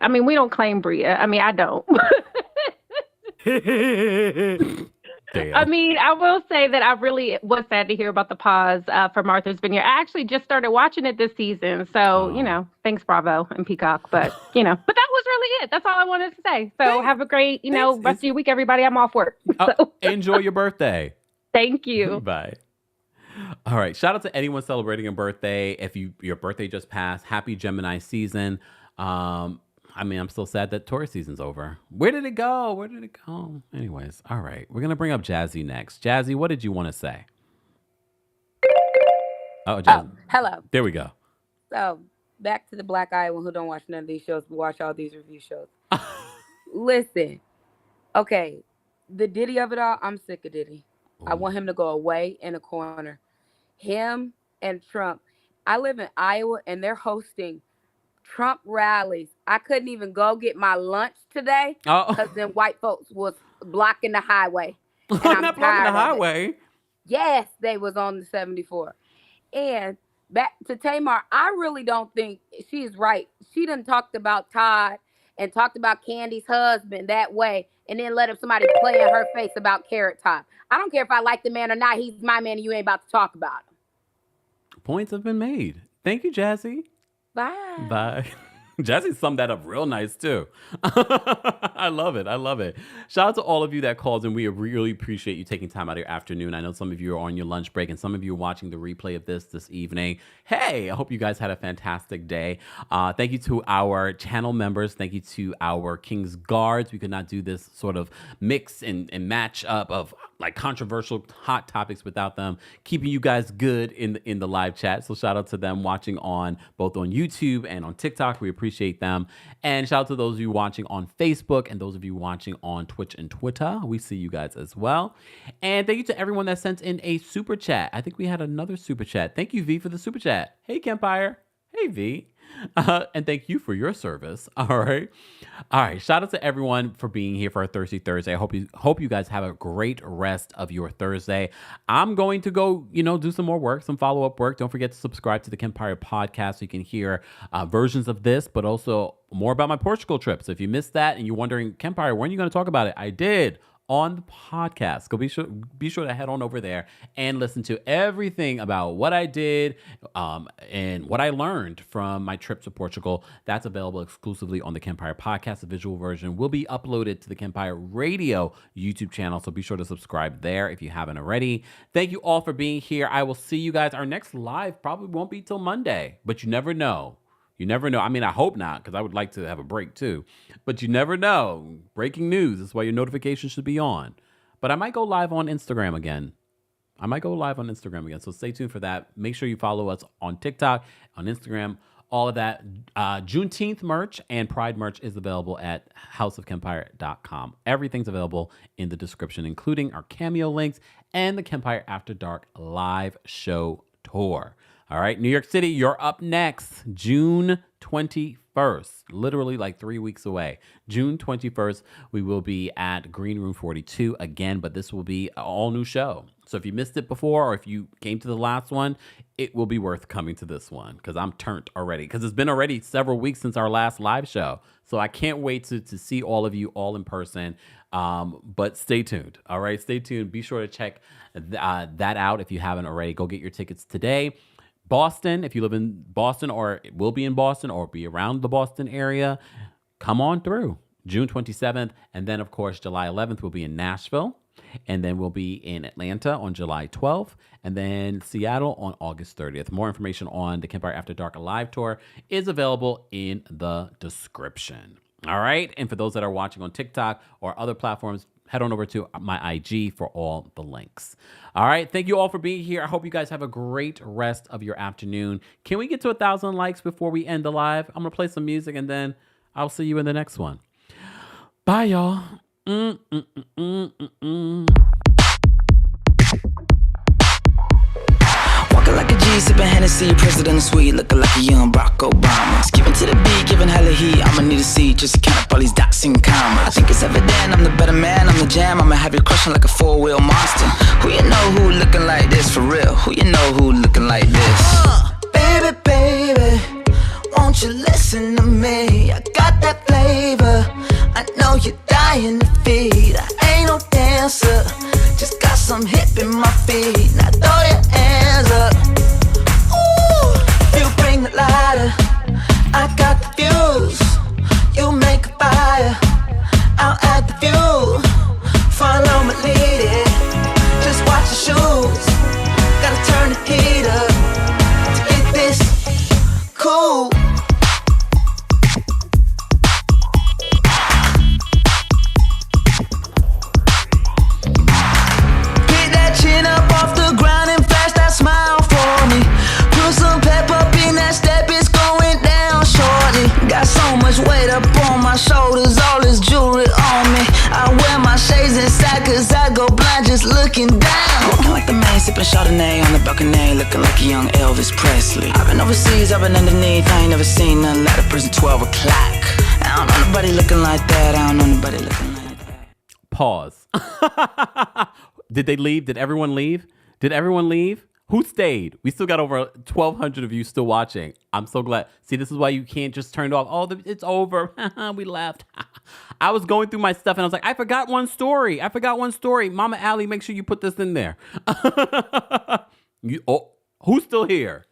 I mean, we don't claim Bria. I mean, I don't. Damn. I mean, I will say that I really was sad to hear about the pause for Martha's Vineyard. I actually just started watching it this season. So, thanks Bravo and Peacock. But, but that was really it. That's all I wanted to say. So have a great, rest of your week, everybody. I'm off work. Enjoy your birthday. Thank you. Bye. All right. Shout out to anyone celebrating a birthday. If your birthday just passed, happy Gemini season. I mean, I'm still sad that Taurus season's over. Where did it go? Anyways, all right. We're going to bring up Jazzy next. Jazzy, what did you want to say? Oh, Jazzy. Hello. There we go. So, back to the black eye one who don't watch none of these shows, but watch all these review shows. Listen. Okay. The Diddy of it all, I'm sick of Diddy. I want him to go away in a corner. Him and Trump. I live in Iowa, and they're hosting Trump rallies. I couldn't even go get my lunch today because then white folks was blocking the highway. And I'm not blocking the tired of it. highway. Yes, they was on the 74. And back to Tamar, I really don't think she's right. She done talked about Todd and talked about Candy's husband that way, and then let somebody play in her face about Carrot Top. I don't care if I like the man or not. He's my man, and you ain't about to talk about him. Points have been made. Thank you, Jazzy. Bye. Bye. Jazzy summed that up real nice, too. I love it. I love it. Shout out to all of you that called, and we really appreciate you taking time out of your afternoon. I know some of you are on your lunch break, and some of you are watching the replay of this evening. Hey, I hope you guys had a fantastic day. Thank you to our channel members. Thank you to our King's Guards. We could not do this sort of mix and match up of like controversial hot topics without them keeping you guys good in the live chat. So shout out to them watching on both on YouTube and on TikTok. We appreciate them. And shout out to those of you watching on Facebook and those of you watching on Twitch and Twitter. We see you guys as well. And thank you to everyone that sent in a super chat. I think we had another super chat. Thank you, V, for the super chat. Hey, Kempire. Hey, V. And thank you for your service. All right. Shout out to everyone for being here for our Thirsty Thursday. I hope you guys have a great rest of your Thursday. I'm going to go, do some more work, some follow-up work. Don't forget to subscribe to the Kempire podcast so you can hear versions of this, but also more about my Portugal trip. So if you missed that and you're wondering, Kempire, when are you going to talk about it? I did. On the podcast. Go be sure to head on over there and listen to everything about what I did and what I learned from my trip to Portugal. That's available exclusively on the Kempire podcast. The visual version will be uploaded to the Kempire Radio YouTube channel, so be sure to subscribe there if you haven't already. Thank you all for being here. I will see you guys. Our next live probably won't be till Monday, but you never know. You never know. I mean, I hope not, because I would like to have a break too. But you never know. Breaking news. That's why your notifications should be on. But I might go live on Instagram again. So stay tuned for that. Make sure you follow us on TikTok, on Instagram, all of that. Juneteenth merch and Pride merch is available at houseofkempire.com. Everything's available in the description, including our CAMEO links and the Kempire After Dark live show tour. All right, New York City, you're up next. June 21st, literally like 3 weeks away. June 21st, we will be at Green Room 42 again, but this will be an all-new show. So if you missed it before or if you came to the last one, it will be worth coming to this one because I'm turned already. Because it's been already several weeks since our last live show. So I can't wait to see all of you all in person. But stay tuned. All right, stay tuned. Be sure to check that out if you haven't already. Go get your tickets today. Boston, if you live in Boston or will be in Boston or be around the Boston area, come on through. June 27th. And then, of course, July 11th, we'll be in Nashville. And then we'll be in Atlanta on July 12th. And then Seattle on August 30th. More information on the Kempire After Dark Live Tour is available in the description. All right. And for those that are watching on TikTok or other platforms, head on over to my IG for all the links. All right. Thank you all for being here. I hope you guys have a great rest of your afternoon. Can we get to 1,000 likes before we end the live? I'm going to play some music and then I'll see you in the next one. Bye, y'all. Walking like a G, sipping Hennessy, president of sweet, looking like a young Barack Obama. Skipping to the beat, giving hella heat. I'ma need a seat just to count up all these dots and commas. I think it's evident I'm the better man, I'm the jam. I'ma have you crushing like a four-wheel monster. Who you know who looking like this for real? Who you know who looking like this? Baby, baby, won't you listen to me? I got that flavor, I know you're dying to feed. I ain't no dancer, just got some hip in my feet. Now throw your hands up. Ooh, you bring the lighter, I got the fuse. You make a fire, I'll add the fuel. Follow my lead, just watch your shoes. Gotta turn the heat up to get this cool. Chin up off the ground and flash that smile for me. Put some pep up in that step, it's going down, sure. looking A, looking like a young Elvis Presley. I've been overseas, I've been underneath. I ain't never seen nothing like a person 12 o'clock. I don't know nobody looking like that. I don't know nobody looking like that. Pause. Did they leave? Did everyone leave? Did everyone leave? Who stayed? We still got over 1,200 of you still watching. I'm so glad. See, this is why you can't just turn it off. Oh, it's over. We left. I was going through my stuff and I was like, I forgot one story. Mama Allie, make sure you put this in there. Who's still here?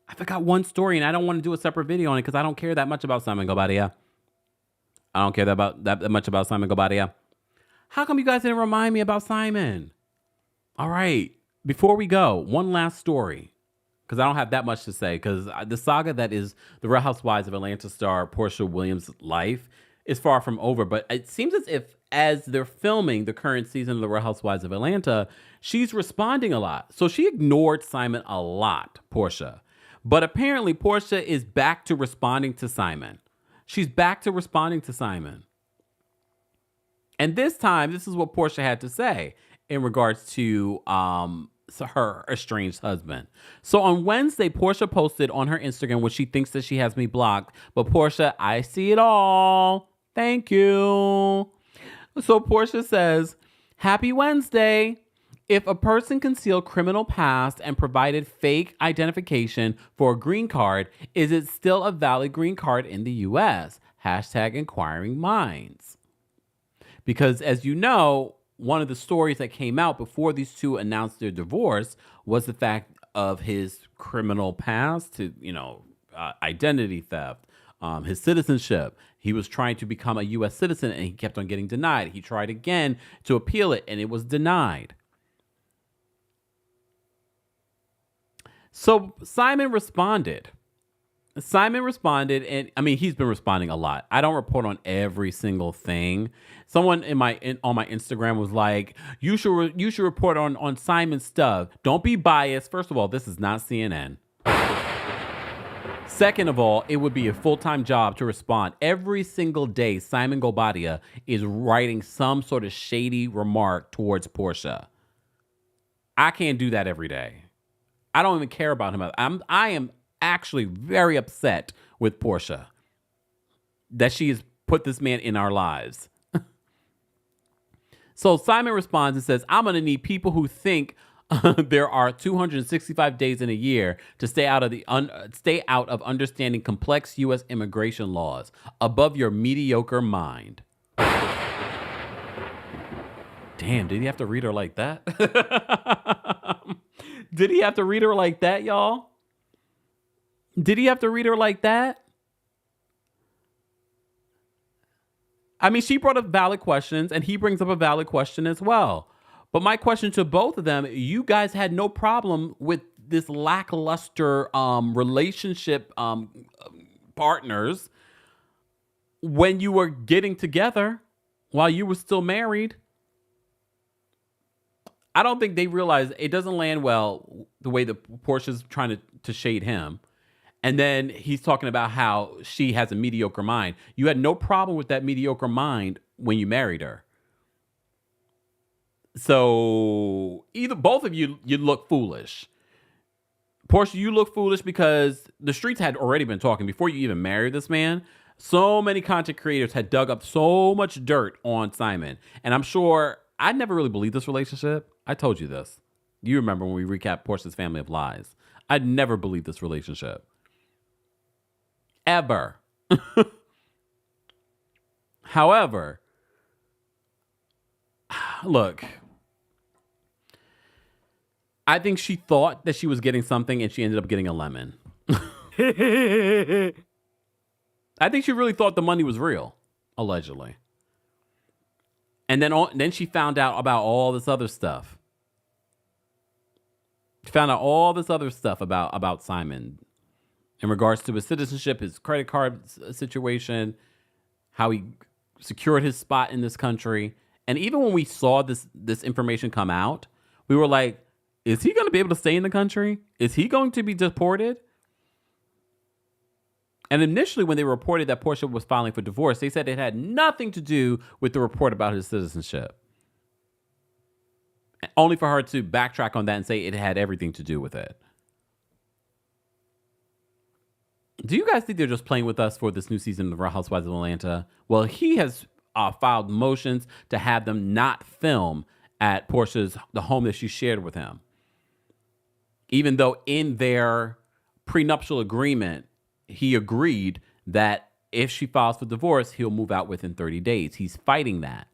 I forgot one story and I don't want to do a separate video on it because I don't care that much about Simon Gobadia. How come you guys didn't remind me about Simon? All right, before we go, one last story, because I don't have that much to say, because the saga that is the Real Housewives of Atlanta star Porsha Williams' life is far from over, but it seems as if as they're filming the current season of the Real Housewives of Atlanta, she's responding a lot. So she ignored Simon a lot, Porsha. But apparently Porsha is back to responding to Simon. And this time, this is what Porsha had to say in regards to her estranged husband. So on Wednesday, Porsha posted on her Instagram what she thinks that she has me blocked. But Porsha, I see it all. Thank you. So Porsha says, Happy Wednesday. If a person concealed criminal past and provided fake identification for a green card, is it still a valid green card in the U.S.? #inquiring minds. Because as you know, one of the stories that came out before these two announced their divorce was the fact of his criminal past, to identity theft, his citizenship. He was trying to become a U.S. citizen and he kept on getting denied. He tried again to appeal it and it was denied. So Simon responded. And I mean, he's been responding a lot. I don't report on every single thing. Someone on my Instagram was like, you should report on Simon's stuff. Don't be biased. First of all, this is not CNN. Second of all, it would be a full-time job to respond. Every single day, Simon Gobadia is writing some sort of shady remark towards Porsha. I can't do that every day. I don't even care about him. I am actually very upset with Porsha that she has put this man in our lives. So Simon responds and says, I'm going to need people who think there are 265 days in a year to stay out of understanding complex U.S. immigration laws above your mediocre mind. Damn, did he have to read her like that? Did he have to read her like that, y'all? Did he have to read her like that? I mean, she brought up valid questions and he brings up a valid question as well. But my question to both of them, you guys had no problem with this lackluster relationship partners when you were getting together while you were still married. I don't think they realize it doesn't land well the way that Porsha's trying to shade him. And then he's talking about how she has a mediocre mind. You had no problem with that mediocre mind when you married her. So both of you look foolish. Porsha, you look foolish because the streets had already been talking before you even married this man. So many content creators had dug up so much dirt on Simon. And I'm sure I never really believed this relationship. I told you this. You remember when we recapped Porsha's Family of Lies. I'd never believed this relationship. Ever. However, look, I think she thought that she was getting something and she ended up getting a lemon. I think she really thought the money was real, allegedly. And then she found out about all this other stuff. She found out all this other stuff about Simon in regards to his citizenship, his credit card situation, how he secured his spot in this country. And even when we saw this information come out, we were like, is he going to be able to stay in the country? Is he going to be deported? And initially, when they reported that Porsha was filing for divorce, they said it had nothing to do with the report about his citizenship. only for her to backtrack on that and say it had everything to do with it. Do you guys think they're just playing with us for this new season of Real Housewives of Atlanta? Well, he has filed motions to have them not film at the home that she shared with him. Even though in their prenuptial agreement, he agreed that if she files for divorce, he'll move out within 30 days. He's fighting that.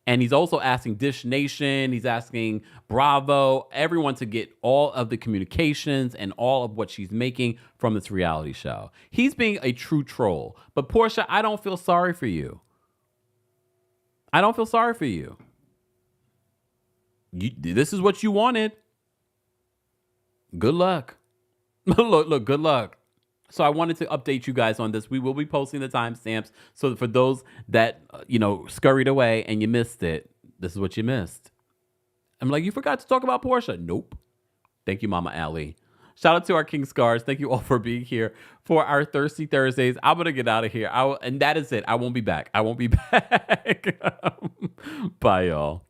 And he's also asking Dish Nation, he's asking Bravo, everyone to get all of the communications and all of what she's making from this reality show. He's being a true troll. But Porsha, I don't feel sorry for you. I don't feel sorry for you. This is what you wanted. Good luck. Look, good luck. So I wanted to update you guys on this. We will be posting the timestamps. So for those that, scurried away and you missed it, this is what you missed. I'm like, you forgot to talk about Porsha. Nope. Thank you, Mama Allie. Shout out to our King Scars. Thank you all for being here for our Thirsty Thursdays. I'm going to get out of here. And that is it. I won't be back. Bye, y'all.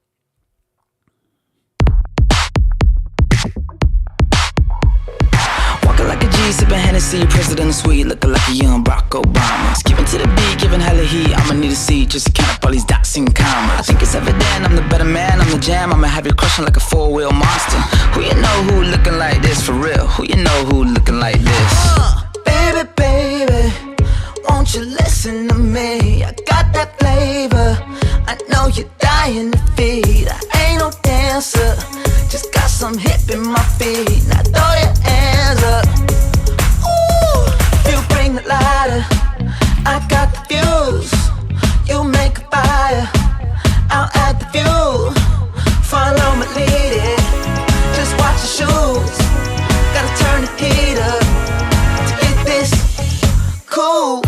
Like a G, sipping Hennessy, President Sweet, looking like a young Barack Obama. Skipping to the beat, giving hella heat. I'ma need a seat just to count up all these dots and commas. I think it's evident I'm the better man, I'm the jam. I'ma have you crushing like a four-wheel monster. Who you know who looking like this for real? Who you know who looking like this? Baby, baby, won't you listen to me? I got that flavor, I know you're dying to feed. I ain't no dancer, just got some hip in my feet. Now throw your hands up. Ooh, you bring the lighter, I got the fuse. You make a fire, I'll add the fuel. Follow me, lead it, just watch your shoes. Gotta turn the heat up to get this cool.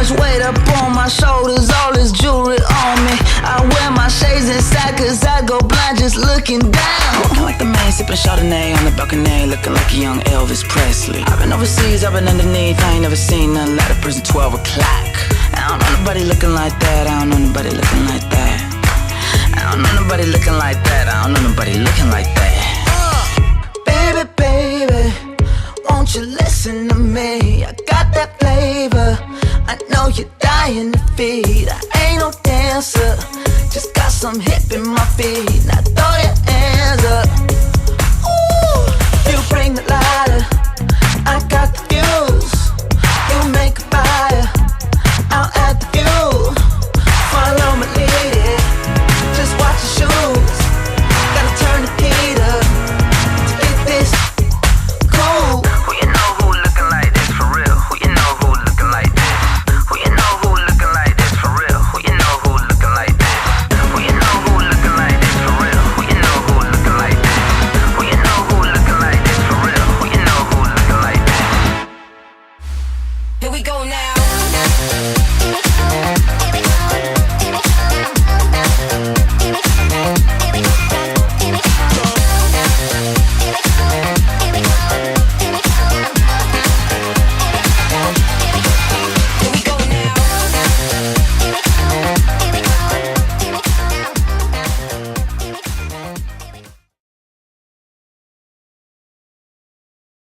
Weight up on my shoulders, all this jewelry on me. I wear my shades inside cause I go blind just looking down. Walking like the man, sipping Chardonnay on the balcony, looking like a young Elvis Presley. I've been overseas, I've been underneath, I ain't never seen nothing like a person 12 o'clock. I don't know nobody looking like that, I don't know nobody looking like that. I don't know nobody looking like that, I don't know nobody looking like that. Baby, baby, won't you listen to me? I got that flavor, I know you're dying to feed. I ain't no dancer, just got some hip in my feet. Now throw your